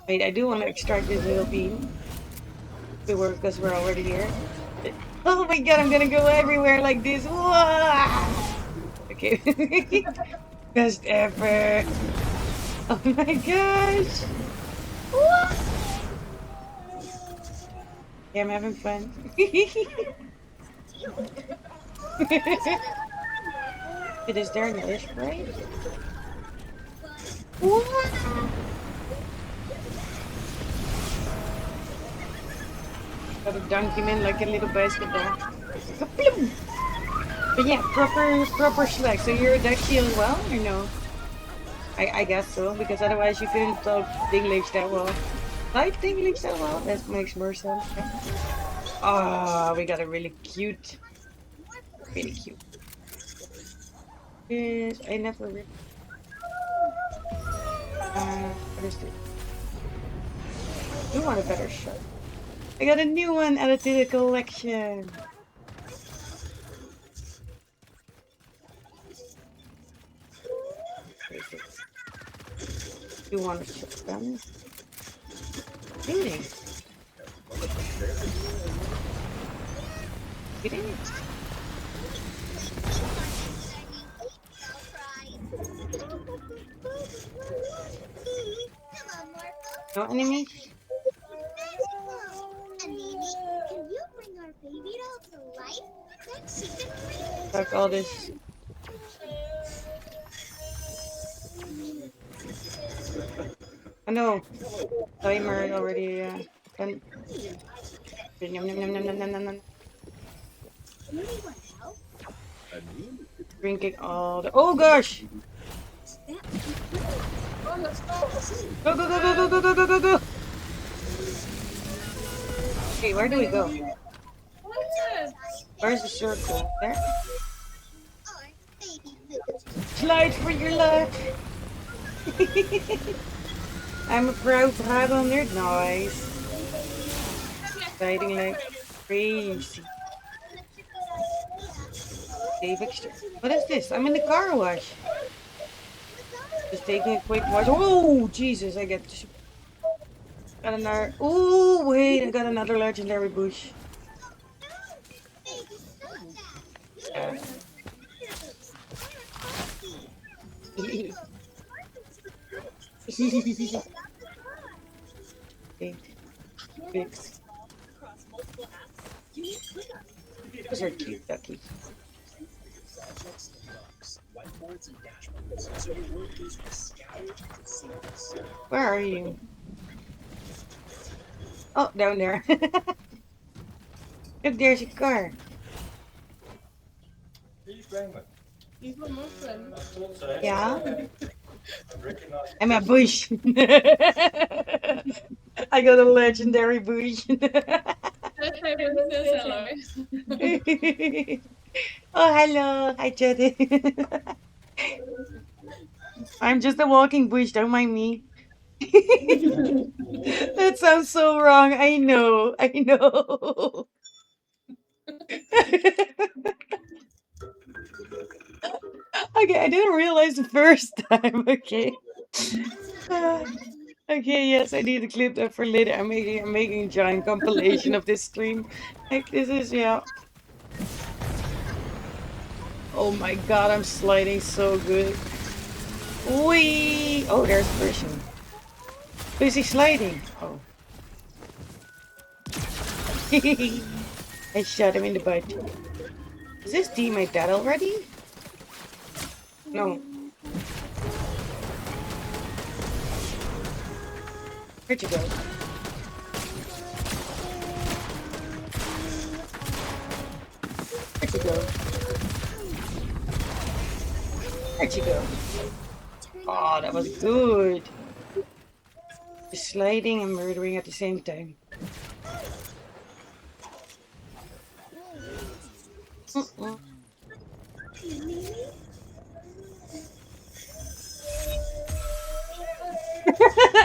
Wait, I do want to extract this little beam. It works because we're already here. Oh my god, I'm gonna go everywhere like this. Whoa! Okay. Best ever. Oh my gosh. Whoa! Yeah, I'm having fun. It is there another spray? What? Gotta dunk him in like a little basketball. But yeah, proper slag. So you're a Dexy as well, or no? I guess so, because otherwise you couldn't talk English that well. Like English that well? That makes more sense. Ah, we got a really cute. Really cute. Yes, I never really. What is this? You want a better shot. I got a new one added to the collection. You want a shotgun? Really? It is. No enemies? Can you bring our baby doll to life? That's secret. Fuck all this. Oh no. Timer already done. Yum, yum, yum, yum, yum, yum, yum, yum. Drinking all the. Oh gosh! Go, go, go, go, go, go, go, go, go, go! Okay, where do we go? Where's the circle? There? Slide for your life! I'm a proud Brabander. Nice. Sliding like crazy. Save extra. What is this? I'm in the car wash. Just taking a quick wash. Oh, Jesus, I got another. Oh, wait, I got another legendary bush. Yeah. Fix. Those are cute duckies. Where are you? Oh, down there. Look, there's a car. Yeah? I'm a bush. I got a legendary bush. Oh, hello. Hi, Jody. I'm just a walking bush, don't mind me. That sounds so wrong. I know. I know. Okay, I didn't realize the first time. Okay. Okay, yes, I need to clip that for later. I'm making a giant compilation of this stream. Like this is yeah. Oh my god, I'm sliding so good. Wee! Oh, there's a person. Is he sliding? Oh. I shot him in the butt. Is this teammate dead already? No. Where'd you go? Where'd you go? Where'd you go? Oh, that was good. Just sliding and murdering at the same time.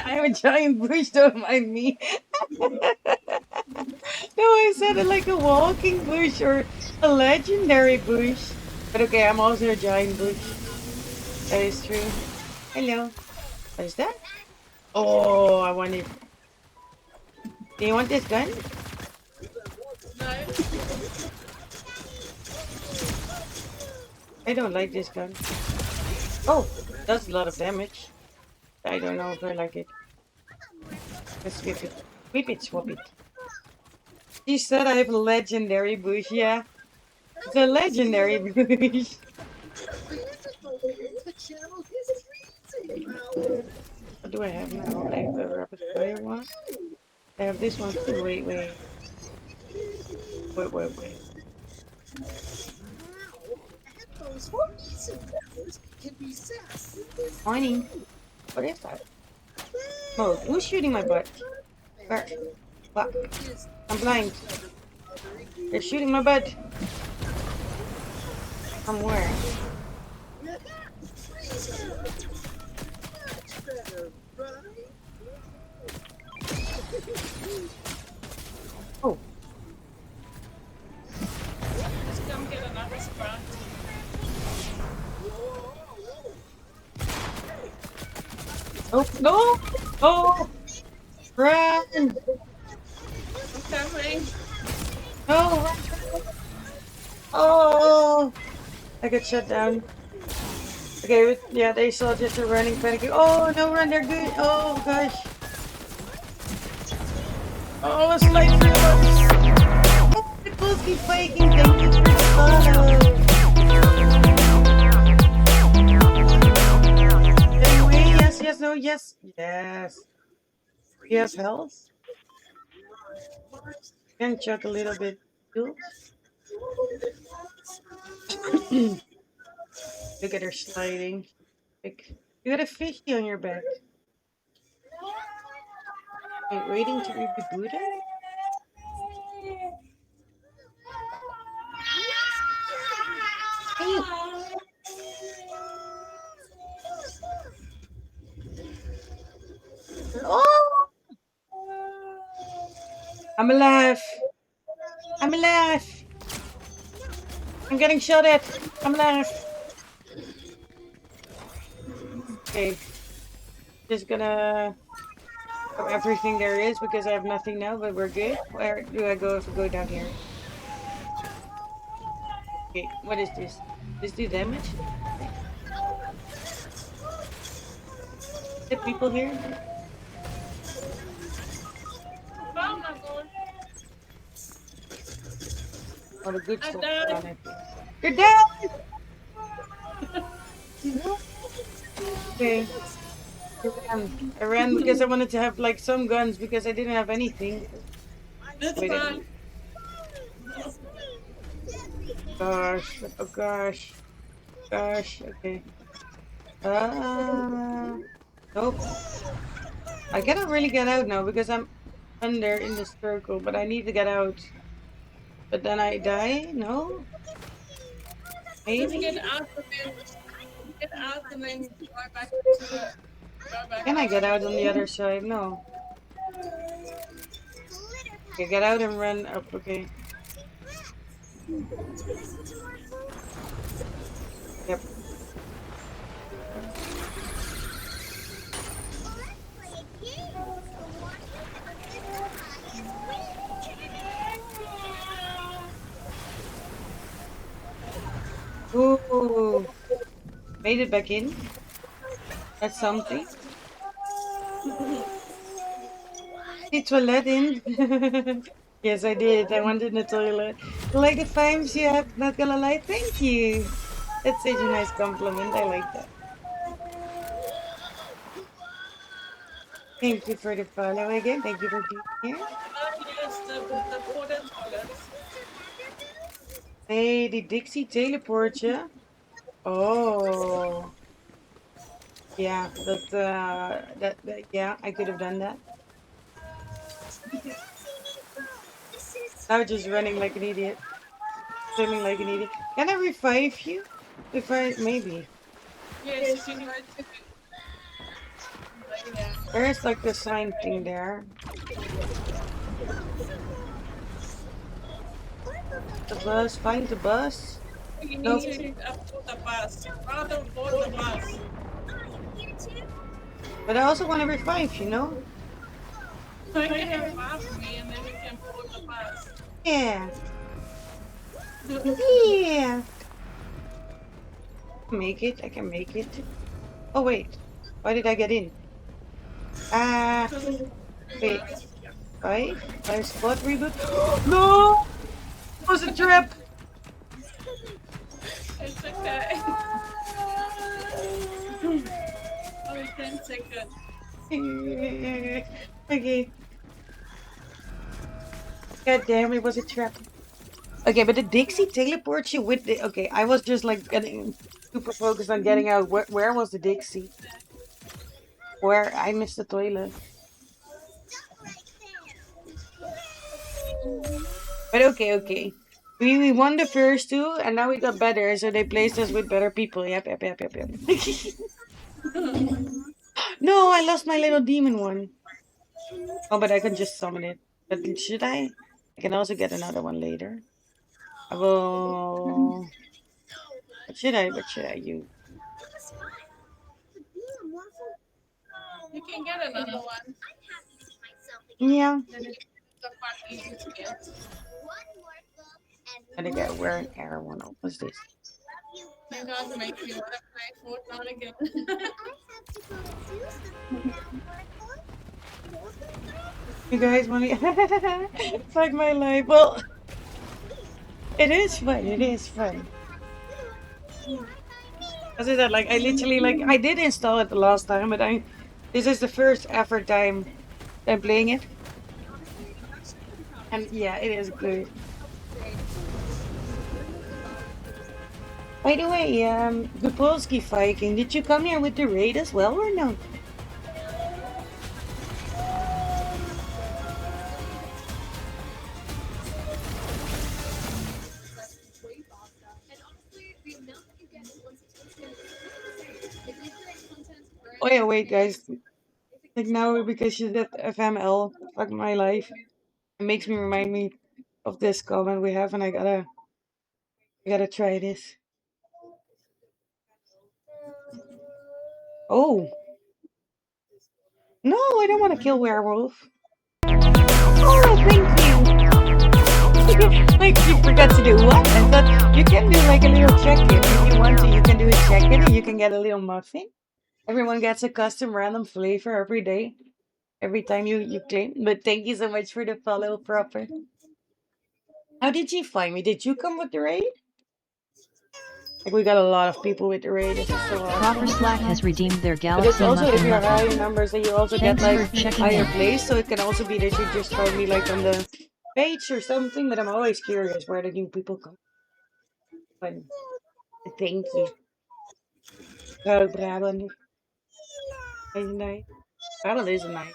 I'm a giant bush, don't mind me. No, I said it like a walking bush or a legendary bush. But okay, I'm also a giant bush. That is true. Hello. What is that? Oh, I want it. Do you want this gun? No. I don't like this gun. Oh, does a lot of damage. I don't know if I like it. Let's whip it. Whip it, swap it. She said I have a legendary bush, yeah. It's a legendary bush. What do I have now? I have a rapid fire one. I have this one too. Wait. Morning. What is that? Oh, who's shooting my butt? Where? What? I'm blind. They're shooting my butt. From where? Oh. Let's come get another spot. Oh, no! Oh! Run! I'm coming. No! Run. Oh! I got shut down. Okay, yeah, they saw just a running panicking. Oh, no, run, they're good. Oh, gosh. Oh, let's like oh, the bulls keep faking. Thank you for the follow. Anyway, yes, yes, no, yes, yes. You have health? Can chuck a little bit. Look at her sliding. Like, you got a fishy on your back. Wait, waiting to reboot it? Oh! I'm alive. I'm alive. I'm getting shot at. I'm alive. Okay. Just gonna have everything there is because I have nothing now, but we're good. Where do I go if I go down here? Okay, what is this? This do damage? The people here? Oh, the good stuff is on it. You're down! Okay. I ran because I wanted to have like some guns because I didn't have anything. Wait, gosh, oh gosh. Gosh, okay. Nope. I cannot really get out now because I'm under in the circle, but I need to get out. But then I die? No? Maybe? Get out and then go back to the... Can I get out on the other side? No. Okay, get out and run up, okay. Yep. Ooh. Made it back in. That's something. The toilet in. Yes, I did. I went in the toilet. Like the vibes you have, not gonna lie. Thank you. That's such a nice compliment. I like that. Thank you for the follow again. Thank you for being here. Hey, die Dixie teleportje. Oh. Yeah, that yeah, I could have done that. I'm just running like an idiot. Swimming like an idiot. Can I revive you? Maybe. Yes, you know, There's like the sign thing there. The bus, find the bus. you Nope. need to upload the bus. Rather board the bus. But I also want to revive, you know? So you can revive me and then we can board the bus. Yeah. Yeah. Make it. I can make it. Oh wait. Why did I get in? Wait. Five spot reboot. No! It was a trap. It's okay. Only 10 seconds. Okay. God damn, it was a trap. Okay, but the Dixie teleports you with the... Okay, I was just like getting super focused on getting out. Where was the Dixie? Where? I missed the toilet. But okay. We won the first two, and now we got better, so they placed us with better people. Yep. No, I lost my little demon one. Oh, but I can just summon it. But should I? I can also get another one later. I will. What should I use? You can get another one. Yeah. Then it's the part easy to get. I think I wear an air one. What's this? You guys make me want to play Fortnite again. You guys want to fuck my life? Well, it is fun. It is fun. As I said, like I literally I did install it the last time, but this is the first ever time I'm playing it, and yeah, it is good. By the way, Gupolski Viking, did you come here with the raid as well or no? Oh yeah, wait guys. Like now because you did FML, fuck my life. It makes me remind me of this comment we have, and I gotta try this. Oh. No, I don't want to kill werewolf. Oh, thank you. Like you forgot to do what? I thought you can do like a little check-in if you want to. You can do a check-in and you can get a little muffin. Everyone gets a custom random flavor every day, every time you claim. But thank you so much for the follow, Proper. How did you find me? Did you come with the raid? Like we got a lot of people with the raid. This is so awesome. Proper Slack has redeemed their But Galaxy it's also if Muffin you have Muffin. higher numbers, then you also Thanks get for like checking higher in. place. So it can also be that you just find me like on the page or something. But I'm always curious where the new people come. But thank you. Brabant. Nice. Brabant is nice.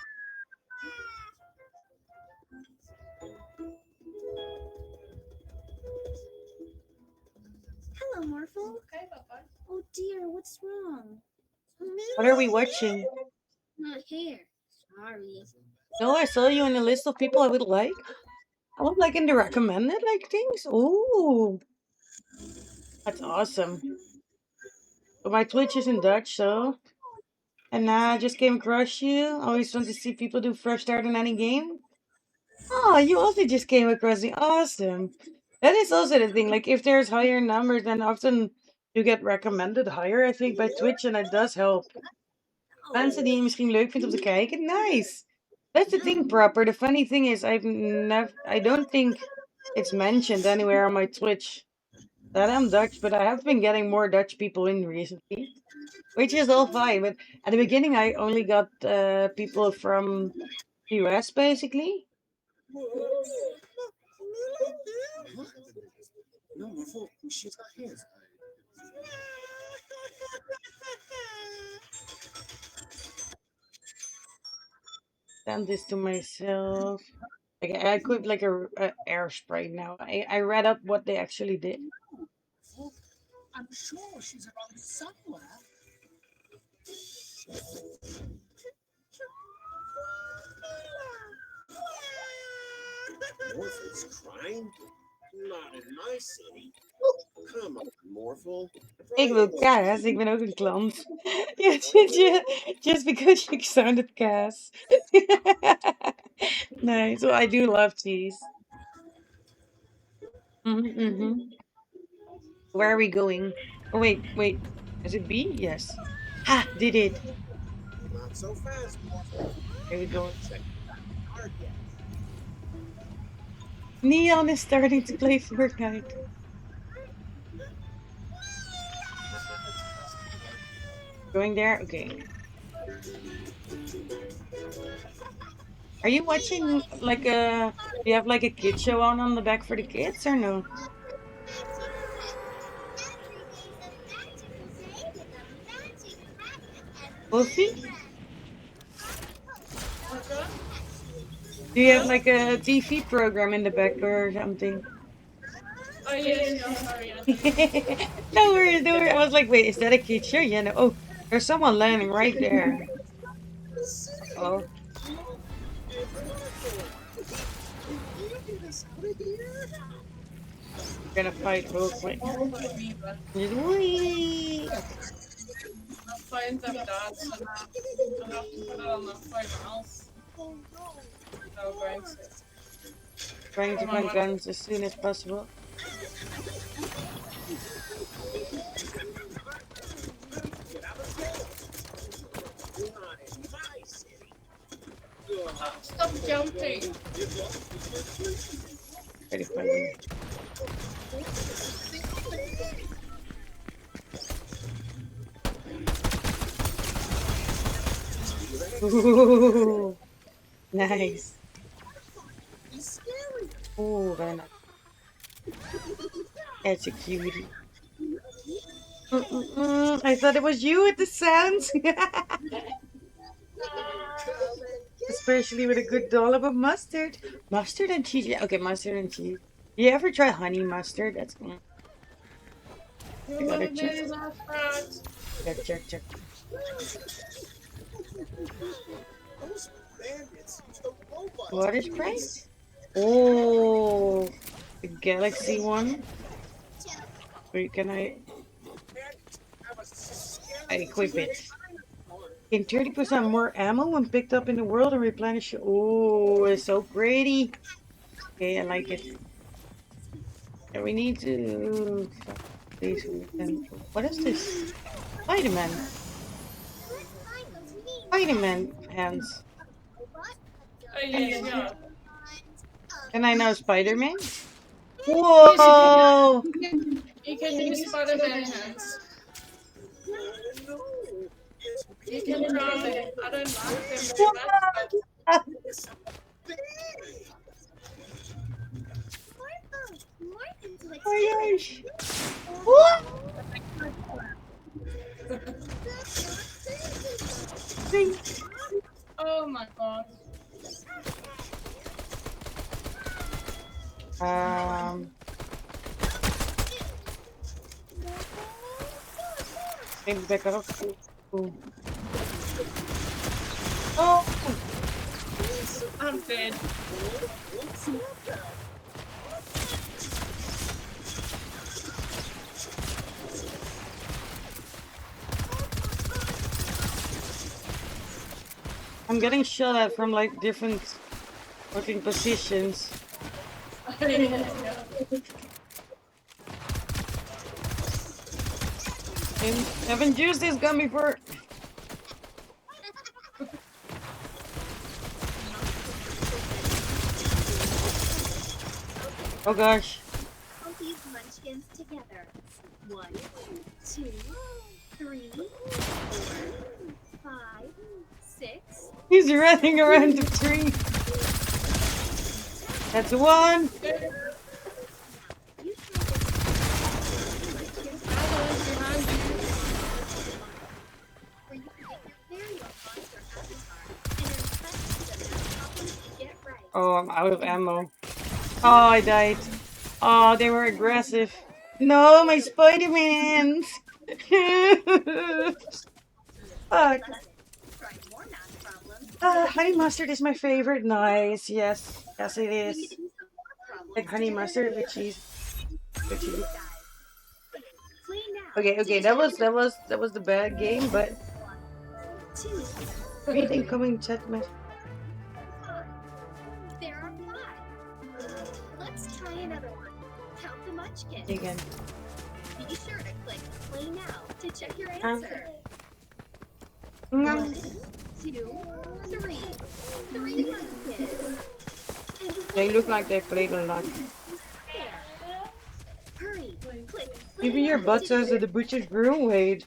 Hello, Morphle. Oh dear, what's wrong? What are we watching? Not here. Sorry. No, I saw you on the list of people I would like. I would like in the recommended like things. Ooh, that's awesome. But my Twitch is in Dutch, so. And I just came across you. Always want to see people do fresh start in any game. Oh, you also just came across me. Awesome. That is also the thing. Like, if there's higher numbers, then often you get recommended higher, I think, by Twitch. And it does help. Mensen die je misschien leuk vindt om te kijken. Nice. That's the thing, Proper. The funny thing is, I don't think it's mentioned anywhere on my Twitch that I'm Dutch, but I have been getting more Dutch people in recently, which is all fine. But at the beginning, I only got people from the US, basically. No, Morphle, she's got his. Send this to myself. Like, I equipped like a air spray now. I read up what they actually did. I'm sure she's around somewhere. Morphle's crying? Not in my city. Come on, Morphle. Ik wil kaas, ik ben ook een klant. Just because you sounded kaas. Nice. Well, I do love cheese. Where are we going? Oh, wait. Is it B? Yes. Ha! Did it. Not so fast, Morphle. Here we go. Neon is starting to play Fortnite. Going there? Okay. Are you watching like do you have like a kid show on the back for the kids or no? Wolfie? Do you have like a TV program in the back or something? Oh yes, no, sorry. No worries, no worries. I was like, wait, is that a kid show? Yeah, no. Oh, there's someone landing right there. Oh. We're gonna fight real quick. Whee! I'll find them dots and I'll have to put it on the phone else. No, going to. Trying to find guns as soon as possible. Stop jumping. Ready for me. Ooh, nice. Oh, very nice. That's a cutie. I thought it was you with the sounds. Especially with a good dollop of mustard. Mustard and cheese. Yeah, okay, mustard and cheese. You ever try honey mustard? That's good. I gotta check. Check. What is price? Oh, the Galaxy one. Wait, can I equip it? In 30% more ammo when picked up in the world and replenish. Oh, it's so pretty. Okay, I like it. And we need to. What is this? Spider-Man. Spider-Man hands. Oh yes, yeah. Can I now Spider-Man? Whoa! You can use Spider-Man hands. You can try it. I don't like them very much, but... Oh my gosh! What? Oh my god. Maybe back up. Ooh. Oh! I'm dead. I'm getting shot at from like different looking positions. I haven't used this gun before. Oh gosh. Count these munchkins together. 1, 2, 3, 4, 5, 6. He's running around the tree. That's one. Oh, I'm out of ammo. Oh, I died. Oh, they were aggressive. No, my Spider-Mans! Fuck. Honey mustard is my favorite. Nice. Yes. Yes, it is. Like honey mustard with cheese. With cheese. Okay. That was the bad game, but. Great incoming chat message. There are 5. Let's try another one. Count the munchkins. Again. Be sure to click play now to check your answer. 1, 2, 3. 3 munchkins. They look like they played a lot. Hurry, click. Even your butt says that the butchers grew. Wait.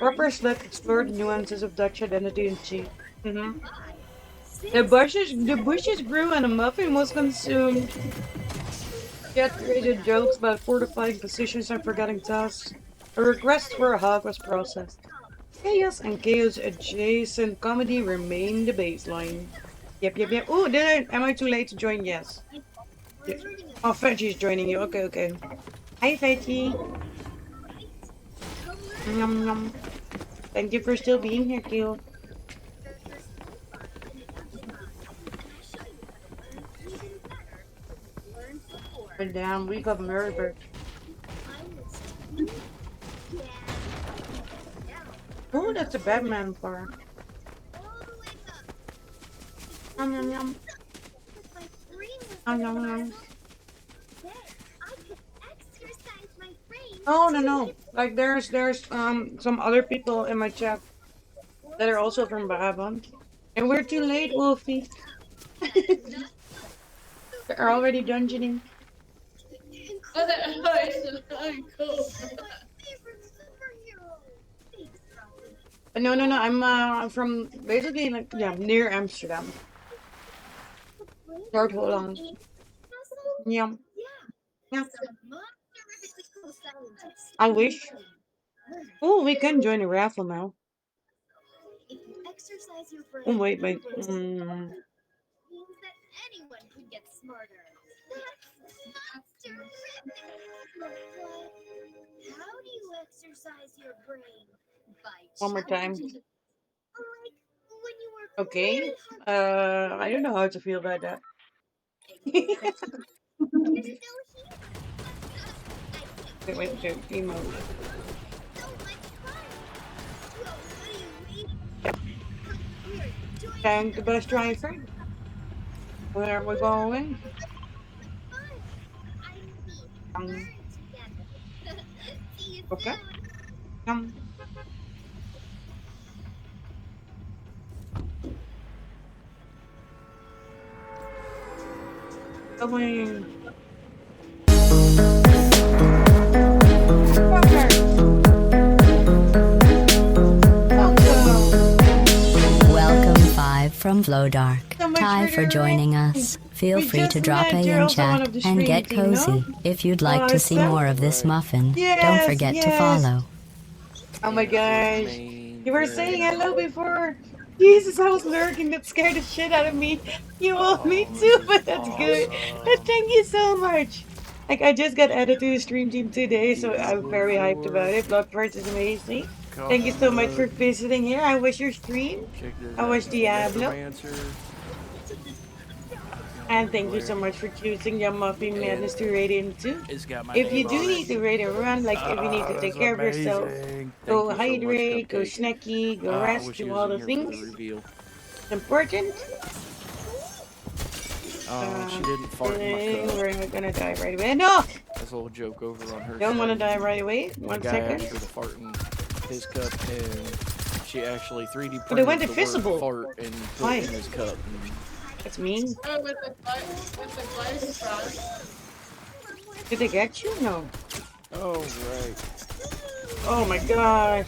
Robbers let explore the nuances of Dutch identity and cheat. The bushes grew and a muffin was consumed. Cat created jokes about fortifying positions and forgetting tasks. A request for a hug was processed. Chaos and chaos adjacent comedy remain the baseline. Yep. Oh, am I too late to join? Yes. Yeah. Oh, Fetchy's joining you. Okay. Hi, Fetchy. Nom, nom. Thank you for still being here, cute. And damn, we got murdered. Oh, that's a Batman bar. Nom, nom, nom. Nom, nom, nom. Oh, no. Like, there's some other people in my chat that are also from Brabant. And we're too late, Wolfie. They're already dungeoning. Cool. No. I'm from basically like near Amsterdam. North Holland. Yeah. I wish. Oh, we can join a raffle now. Oh wait. Means that anyone can get smarter. That's terrific. But how do you exercise your brain? By One more time. challenging- Like when you were Okay. I don't know how to feel about that. You're still here. Wait, emote. Thank the bus driver. Where are we going? Okay. Going. Welcome 5 from Flowdark. So much Ty for for the joining rain. us. Feel We free just to drop met. a You're in also one chat of the and stream get team, no? cozy. If you'd like to see Awesome. more of this muffin, don't Yes, forget to yes. follow. Oh my gosh. You were saying hello before. Jesus, I was lurking. That scared the shit out of me. You will me too, but that's good. But thank you so much. Like, I just got added to the stream team today, so I'm very hyped about it. Blood Purge is amazing. Thank you so much for visiting here. I wish your stream. I wish Diablo. And thank you so much for choosing your Muffin Madness to Radiant 2. It's got my If you name do on need to raid and run, like if you need to take care of yourself, go hydrate, go snacky, go rest, do all the things. It's important. She didn't fart in my cup. We're gonna die right away. No! That's a little joke over on her. Don't want to die right away. My 1 guy second. asked her to fart in his cup, and she actually 3D printed But it went the invisible. word fart and put Why? it in his cup. That's mean. Oh, with the glaze front. Did they get you? No. Oh, right. Oh my gosh.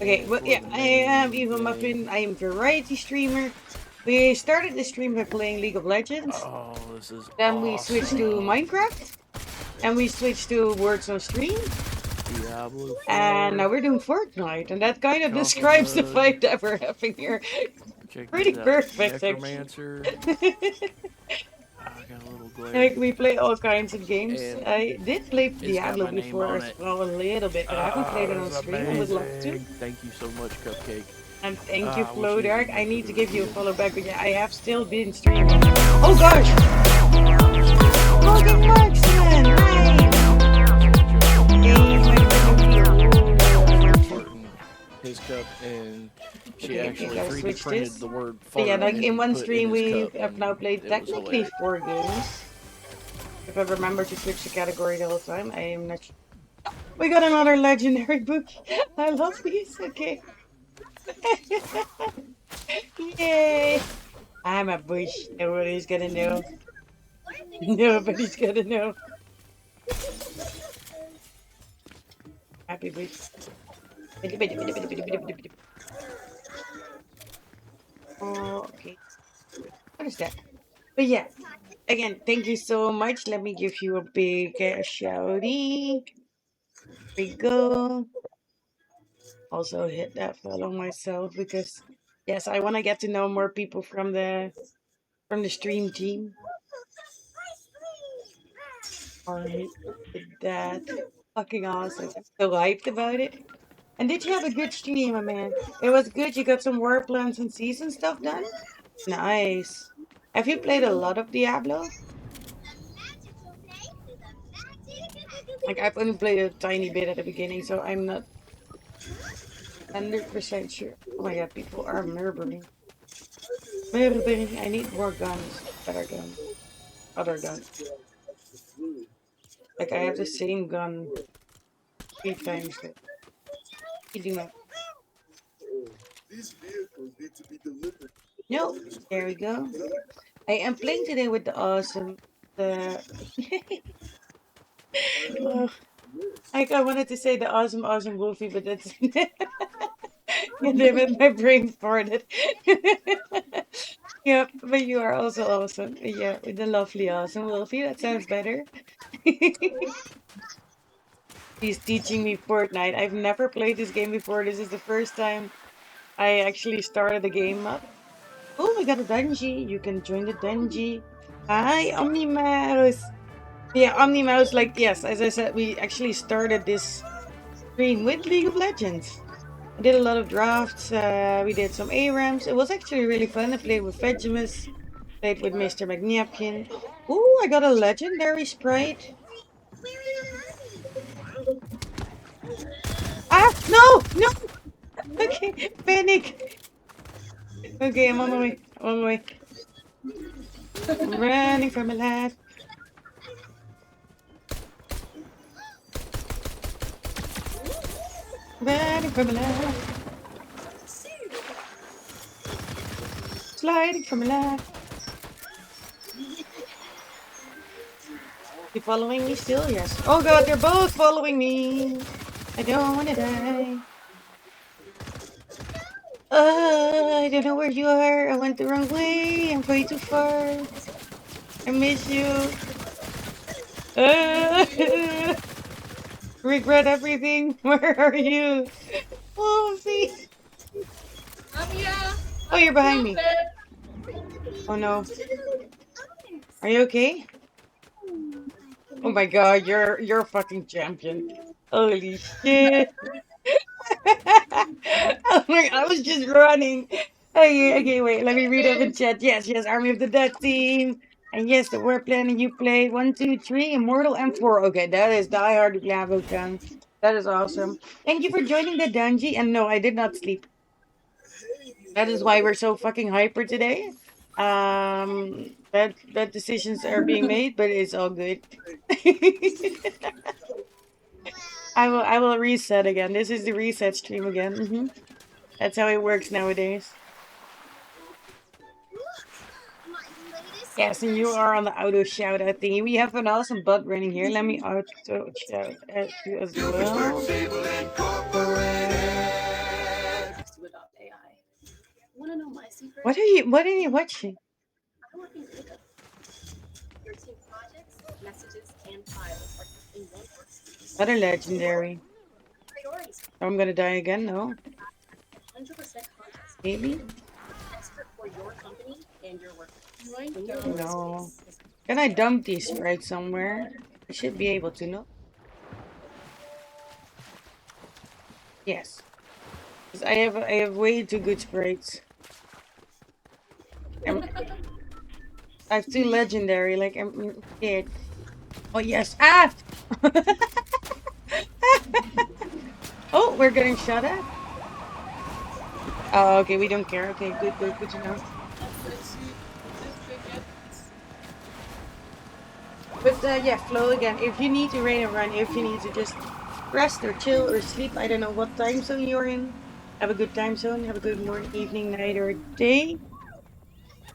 Okay, well, yeah, I am Eva Muffin. I am a variety streamer. We started the stream by playing League of Legends. Oh, this is Then we switched to Minecraft. And we switched to Words on Stream. Diablo 4. And now we're doing Fortnite. And that kind of describes the fight that we're having here. Pretty perfect, Necromancer. actually. I got a little glare. Like, we play all kinds of games. And I did play got Diablo my name before on as it. well, a little bit, but I haven't played it on that's stream. I would love to. amazing. Thank you so much, Cupcake. And thank you, I wish Flow you Dark. could I make need it to a give you a video. follow back, but yeah, I have still been streaming. Oh gosh! Logan Marksman! His cup, and she Okay, actually gotta 3D switch printed this. the word fart. But yeah, like and in one put stream his we cup, have now and played it was technically hilarious. 4 games. If I remember to switch the category the whole time, I am not sure. We got another legendary book. I love these. Okay. Yay! I'm a bush. Nobody's gonna know. Nobody's gonna know. Happy bush. Oh, okay. What is that? But yeah, again, thank you so much. Let me give you a big shouty. There we go. Also hit that follow myself because yes, I want to get to know more people from the from the stream team. Alright, that fucking awesome. I'm so hyped about it. And did you have a good stream, my man? It was good. You got some work plans and season stuff done? Nice. Have you played a lot of Diablo? Like, I've only played a tiny bit at the beginning, so I'm not 100% sure. Oh my god, people are murdering. Murdering. I need more guns. Better guns. Other guns. Like, I have the same gun 3 times. Eating up. These vehicles need to be delivered. No, there we go. I am playing today with the awesome. Oh, I wanted to say the awesome Wolfie, but that's. And then my brain farted. Yep, but you are also awesome. Yeah, with the lovely awesome Wolfie. That sounds better. He's teaching me Fortnite. I've never played this game before. This is the first time I actually started the game up. Oh, we got a dungeon. You can join the dungeon. Hi, Omnimouse. Yeah, Omnimouse, like, yes, as I said, we actually started this stream with League of Legends. I did a lot of drafts. We did some ARAMs. It was actually really fun. I played with Vegimus. Played with Mr. McNapkin. Ooh, I got a legendary sprite. Ah, no, no. Okay, panic. Okay, I'm on my way. I'm on my way. I'm running for my life. Running for my life. Sliding for my life. You following me still? Yes. Oh god, they're both following me. I don't want to die. I don't know where you are. I went the wrong way. I'm way too far. I miss you. Regret everything. Where are you? Oh, see. Oh, you're behind me. Oh no. Are you okay? Oh my god, you're a fucking champion. Holy shit. Oh my, I was just running. Okay, wait, let me read up in chat. Yes, Army of the Dead team. And yes, the war planning you played 1, 2, 3, Immortal M4. Okay, that is Die Hard Diablo fan. That is awesome. Thank you for joining the dungeon. And no, I did not sleep. That is why we're so fucking hyper today. Bad decisions are being made, but it's all good. I will reset again. This is the reset stream again. That's how it works nowadays. Yes, and you are on the auto shout out thingy. We have an awesome bot running here. Let me auto shout at you as well. Wanna know my secret? What are you watching? I work in ClickUp. Your team projects, messages, and files are kept in one workspace. What a legendary. Priorities. I'm gonna die again, no? 100% context. Maybe? Expert for your company and your work. No. Can I dump these sprites somewhere? I should be able to, no? Yes. Because I have way too good sprites. I have 2 legendary, like I'm scared. Oh yes. Ah! Oh, we're getting shot at? Oh, okay, we don't care. Okay, good to know. But yeah, flow again. If you need to rain and run, if you need to just rest or chill or sleep, I don't know what time zone you're in. Have a good time zone. Have a good morning, evening, night, or day.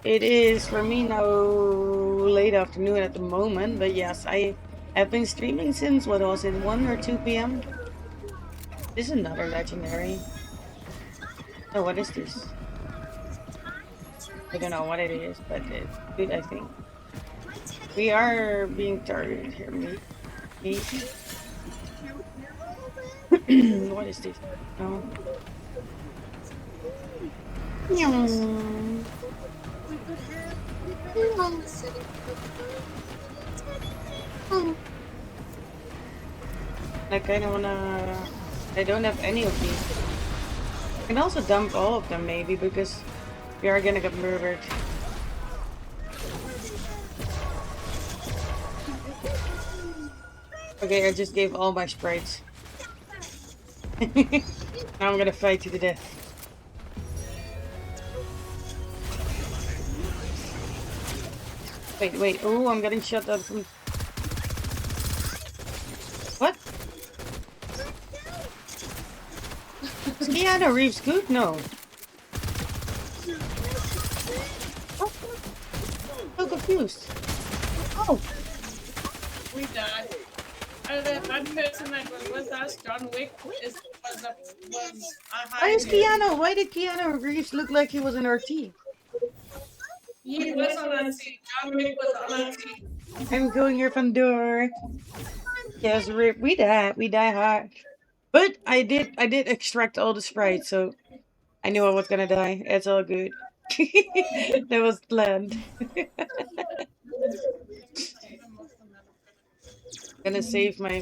It is for me now late afternoon at the moment, but yes, I have been streaming since what was it, 1 or 2 p.m. This is another legendary. Oh, what is this? I don't know what it is, but it's good, I think. We are being targeted here, maybe. What is this? No. I kind of wanna. I don't have any of these. I can also dump all of them maybe because we are gonna get murdered. Okay, I just gave all my sprites. Now I'm gonna fight to the death. Wait. Oh, I'm getting shot up from. What? Is Keanu Reeves good? No. Oh, so confused. Oh. We died. The one person that was with us, John Wick, was a Why is high. Keanu? Why did Keanu Reeves look like he was an RT? He was on our team. John Wick was on our team. I'm going here from door. Yes, rip. We die hard. But I did extract all the sprites, so I knew I was gonna die. It's all good. That was planned. Gonna save my.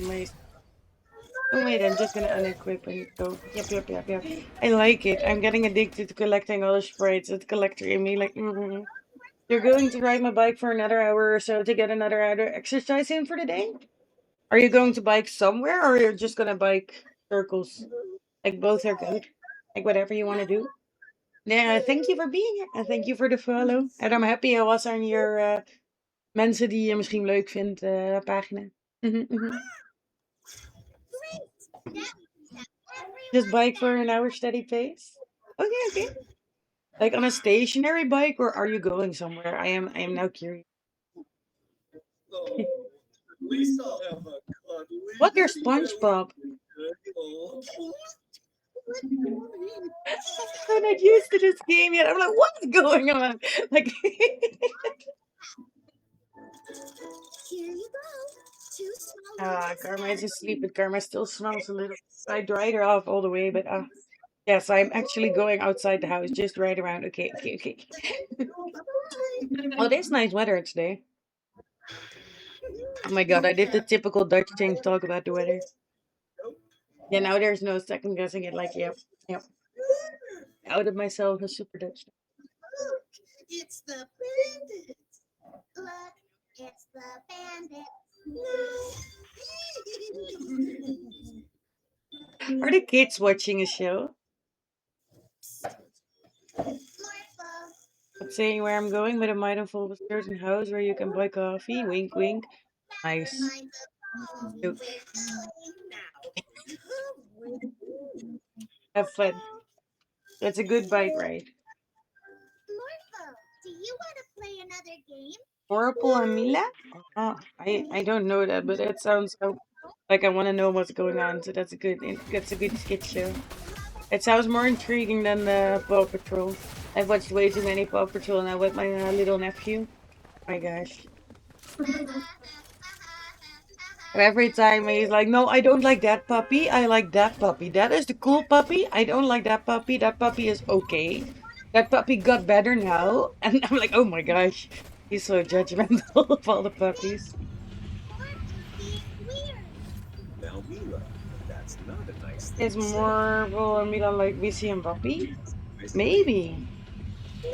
Oh wait, I'm just gonna unequip and go. Yep. I like it. I'm getting addicted to collecting all the sprites. It's collector in me, like. You're going to ride my bike for another hour or so to get another hour exercise in for the day? Are you going to bike somewhere or you're just gonna bike circles? Like both are good. Like whatever you want to do. Yeah, thank you for being here. And thank you for the follow. And I'm happy I was on your mensen die je misschien leuk vindt pagina. Just bike for an hour steady pace? Okay. Like on a stationary bike or are you going somewhere? I am now curious. What, you're SpongeBob? I'm not used to this game yet. I'm like, what's going on? Like, Karma is asleep, but Karma still smells a little. I dried her off all the way, but yes, I'm actually going outside the house, just right around. Okay. Oh, it is nice weather today. Oh my god, I did the typical Dutch thing, talk about the weather. Yeah, now there's no second guessing it, like, yep. Out of myself, a super Dutch. Look, it's the bandits. Look, it's the bandits. Are the kids watching a show? I'm saying where I'm going, but it might involve a certain house where you can buy coffee. Wink, wink. Nice. Nope. Have fun. That's a good bike ride. Morpho, do you want to play another game? Oracle and Mila? I don't know that, but it sounds like I want to know what's going on. So that's a good skit show. It sounds more intriguing than Paw Patrol. I've watched way too many Paw Patrol now with my little nephew. Oh my gosh. And every time he's like, no, I don't like that puppy. I like that puppy. That is the cool puppy. I don't like that puppy. That puppy is okay. That puppy got better now. And I'm like, oh my gosh. He's so judgmental of all the puppies. Now, Mila, that's not a nice thing. Is Marvel and Mila like VC and Puppy? Maybe.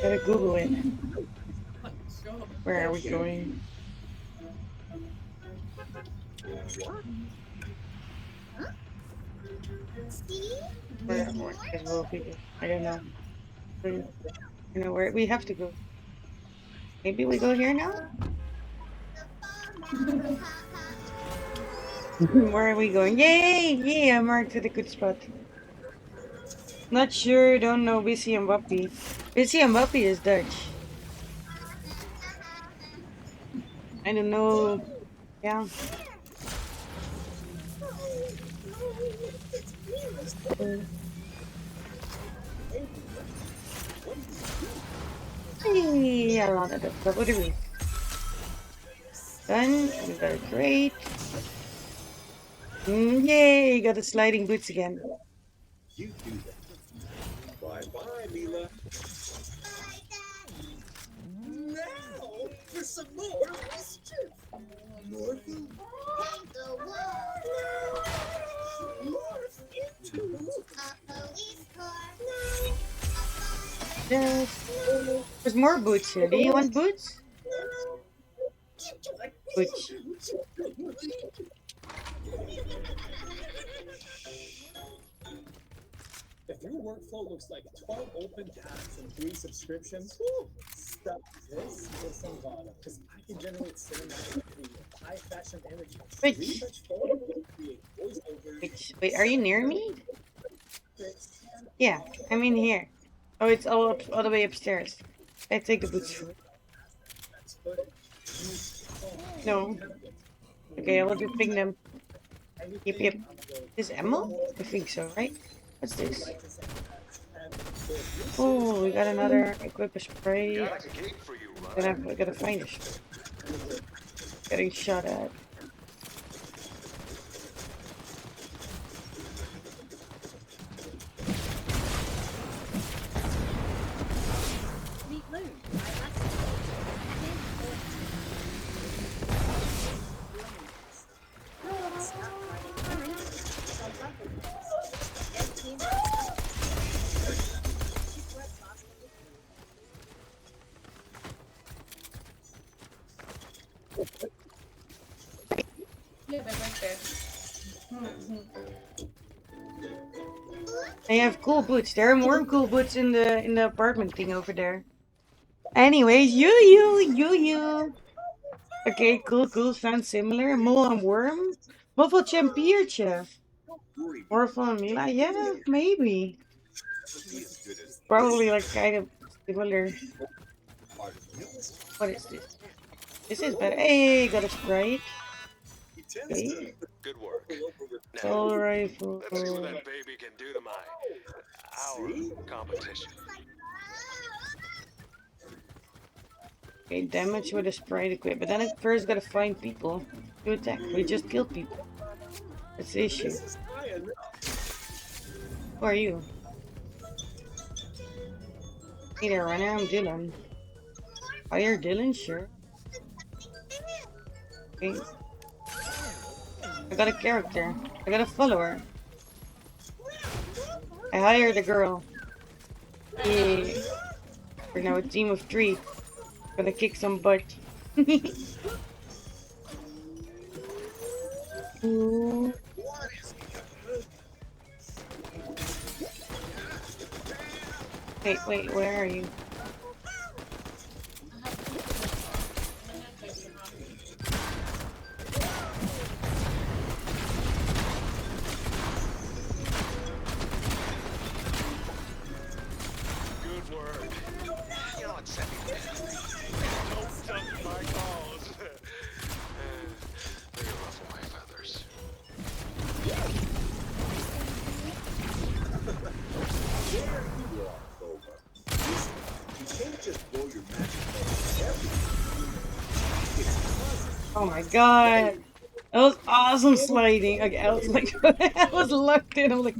Gotta Google it. Where are we going? Where will be? I don't know. You know where we have to go. Maybe we go here now? Where are we going? Yay! Yeah, I marked at a good spot. Not sure, don't know Busy and Wappie. Busy and Wappie is Dutch. I don't know. Yeah. Hey, a lot of the what do we? Done. We got a crate. Yay! Got the sliding boots again. You do that. Bye bye, Mila. No! some more mischief. Morph into a police car. There's more boots here. Do you want boots? Boots. If your workflow looks like 12 open tabs and 3 subscriptions, stop this with Sangana, because I can generate cinematic video, high fashion images, research photos, create voiceovers. Wait, are you near me? Yeah, I'm in here. Oh, it's all the way upstairs. I take the boots. No. Okay, I'll just ping them. Yep. Is ammo? I think so, right? What's this? Oh, we got another equip a spray. I gotta find it. Getting shot at. Yeah, they're right there. They have cool boots. There are more cool boots in the apartment thing over there. Anyways, you. Okay, cool. Sounds similar. Mol en worm. Moffeltje en Piertje. Morphle and Mila. Yeah, maybe. Probably like kind of similar. What is this? This is better. Hey, got a Sprite. Okay. Good work. All rifle. Let's see what that baby can do to our competition. Okay, damage with a Sprite equip. But then I first gotta find people to attack. We just kill people. That's the issue. Who are you? Hey there, runner. I'm Dylan. Hire Dylan? Sure. Okay. I got a character. I got a follower. I hired a girl. Yeah. We're now a team of 3. Gonna kick some butt. Ooh. Wait, where are you? Good work. You know, accept it. Don't jump my calls. They ruffle my feathers. Oh my god. That was awesome sliding. Okay, I was like, I was locked in. I'm like,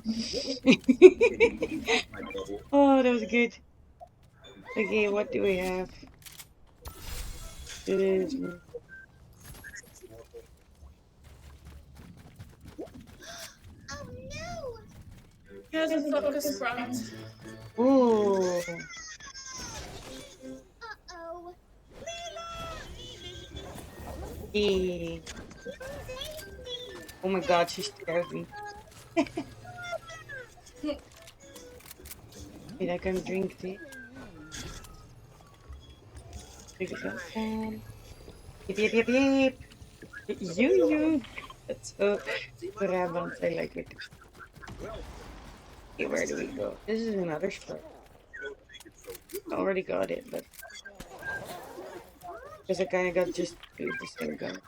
oh, that was good. Okay, what do we have? It is. Here's a focus front. Ooh. Uh-oh. Yeah. Oh my god, she scared me. Wait, I can drink tea. Drink it up. Yep. You. That's so brabant. I like it. Okay, where do we go? This is another spot. I already got it, but because I kind of got just the same gun.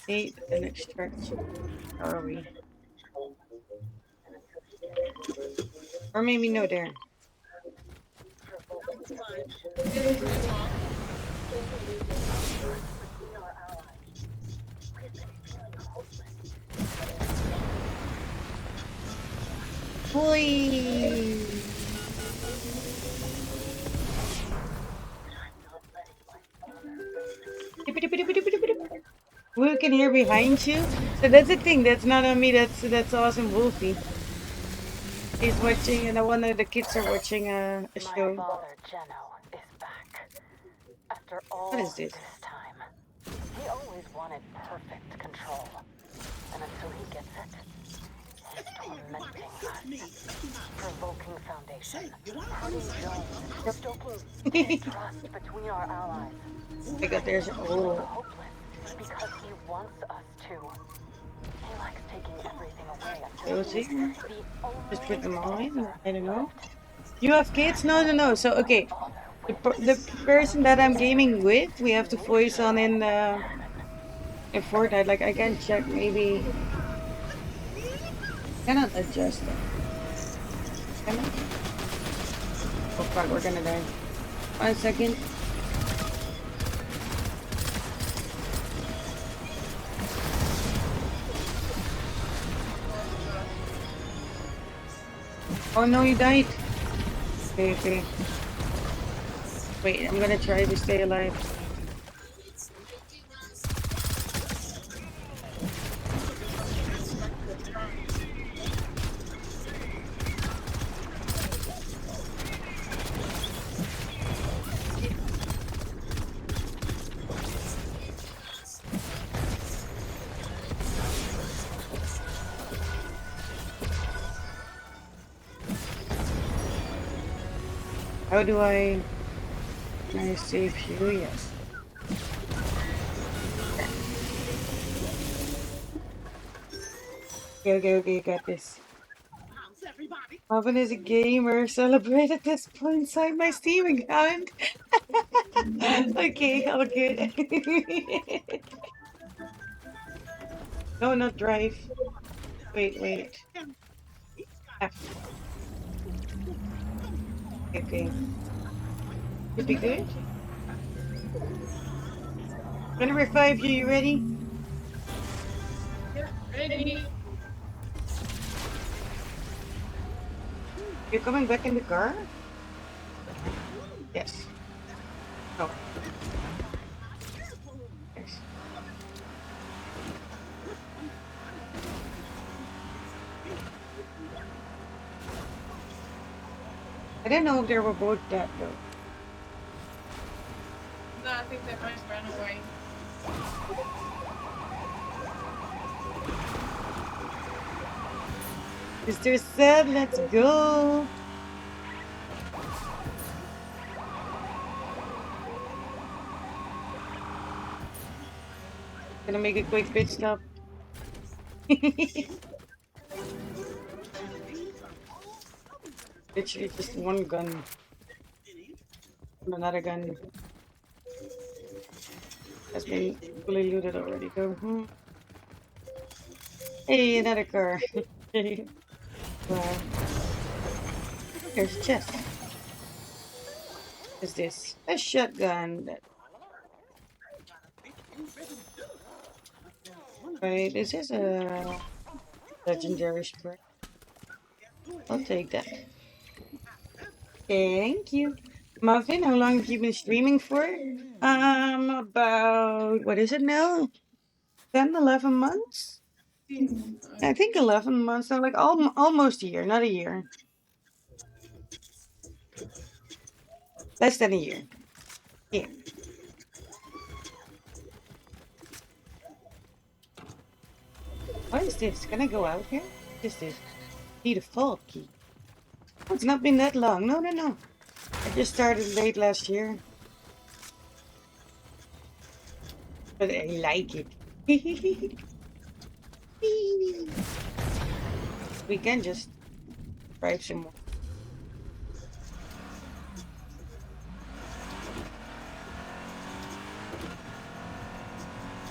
Hey, the next stretch. How are we? Or maybe no, there. Boy. can hear behind you. So that's the thing. That's not on me. That's awesome, Wolfie. He's watching, and one of the kids are watching a show. Father, Geno, is back. After all What is this? time, he always wanted perfect control. And until he gets it, he's tormenting us. Provoking Foundation, hurting Jones, stoking distrust between our allies. I got there's Hopeless because he wants us to. He likes taking everything away until Is he? he's the only Just put them all in. I don't know. You have kids? No. So okay, the person that I'm gaming with, we have the voice on in Fortnite. Like I can check maybe. Cannot adjust it. Can I? Oh fuck, we're gonna die. 1 second. Oh no, you died. Okay. Wait, I'm gonna try to stay alive. How do I... Can I save you? Yes. Okay, got this. Alvin is a gamer. Celebrated this point inside my Steam account. Okay, all good. No, not drive. Wait. F. Okay. Could be good. I'm gonna revive you. You ready? Yeah, ready. You're coming back in the car? Yes. No. Yes. I didn't know if they were both dead though. No, I think they both ran away. Mr. Seb, let's go. Gonna make a quick pit stop. Literally just one gun. Another gun has been fully looted already. Go. Hey, another car. Wow. There's a chest. What is this? A shotgun. Right, this is a legendary spray. I'll take that. Thank you. Muffin, how long have you been streaming for? About, what is it now? 10, 11 months? I think 11 months, so like almost a year, not a year. Less than a year. Yeah. What is this? Can I go out here? What is this? Need a vault key. It's not been that long. No. I just started late last year. But I like it. We can just drive some more.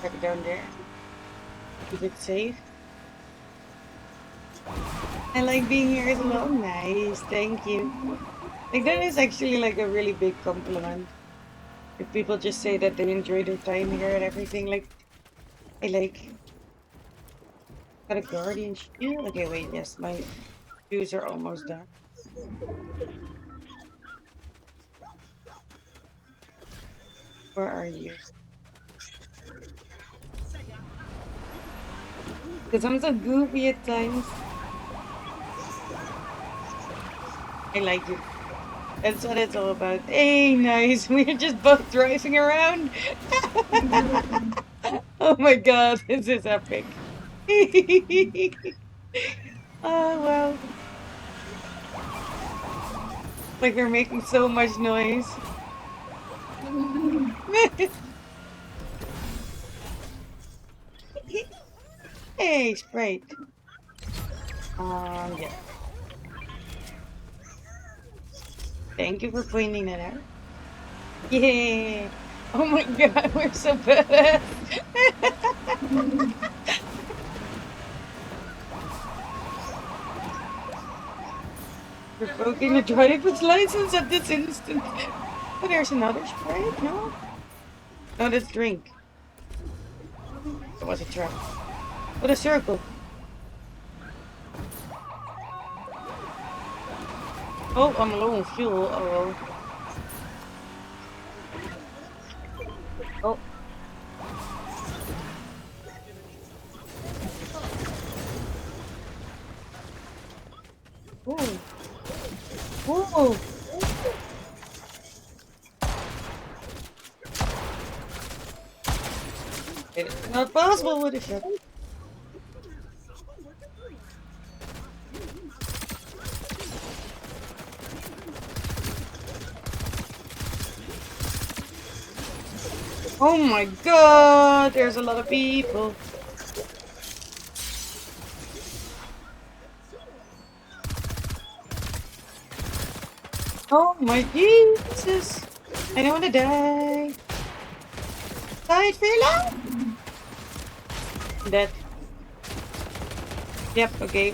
Check it down there. Keep it safe. I like being here as well. Nice, thank you. Like that is actually like a really big compliment. If people just say that they enjoy their time here and everything, like I like. Got a guardian shield? Okay, wait, yes, my shoes are almost done. Where are you? Because I'm so goofy at times. I like it. That's what it's all about. Hey, nice. We're just both driving around. Oh my god, this is epic. Oh, well. Like we're making so much noise. Hey, Sprite. Yeah. Thank you for pointing that out. Yeah. Oh my god, we're so badass. Revoking a driver's license at this instant. Oh, there's another Sprite? No? No, that's drink. It was a truck. What a circle. Oh, I'm low on fuel. Oh. Oh. Ooh. Ooh. It's not possible with a ship. Oh my god, there's a lot of people. Oh my Jesus. I don't want to die. Side failure? Dead. Yep, okay.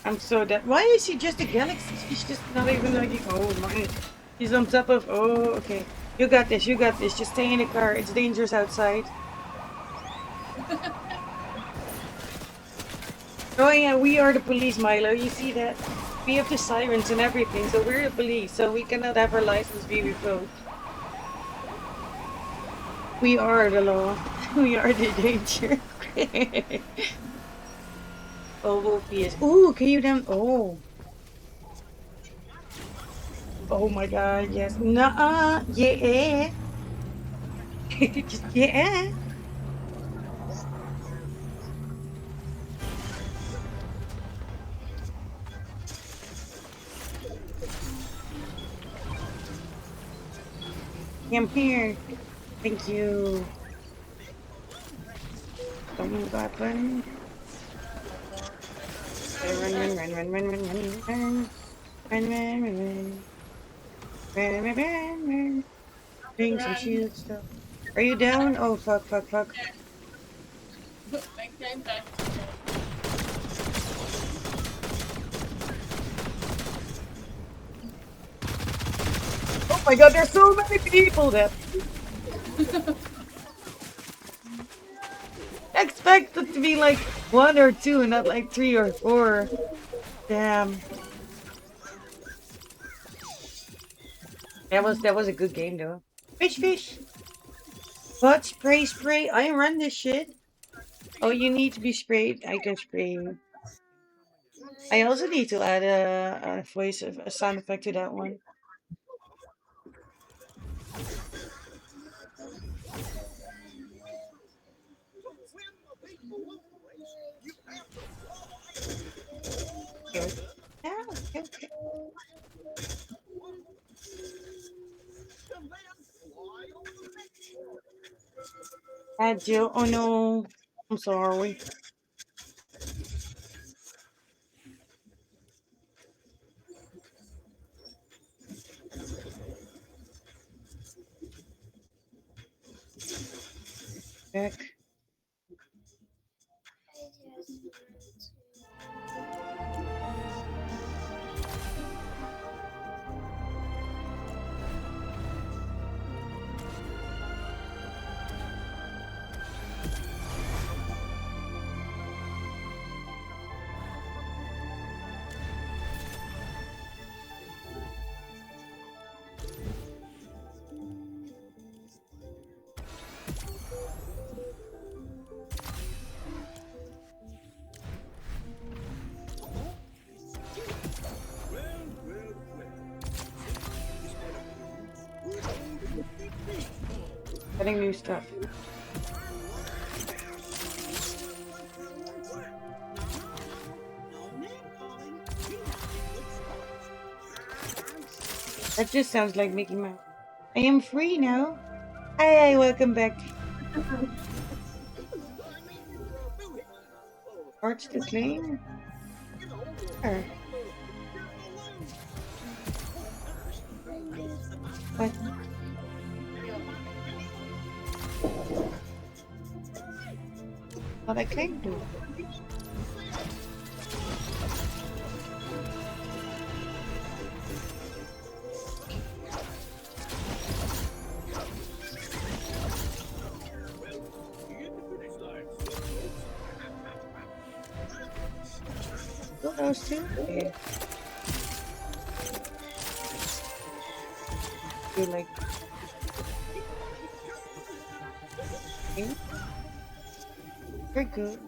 I'm so dead. Why is she just a galaxy? She's just not even like, oh my. She's on top of, oh, okay. You got this, you got this. Just stay in the car. It's dangerous outside. Oh yeah, we are the police, Milo. You see that? We have the sirens and everything, so we're the police, so we cannot have our license be revoked. We are the law. We are the danger. Oh, Wolfie is. Ooh, can you down? Oh. Oh my god, yes. Nuh-uh. Yeah. Just, yeah. I'm here. Thank you. Don't move that button. Run, run, run, run, run, run, run, run. Run, run, run, run. Run, run, run, run. Doing some shield stuff. Are you down? Oh, fuck, fuck, fuck. Oh my god, there's so many people there. I expect it to be like 1 or 2, not like 3 or 4. Damn. That was a good game though. Fish, fish. What? Spray, spray. I run this shit. Oh, you need to be sprayed. I can spray you. I also need to add a voice, a sound effect to that one. Yeah, okay, okay. Add you. Oh no. I'm sorry. Back. Getting new stuff. That just sounds like Mickey Mouse. I am free now. Hi, welcome back. Arch the claim? Sure. What? What I can do? Those two? Yeah. You like very good.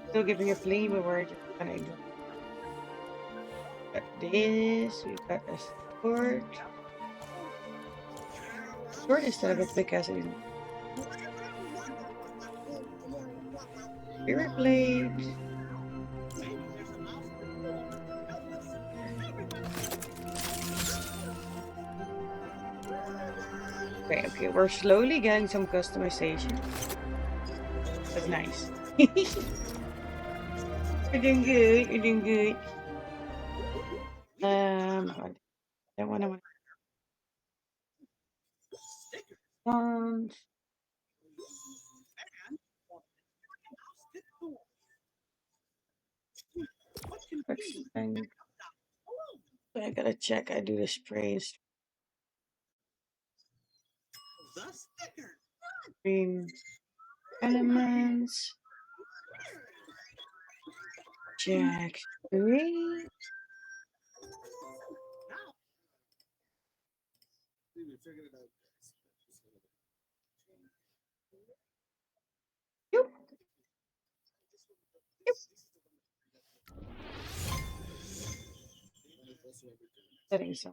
Still giving a flavor word when I do. Got this, we got a sword. Sword is still a bit big as it is. Spirit blade. Okay, we're slowly getting some customization. That's nice. You're doing good, you're doing good. I don't want to. I gotta check. I do the sprays. Green elements. Jack 3. Yep. Yep. Settings.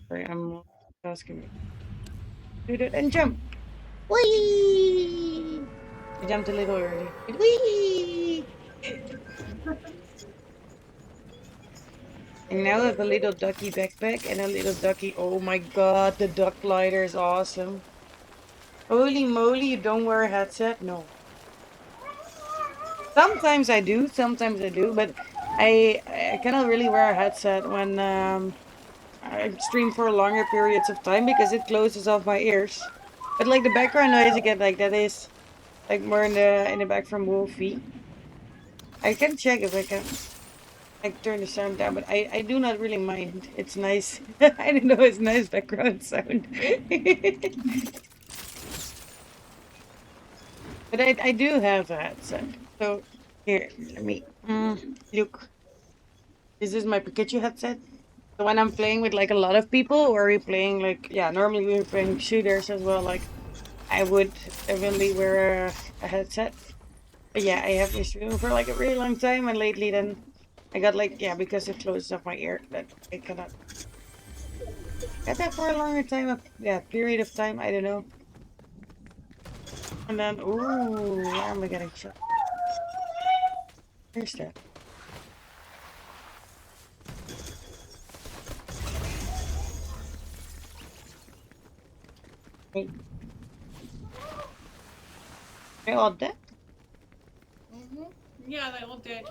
Sorry, I'm asking me. Do it and jump. Whee! I jumped a little early. Whee! And now I have a little ducky backpack and a little ducky. Oh my god, the duck glider is awesome. Holy moly, you don't wear a headset? No. Sometimes I do, but I cannot really wear a headset when I stream for longer periods of time because it closes off my ears. But like the background noise I get, like that is like more in the back from Wolfie. I can check if I can like turn the sound down, but I do not really mind. It's nice. I don't know, it's nice background sound. But I do have a headset. So here, let me look. This is my Pikachu headset. So when I'm playing with like a lot of people, or we're playing like, yeah, normally we're playing shooters as well, like I would eventually wear a headset. But yeah, I have been streaming for like a really long time, and lately then I got like, yeah, because it closes off my ear, that I cannot get that for a longer time, period of time, I don't know. And then, ooh, where am I getting shot? Where's that? Wait. They all dead? Yeah, they all did.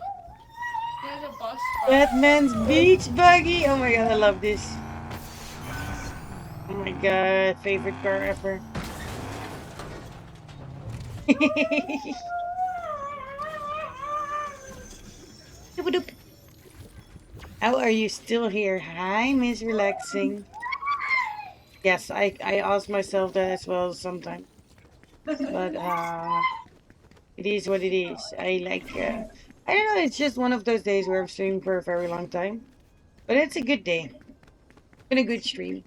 There's a boss. Batman's beach buggy. Oh my god, I love this. Oh my god, favorite car ever. How are you still here? Hi, Miss Relaxing. Yes, I ask myself that as well sometimes. But it is what it is. I like I don't know, it's just one of those days where I'm streaming for a very long time. But it's a good day. Been a good stream.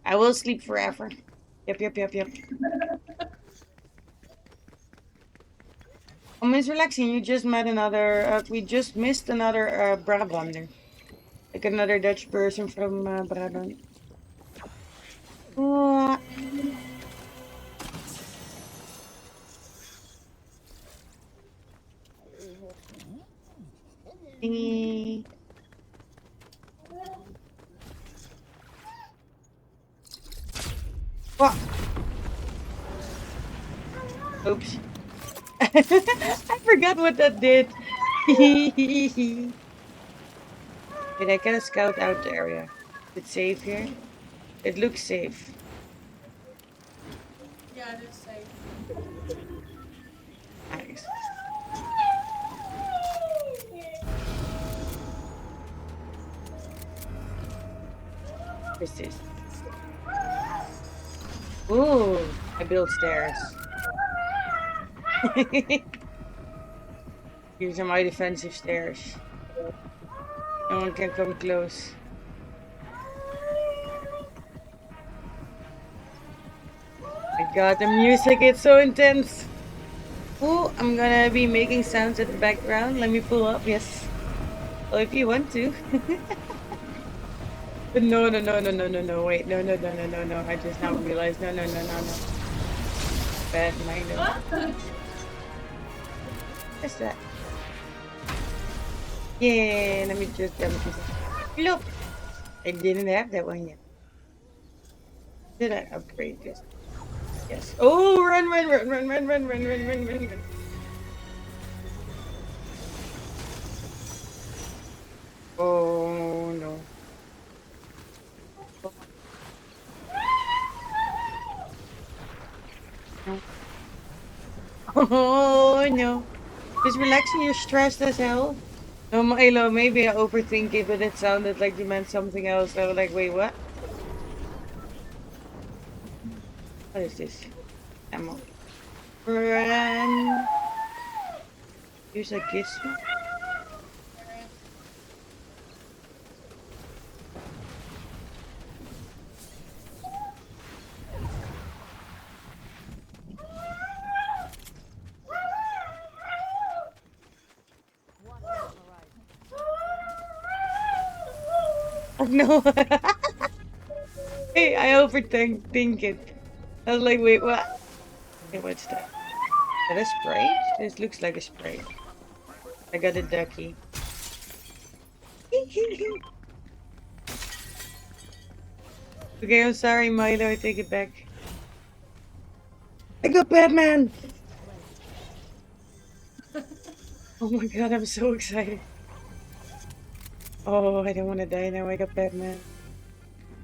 I will sleep forever. Yep. Oh, Miss Relaxing, you just met another, we just missed another Brabander. Like another Dutch person from Brabant. Dingy. What? Oops. I forgot what that did. Wait, I gotta scout out the area. Is it safe here? It looks safe. Yeah, it is safe. Nice. What's this? Ooh, I built stairs. These are my defensive stairs. No one can come close. My god, the music, it's so intense. Ooh, I'm gonna be making sounds at the background. Let me pull up, yes. Well, if you want to. But no, wait, no. I just now realized, no. Bad mind. What's that? Yeah, let me just look. I didn't have that one yet. Did I upgrade this? Yes. Oh, run. Oh no. Oh no. Just relaxing, you're stressed as hell. No, Milo, maybe I overthink it, but it sounded like you meant something else. I was like, wait, what? What is this? Ammo. Run. Use a gizmo. No. Hey, I overthink it. I was like, wait, what? Okay, what's that? Is that a spray? This looks like a spray. I got a ducky. Okay, I'm sorry, Milo. I take it back. I got Batman! Oh my god, I'm so excited. Oh, I don't want to die now. I got Batman.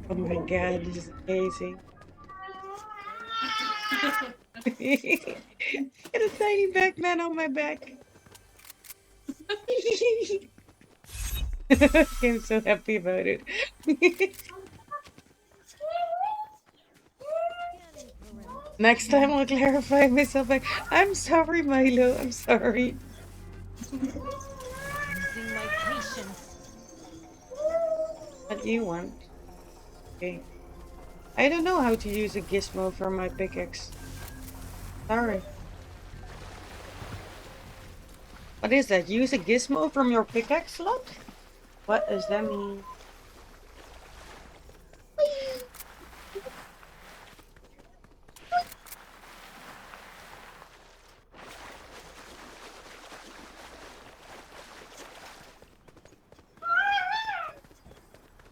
Oh my god, this is amazing. Get a tiny Batman on my back. I'm so happy about it. Next time I'll clarify myself like, I'm sorry, Milo. I'm sorry. What do you want? Okay. I don't know how to use a gizmo for my pickaxe. Sorry. What is that? Use a gizmo from your pickaxe slot? What does that mean?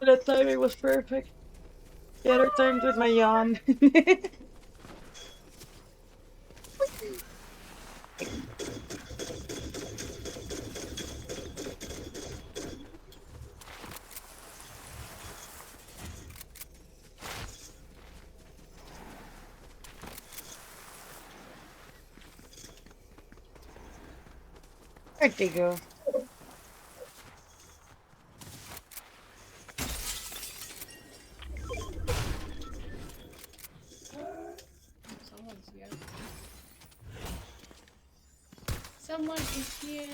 That timing was perfect. The other timed with my yawn. Where'd they go? Someone's here. Someone is here.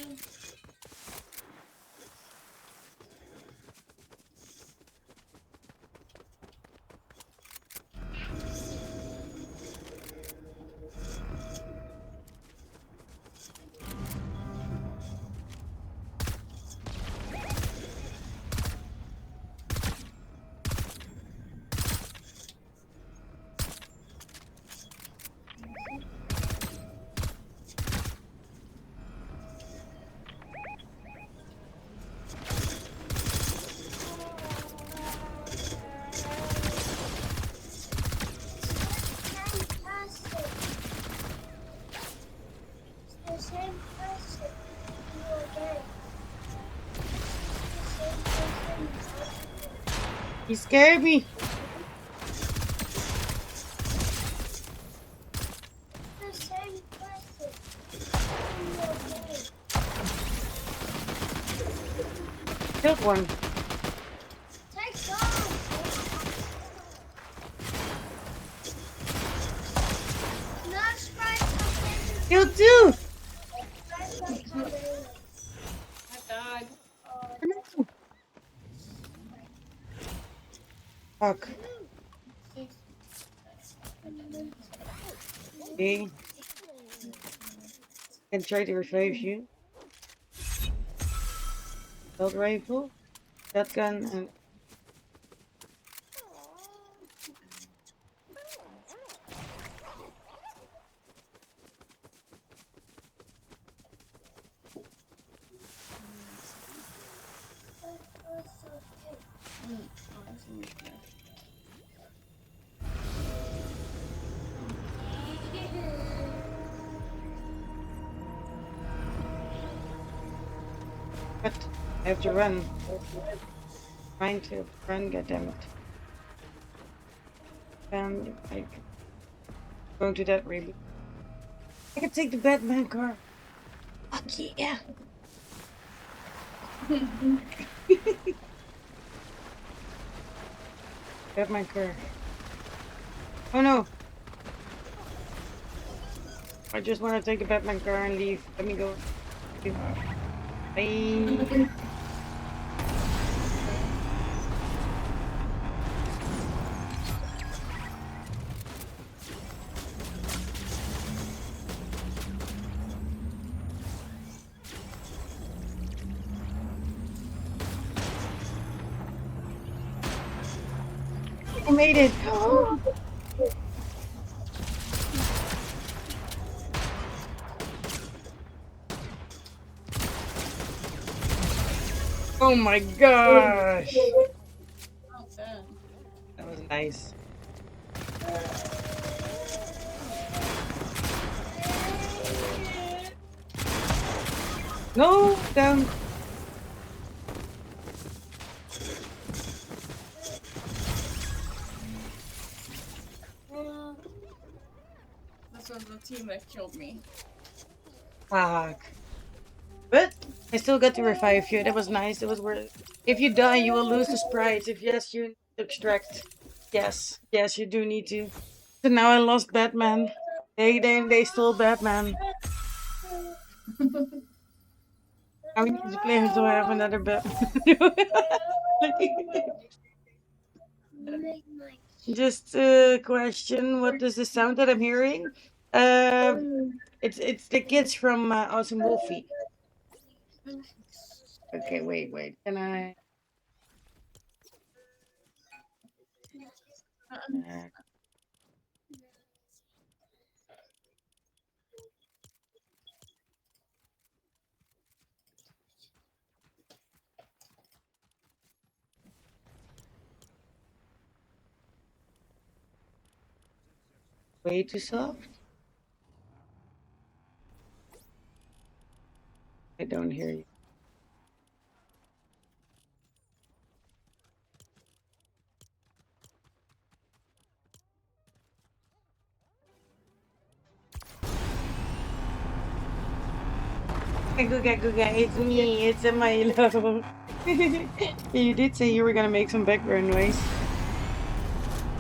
You scared me. Killed one. Killed two. I died. Fuck. Okay. Can try to revive you. Assault rifle, shotgun, and but I have to run. Trying to run, goddammit. And like going to that really. I can take the Batman car. Fuck yeah. Batman car. Oh no. I just want to take the Batman car and leave. Let me go. Bye. I made it. Oh my gosh. That was nice. No, down. This was the team that killed me. Fuck. But I still got to revive you. That was nice. It was worth it. If you die, you will lose the sprites. If yes, you need to extract. Yes, yes, you do need to. So now I lost Batman. They stole Batman. Now we need to play him so I have another Batman. Just a question. What is the sound that I'm hearing? It's the kids from Awesome Wolfie. Okay, wait. Can I? Way too soft? I don't hear you. Guga, guga, it's me, it's a Milo. You did say you were gonna make some background noise.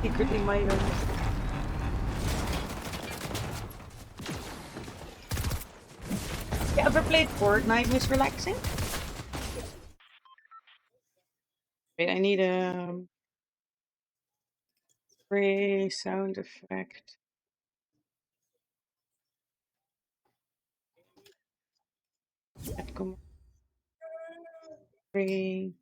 Secretly Milo. You ever played Fortnite, Miss Relaxing? Wait, I need a free sound effect. Come free.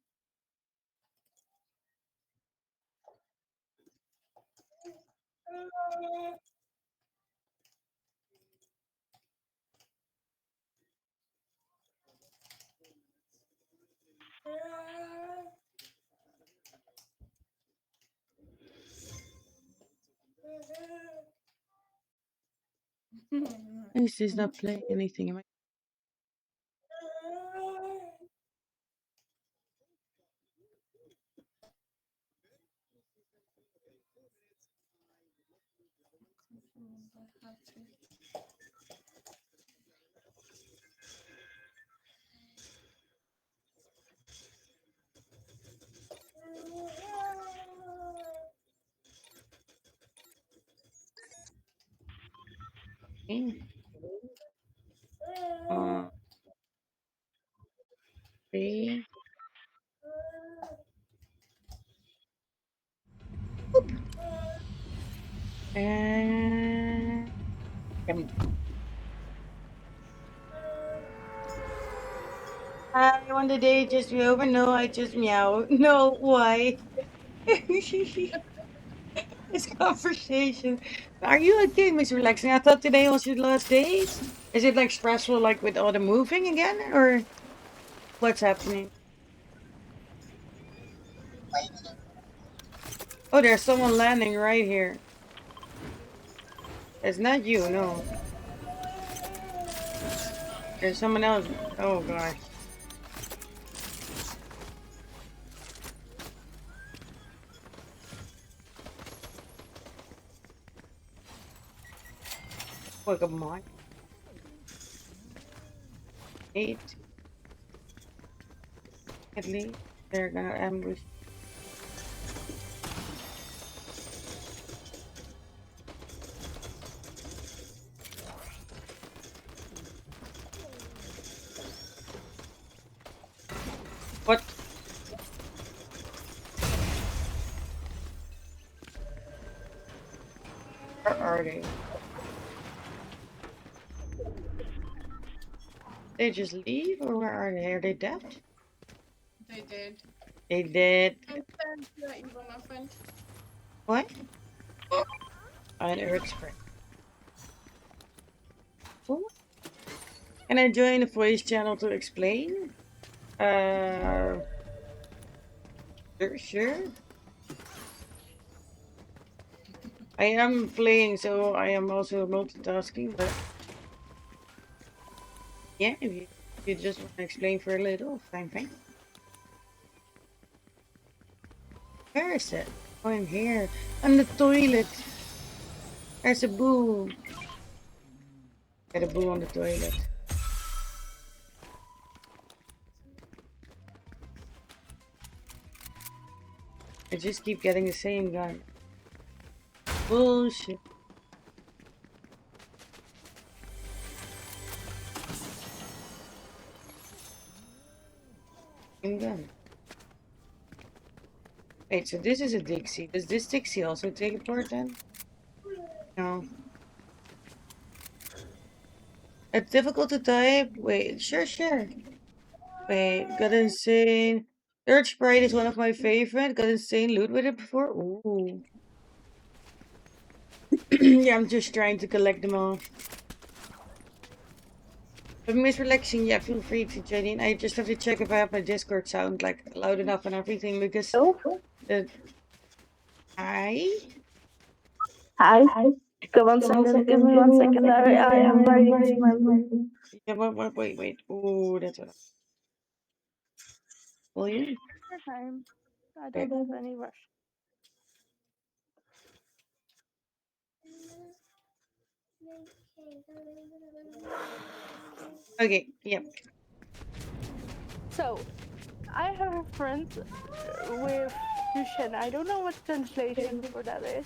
This is not playing anything. Am I? Okay. Free. Boop. And hi, one the day just be over. No, I just meow. No, why? It's conversation. Are you okay, Miss Relaxing? I thought today was your last day. Is it like stressful, like with all the moving again, or what's happening? Oh, there's someone landing right here. It's not you, no. There's someone else. Oh gosh. Oh, come on. 8. At least they're gonna ambush. What? Where are they? They just leave, or where are they? Are they dead? They did. They did. And send that evil muffin. What? An earth spring. Can I join the voice channel to explain? Sure. I am playing, so I am also multitasking, but yeah, if you just want to explain for a little, fine. Where is it? Oh, I'm here. On the toilet. There's a boo. Got a boo on the toilet. I just keep getting the same gun. Bullshit. Same gun. Wait, so this is a Dixie. Does this Dixie also teleport then? No. It's difficult to type. Wait, sure. Wait, got insane. Third Sprite is one of my favorite. Got insane loot with it before. Ooh. Yeah, I'm just trying to collect them all. But Miss Relaxing, yeah, feel free to join in. I just have to check if I have my Discord sound like loud enough and everything because the Hi. Give me 1 second. Give me 1 second. I am writing to my. Yeah, wait. Oh, that's what. Will you? Your time. I don't have any rush. Okay, yep. So, I have a friend with Duchenne. I don't know what translation for that is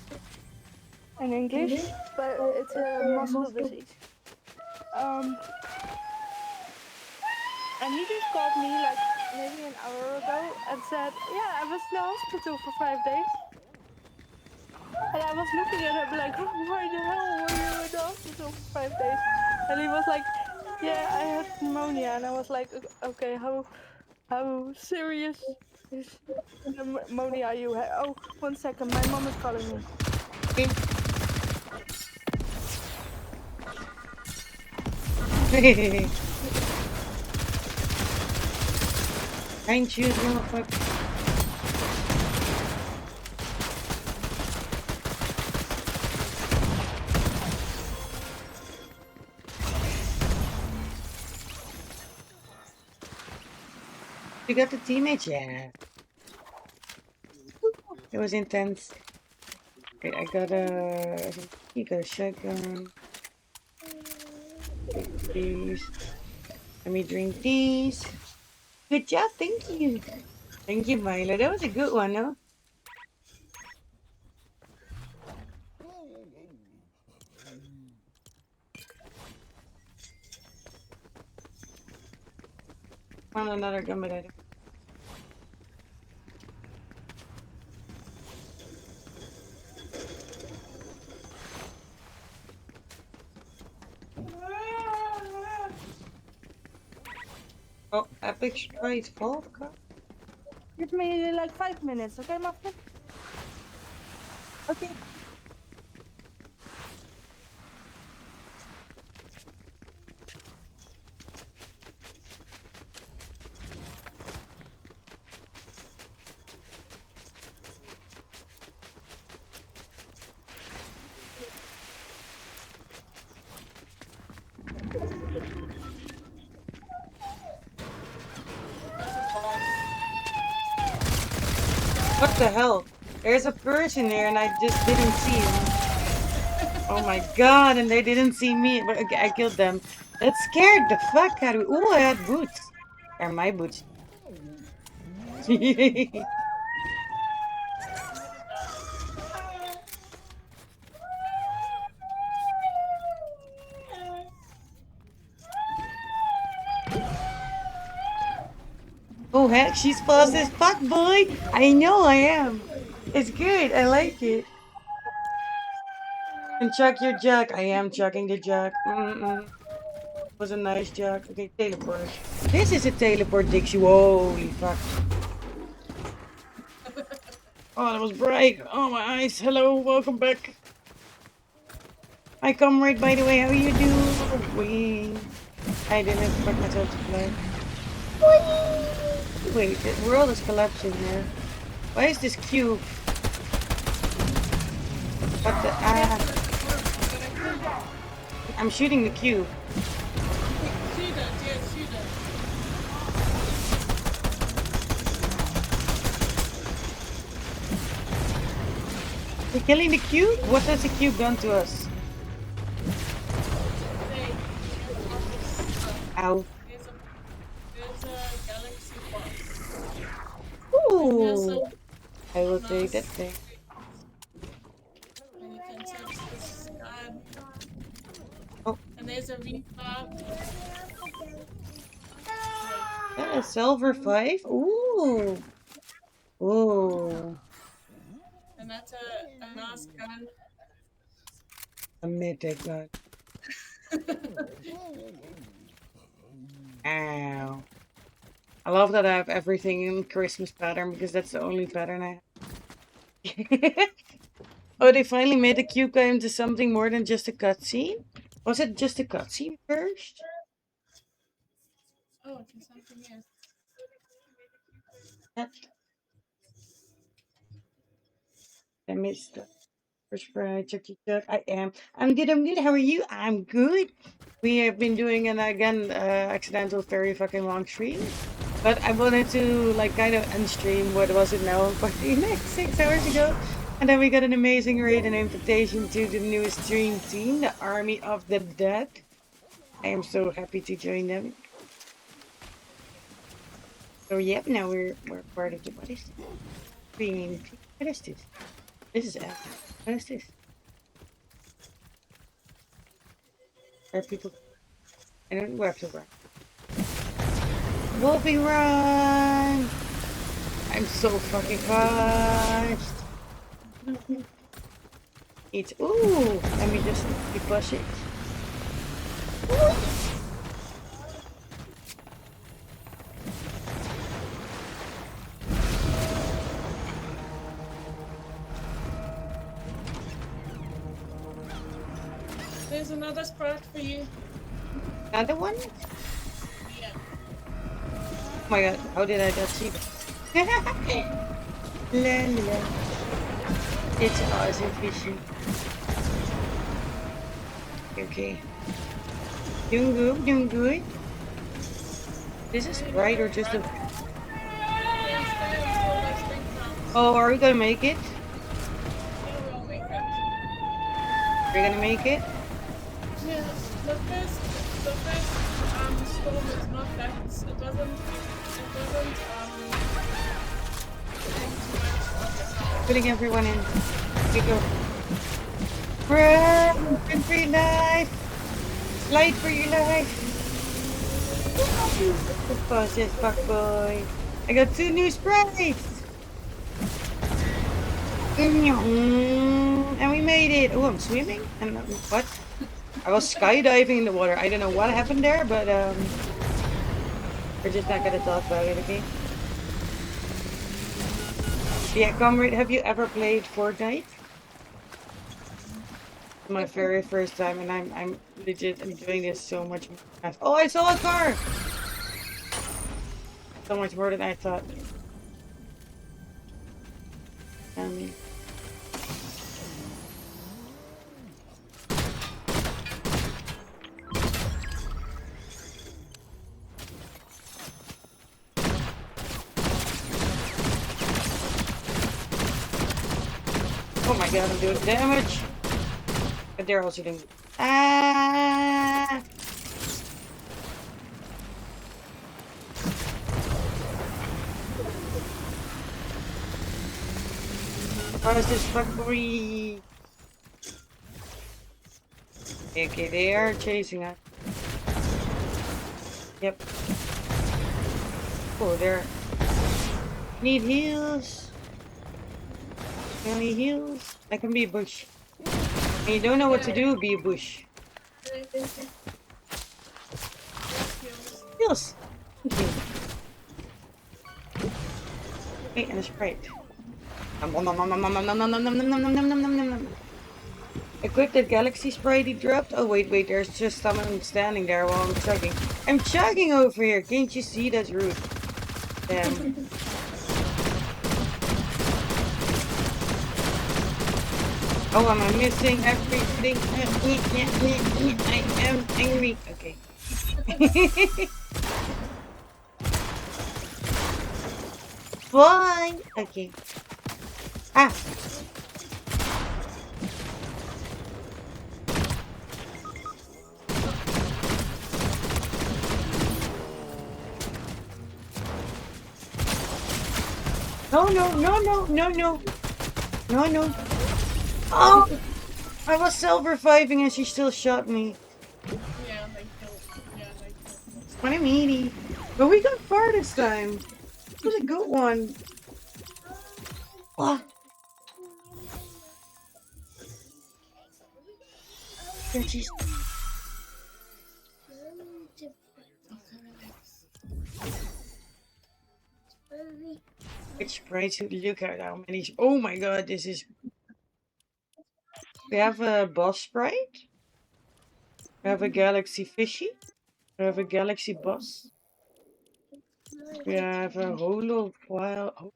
in English, but it's a muscle disease. And he just called me like maybe an hour ago and said, yeah, I was in the hospital for 5 days. And I was looking at him like, why the hell were you in the hospital for 5 days? And he was like, yeah, I had pneumonia. And I was like, okay, how serious is pneumonia you have? Oh, 1 second, my mom is calling me. Ain't you, motherfucker? You got the teammates? Yeah. It was intense. Okay, I got a shotgun. Take these. Let me drink these. Good job, thank you. Thank you, Milo. That was a good one, no? Found another gun, but I don't. Oh, Epic Strike vodka. Give me like 5 minutes, okay, Muffin? Okay. What the hell? There's a person there and I just didn't see him. Oh my god, and they didn't see me, but I killed them. That scared the fuck out of me. Ooh, I had boots. Or my boots. Oh heck, she's fast as fuck, boy! I know I am. It's good, I like it. And chuck your jack. I am chucking the jack. Was a nice jack. Okay, teleport. This is a teleport, Dixie. Holy fuck. Oh, that was bright. Oh, my eyes. Hello, welcome back. My comrade, by the way, how you doing? I didn't expect myself to play. Wait, the world is collapsing here. Why is this cube? What the I'm shooting the cube. We're killing the cube? What has the cube done to us? Ow. There's a galaxy box. Ooh. I will take that thing. And you can touch the sky. Oh. And there's a reef. A silver 5? Ooh. Ooh. And that's a nice gun. A mythic gun. Ow. I love that I have everything in Christmas pattern because that's the only pattern I have. Oh, they finally made the cube guy into something more than just a cutscene? Was it just a cutscene first? Oh, it's something else. Yep. I missed the first fried Chucky Chuck. I am. I'm good. I'm good. How are you? I'm good. We have been doing an again accidental very fucking long stream, but I wanted to like kind of unstream what was it now? 6 hours ago. And then we got an amazing raid and invitation to the newest stream team, the Army of the Dead. I am so happy to join them. So yep, now we're part of the what is this? Stream. What is this? This is epic. What is this? Are people? I don't know where to run. Wolfie run! I'm so fucking fast. It's ooh. Let me just push it. There's another sprite for you. Another one? Yeah. Oh my god, how did I not see that? La, la. It's awesome fishing. Okay. Doing good, doing good. This is right or just a... Oh, are we gonna make it? We're gonna make it? Yeah, the first storm is not that, it doesn't Putting everyone in. We go. Run for your life! Slide for your life! The fastest fuck boy. I got 2 new sprites! And we made it! Oh, I'm swimming? And what? I was skydiving in the water. I don't know what happened there, but we're just not gonna talk about it, okay? Yeah, comrade, have you ever played Fortnite? My very first time, and I'm legit enjoying this so much more. Oh, I saw a car! So much more than I thought. Oh my god, I'm doing damage! But they're also doing... Ah! How is this fuckery? Okay, they are chasing us. Yep. Oh, they're... Need heals. Any heals? I can be a bush. And you don't know what to do, be a bush. Heals! Thank you. Okay, and a Sprite. Equip that Galaxy Sprite he dropped. Oh wait, there's just someone standing there while I'm chugging. I'm chugging over here, can't you see? That's rude. Damn. Oh, am I missing everything? I am angry. Okay. Fine. Okay. Ah. No. Oh! I was self-reviving and she still shot me. Yeah, they killed. What a meaty. But we got far this time. It was a good one. Ah. Jeez. Which sprite should you look at? How many? Oh my god, this is. We have a boss sprite. We have a Galaxy Fishy. We have a Galaxy Boss. We have a Holo Foil.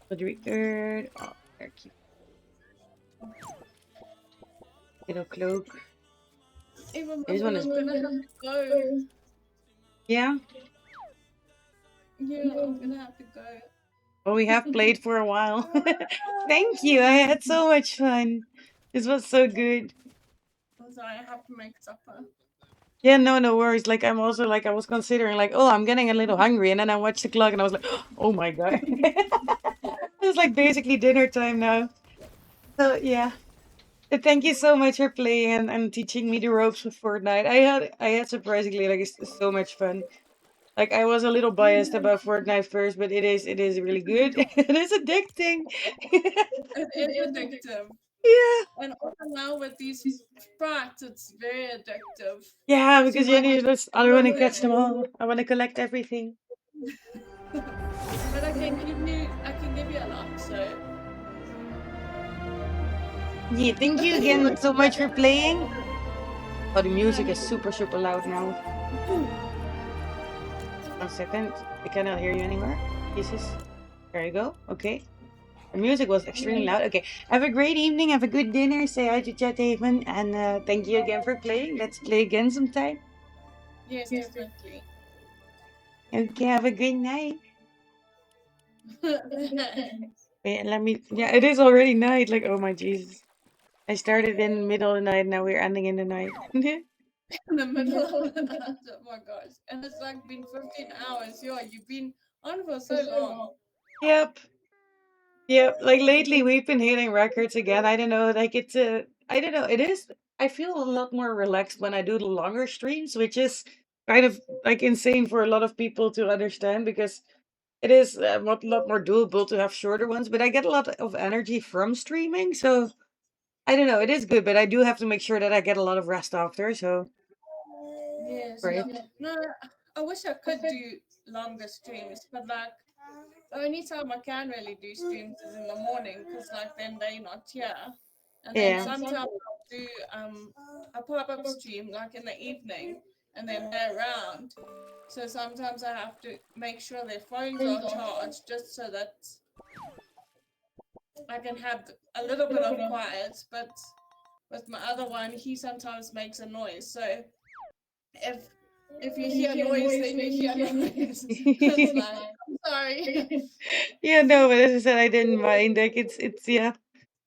The third. Oh, they're cute. Little cloak. This one is. Gonna have to go. Yeah. Yeah, I'm gonna have to go. Well, we have played for a while. Thank you. I had so much fun. This was so good. So I have to make supper. Yeah, no worries. Like I'm also like I was considering like, oh, I'm getting a little hungry, and then I watched the clock and I was like, oh my god. It's like basically dinner time now. So yeah. Thank you so much for playing and teaching me the ropes with Fortnite. I had surprisingly like so much fun. Like I was a little biased about Fortnite first, but it is really good. It is addicting. It is addictive. Yeah. And also now with these sprites, it's very addictive. Yeah, you because might- you just I want to catch them all. I want to collect everything. But I can give you a lot, so Yeah, thank you again so much for playing. Oh, the music is super loud now. 1 second. I cannot hear you anymore. Jesus. There you go. Okay. The music was extremely loud. Okay. Have a great evening. Have a good dinner. Say hi to Chat Haven. And thank you again for playing. Let's play again sometime. yes, definitely. Okay. Have a good night. Wait, let me. Yeah, it is already night. Like, oh my Jesus. I started in the middle of the night. Now we're ending in the night. In the middle of the night. Oh my gosh. And it's like been 15 hours. Yo, you've been on for so long. Yep. Yep. Like lately, we've been hitting records again. I don't know. Like it's a. I don't know. It is. I feel a lot more relaxed when I do the longer streams, which is kind of like insane for a lot of people to understand because it is a lot more doable to have shorter ones. But I get a lot of energy from streaming, so I don't know. It is good, but I do have to make sure that I get a lot of rest after. So Yes. great. No, I wish I could do longer streams, but like the only time I can really do streams is in the morning because like then they're not here. And then Yeah. sometimes I'll do a pop-up stream like in the evening and then they're around. So sometimes I have to make sure their phones are charged just so that I can have a little bit of quiet, but with my other one, he sometimes makes a noise. So if you hear noise, then you hear noise. It's like, I'm sorry. Yeah, no, but as I said, I didn't mind. Like it's yeah,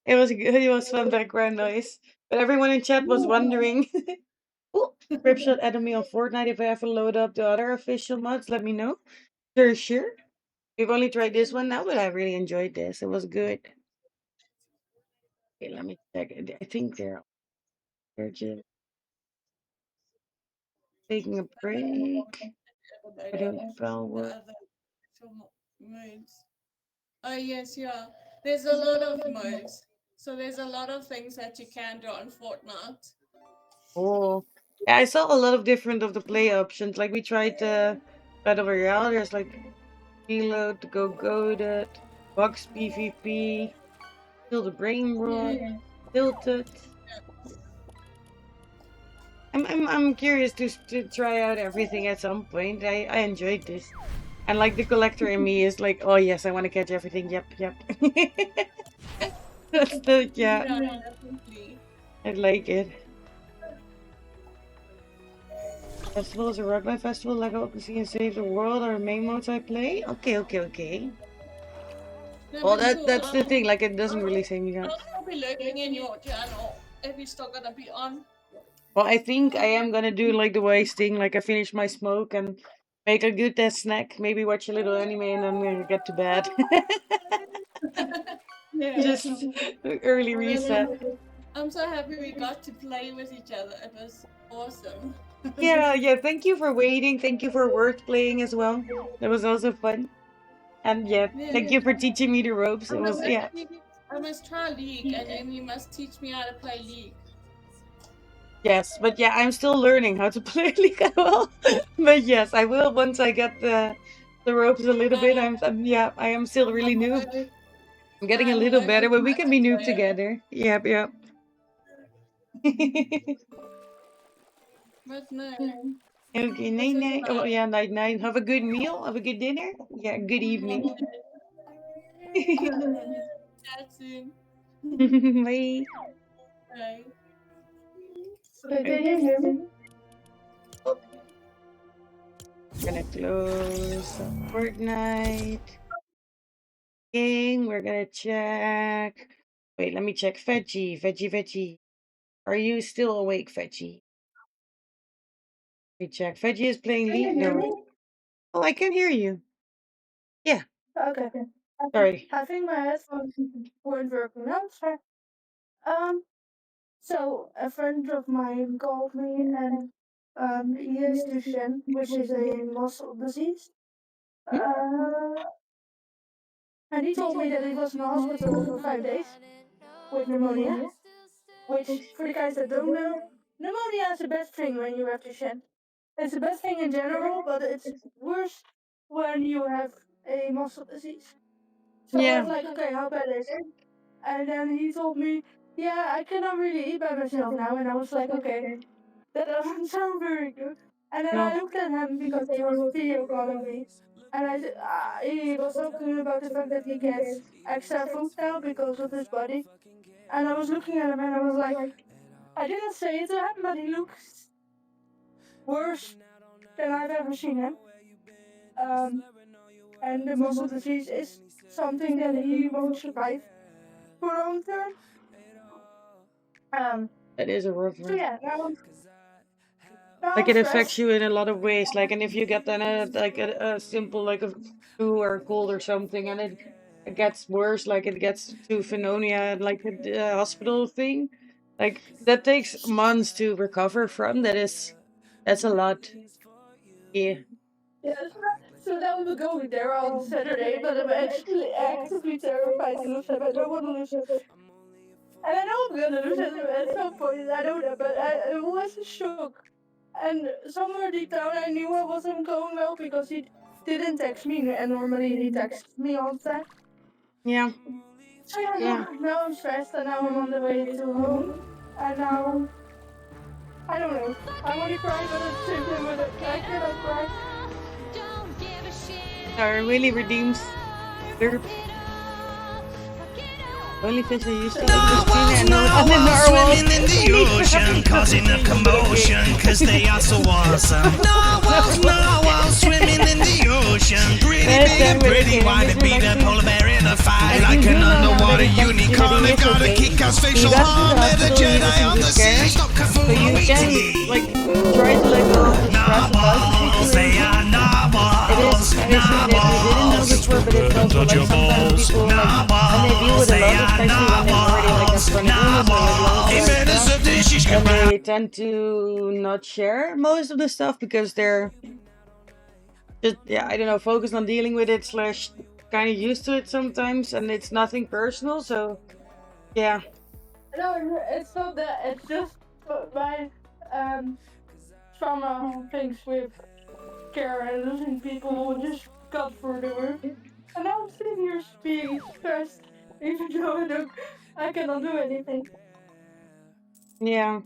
it was good. It was fun background noise. But everyone in chat was wondering. Oh, Ripshot added me on Fortnite. If I ever load up the other official mods, let me know. Sure. We've only tried this one now, but I really enjoyed this. It was good. Okay, let me check. I think they're just taking a break. I don't follow. The other modes. Oh yes, yeah. There's a lot of modes. So there's a lot of things that you can do on Fortnite. Oh, yeah, I saw a lot of different of the play options. Like we tried Battle Royale. There's like reload, go goaded, box PvP, kill the brain rot, tilted. I'm curious to try out everything at some point. I enjoyed this, and like the collector in me is like, oh yes, I want to catch everything. Yep. That's the yeah. Definitely. I like it. Festival is a rock band festival, like Open Sea and Save the World are the main modes I play. Okay. No, Well, but that's the cool. thing. Like it doesn't really say me that. I'll still be lurking in your channel if you're still gonna be on. Well, I think I am gonna do like the wise thing. Like I finish my smoke and make a good snack. Maybe watch a little anime and then I'm gonna get to bed. Yeah. Just early reset. I'm so happy we got to play with each other. It was awesome. Yeah. Thank you for waiting. Thank you for word playing as well. That was also fun. And yeah, thank you for teaching me the ropes. It was yeah. I must try League, and then you must teach me how to play League. Yes, but yeah, I'm still learning how to play League as well. But yes, I will once I get the ropes a little bit. I am still really new. I'm getting a little better, but we can be noob together. Yep. But no. Okay, night. Oh yeah, night. Have a good meal. Have a good dinner. Yeah, good evening. That's it. Bye. Bye. Gonna close Fortnite. King, we're gonna check. Wait, let me check. Veggie. Are you still awake, Veggie? Let me check. Veggie is playing Can you League? hear No. me? Oh, I can hear you. Yeah. Okay. Sorry. I think my headphones weren't working. No, sorry. So a friend of mine called me and he has Duchenne, which is a muscle disease. And he told me that he was in the hospital for 5 days with pneumonia. Which, for the guys that don't know, pneumonia is the best thing when you have Duchenne. It's the best thing in general, but it's worse when you have a muscle disease. So I was like, okay, how bad is it? And then he told me, yeah, I cannot really eat by myself now. And I was like, okay, that doesn't sound very good. And then I looked at him because he was video calling me. And he was talking about the fact that he gets extra food now because of his body. And I was looking at him and I was like, I didn't say it to him, but he looks worse than I've ever seen him. And the muscle disease is something that he won't survive for long term. That is a rough So one. yeah, now Like I'm it affects stressed. you in a lot of ways. Like, and if you get then a simple like a flu or a cold or something, and it gets worse, like it gets to pneumonia, like the hospital thing, like that takes months to recover from. That's a lot. Yeah. Yeah, so now we're going there on Saturday, but I'm actually actively terrified to lose him. I don't want to lose him. And I know I'm gonna lose him at some point, I know that, but it was a shock. And somewhere deep down I knew I wasn't going well because he didn't text me, and normally he texts me all the time. Yeah. So yeah, now I'm stressed and now I'm on the way to home. And now, I don't know, I want to cry, but at the same time I cannot cry. It really redeems. They're only fish I used to like Christina and Narwhals swimming in the ocean, causing a commotion, cause they are so awesome. Narwhals swimming in the ocean, pretty big and pretty wide, to beat a polar bear in a fight, like an underwater unicorn. They got a kick-ass facial arm, they're the Jedi on the sea. Stop so you can like try to let go of the narwhals, they are narwhals. Narwhals, untouchables. Narwhals, they are narwhals. And they tend to not share most of the stuff because they're just, I don't know, focused on dealing with it / kind of used to it sometimes, and it's nothing personal, so yeah. No, it's not that, it's just my trauma things with care and losing people just got through the roof. And now I'm sitting here being stressed, even though I cannot do anything. Yeah.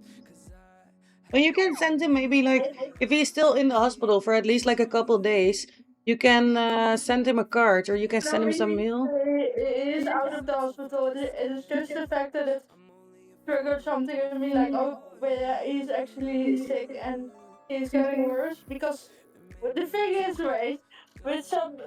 Well, you can send him maybe like, if he's still in the hospital for at least like a couple days, you can send him a card or you can send him some mail. It is out of the hospital. It is just the fact that it triggered something in me like, oh, wait, he's actually sick and he's getting worse. Because the thing is, right, with some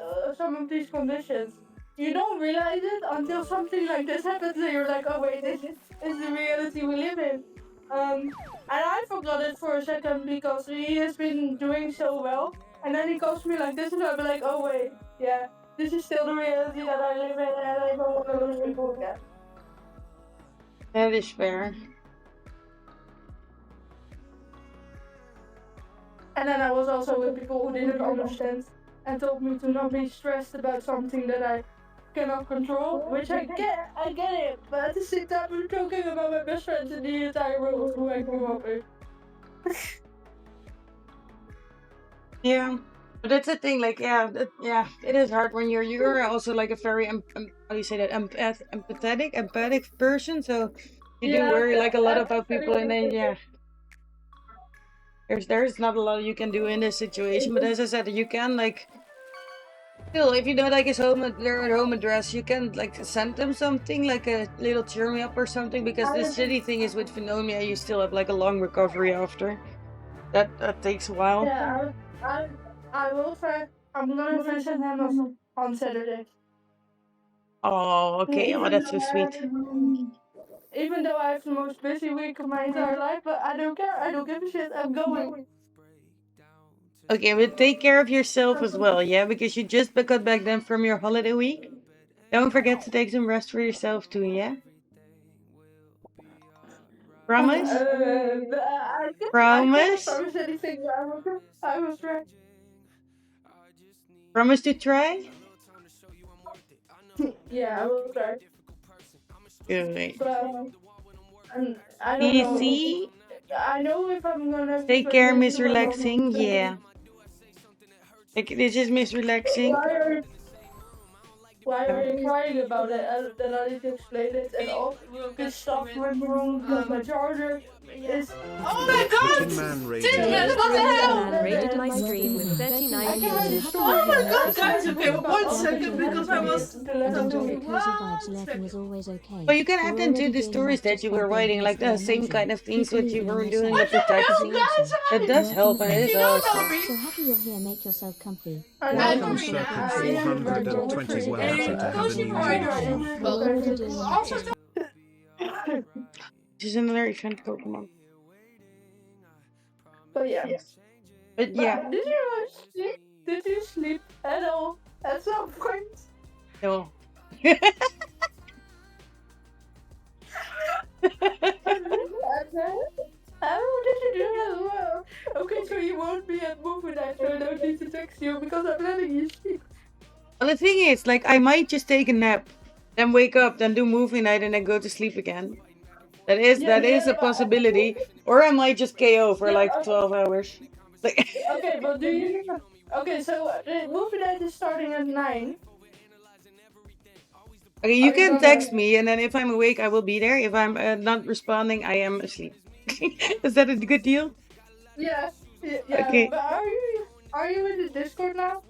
of these conditions, you don't realize it until something like this happens and you're like, oh wait, this is the reality we live in. And I forgot it for a second because he has been doing so well. And then he calls me like this and I'll be like, oh wait, yeah, this is still the reality that I live in and I don't want to lose people again. That is fair. And then I was also with people who didn't understand and told me to not be stressed about something that I cannot control, which I get it, but at the same time I'm talking about my best friends in the entire world who I grew up with. Yeah, but that's the thing, like, it is hard when you're also like a very, how do you say that, empathic person, so you do worry like a lot about people, and then, there's not a lot you can do in this situation, but as I said, you can, like, still, if you know, like, their home address, you can, like, send them something, like a little cheer me up or something, because the shitty thing is with pneumonia, you still have, like, a long recovery after. That takes a while. Yeah, I will try. I'm gonna visit him on Saturday. Oh, okay. Oh, that's so sweet. Even though I have the most busy week of my entire life, but I don't care. I don't give a shit. I'm going. Okay, but take care of yourself as well, yeah? Because you just got back then from your holiday week. Don't forget to take some rest for yourself too, yeah? Promise? I cannot Promise? promise anything. I was right. Promise to try? Yeah, I will try. Good. But and I don't know. Easy. I know if I'm gonna have to Take spend care, most Miss of my Relaxing. money. Yeah. Like, this is Miss Relaxing. Why are you crying about it? Then I need to explain it. And all this stuff went wrong because my charger is. Oh my god! Tin Man raided. Tin Man, what the hell? Man raided my stream with 39 viewers. Oh my god, guys, okay, 1 second because I was. Was always okay. Well, you can add into the stories that you were writing, like the same kind of things what you were doing with the text. That does help, and it is awesome. So happy you're here. Make yourself comfy. Welcome Serpent 420 well happy to have a new user. This is another event Pokemon. But yeah. But yeah. Did you sleep? Did you sleep at all at some point? No. How did you do that as well? Okay, so you won't be at movie night, so I don't need to text you because I'm letting you sleep. Well, the thing is, like, I might just take a nap, then wake up, then do movie night, and then go to sleep again. That is a possibility. Or I might just KO for like 12 hours. Like Okay, but do you? Okay, so the movie night is starting at 9. Okay, you can text me, and then if I'm awake, I will be there. If I'm not responding, I am asleep. Is that a good deal? Yeah. Okay. But are you in the Discord now?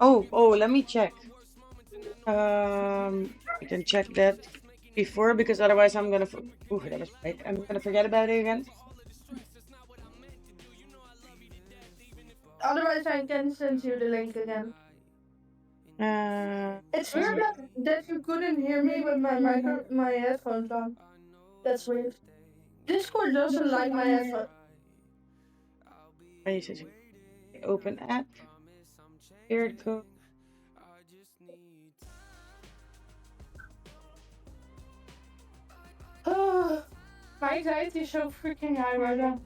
Oh, let me check. I can check that before, because otherwise I'm gonna. Ooh, that was right. I'm gonna forget about it again. Otherwise, I can send you the link again. It's weird that you couldn't hear me with my headphones on. That's weird. Discord doesn't like my headphones. Open app. Here code. My anxiety is so freaking high right now.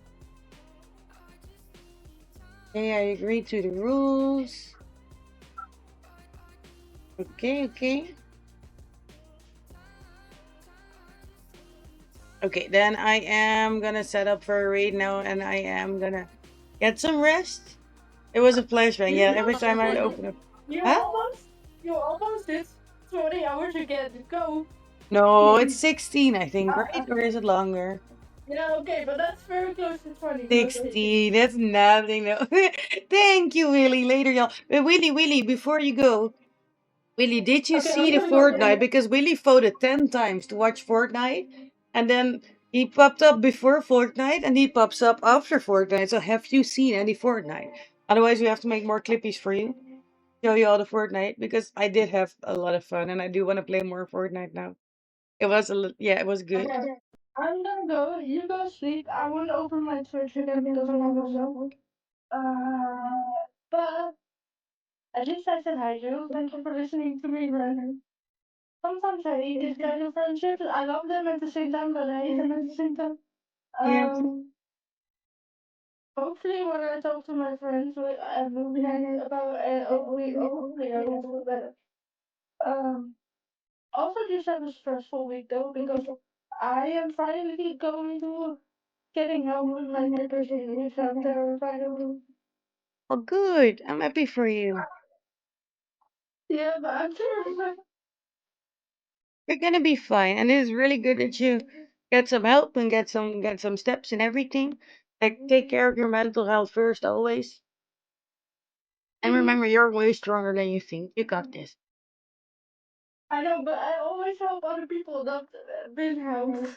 Okay, I agree to the rules. Okay. Okay, then I am gonna set up for a raid now, and I am gonna get some rest. It was a pleasure. Yeah, every time I open up. You Huh? almost did 20 hours again. Go. No, it's 16, I think, right? Or is it longer? Yeah, okay, but that's very close to 20. 16, that's nothing, no. Thank you, Willie. Later, y'all. But Willie, before you go, Willie, did you see the Fortnite? Because Willie voted 10 times to watch Fortnite, and then he popped up before Fortnite, and he pops up after Fortnite. So have you seen any Fortnite? Otherwise, we have to make more clippies for you. Show you all the Fortnite, because I did have a lot of fun, and I do want to play more Fortnite now. It was it was good. Okay. I'm gonna go. You go sleep. I won't open my Twitch again because I'm not myself. But at least I said hi, Joe. Thank you for listening to me, Brandon. Sometimes I hate these kind of friendships. I love them at the same time, but I hate them at the same time. Hopefully, when I talk to my friends, we'll be hanging about, hopefully I will feel better. Also, just have a stressful week though, because I am finally going to getting help with my neighbors in I'm terrified of. Oh, good. I'm happy for you. Yeah, but I'm terrified. You're gonna be fine, and it is really good that you get some help and get some steps and everything. Like, take care of your mental health first, always. And remember, you're way stronger than you think. You got this. I know, but I always help other people that been helped.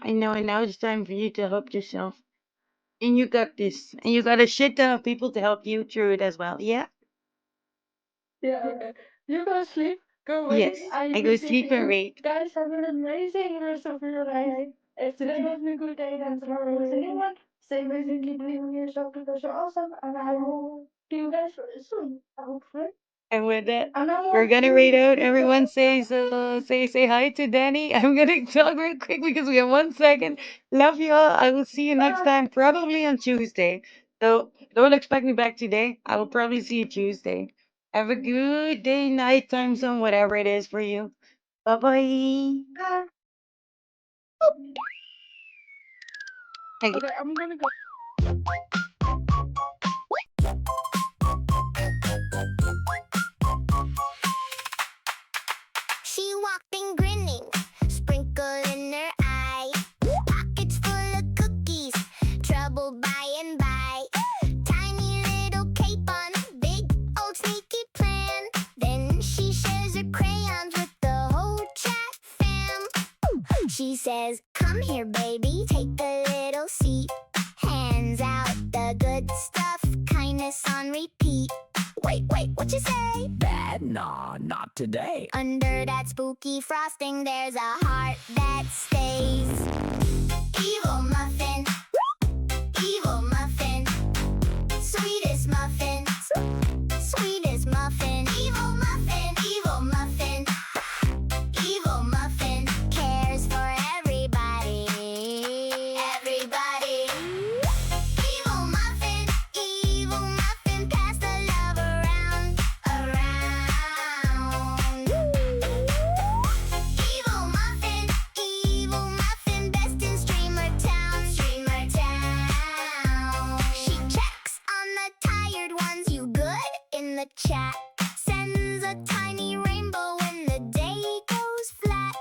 I know, and now it's time for you to help yourself. And you got this. And you got a shit ton of people to help you through it as well. Yeah? Yeah. You go sleep, go Yes, wait. I go sleep and wait. Guys, have an amazing rest of your life. If today wasn't a good day, then tomorrow is a new one. Stay amazing, keep believing in yourself because you're awesome, and I will see you guys soon. Hopefully. And with that, And I we're want gonna to read out. Everyone say hi to Danny. I'm gonna talk real quick because we have 1 second. Love you all. I will see you next time, probably on Tuesday. So don't expect me back today. I will probably see you Tuesday. Have a good day, night, time zone, whatever it is for you. Bye bye. Okay, I'm gonna go. She walked in grinning, sprinkle in her eye. Pockets full of cookies, trouble by and by. Tiny little cape on, big old sneaky plan. Then she shares her crayons with the whole chat fam. She says, come here, baby, take a little seat. Hands out the good stuff, kindness on repeat. Wait, what you say? Bad? Nah, not today. Under that spooky frosting, there's a heart that stays. Evil muffin, evil muffin, sweetest muffin, sweetest muffin. Evil muffin, evil muffin, evil muffin, cares for everybody, everybody. Evil muffin, pass the love around, around. Evil muffin, best in Streamer Town, Streamer Town. She checks on the tired ones, you good in the chat. Sends a tiny rainbow when the day goes flat.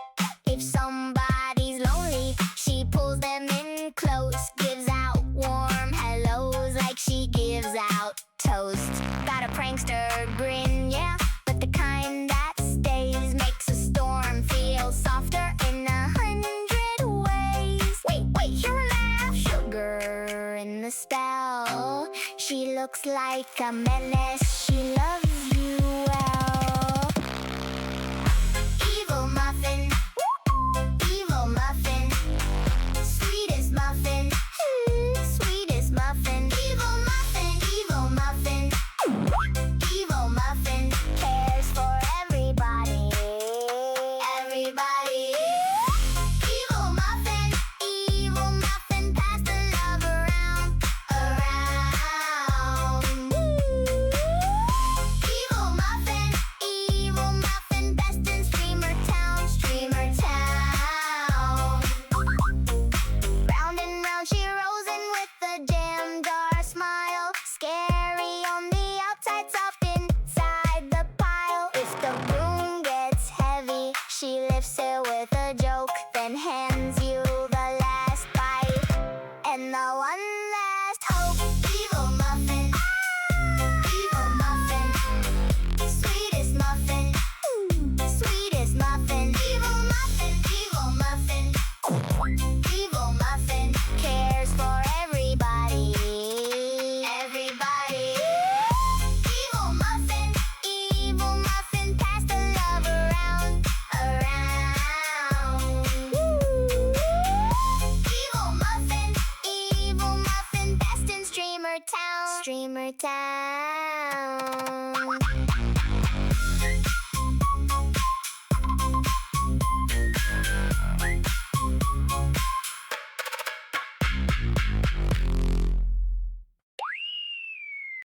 If somebody's lonely, she pulls them in close, gives out warm hellos like she gives out toast. Got a prankster grin, yeah, but the kind that stays, makes a storm feel softer in 100 ways. Wait, hear her laugh? Sugar in the spell. She looks like a menace. She loves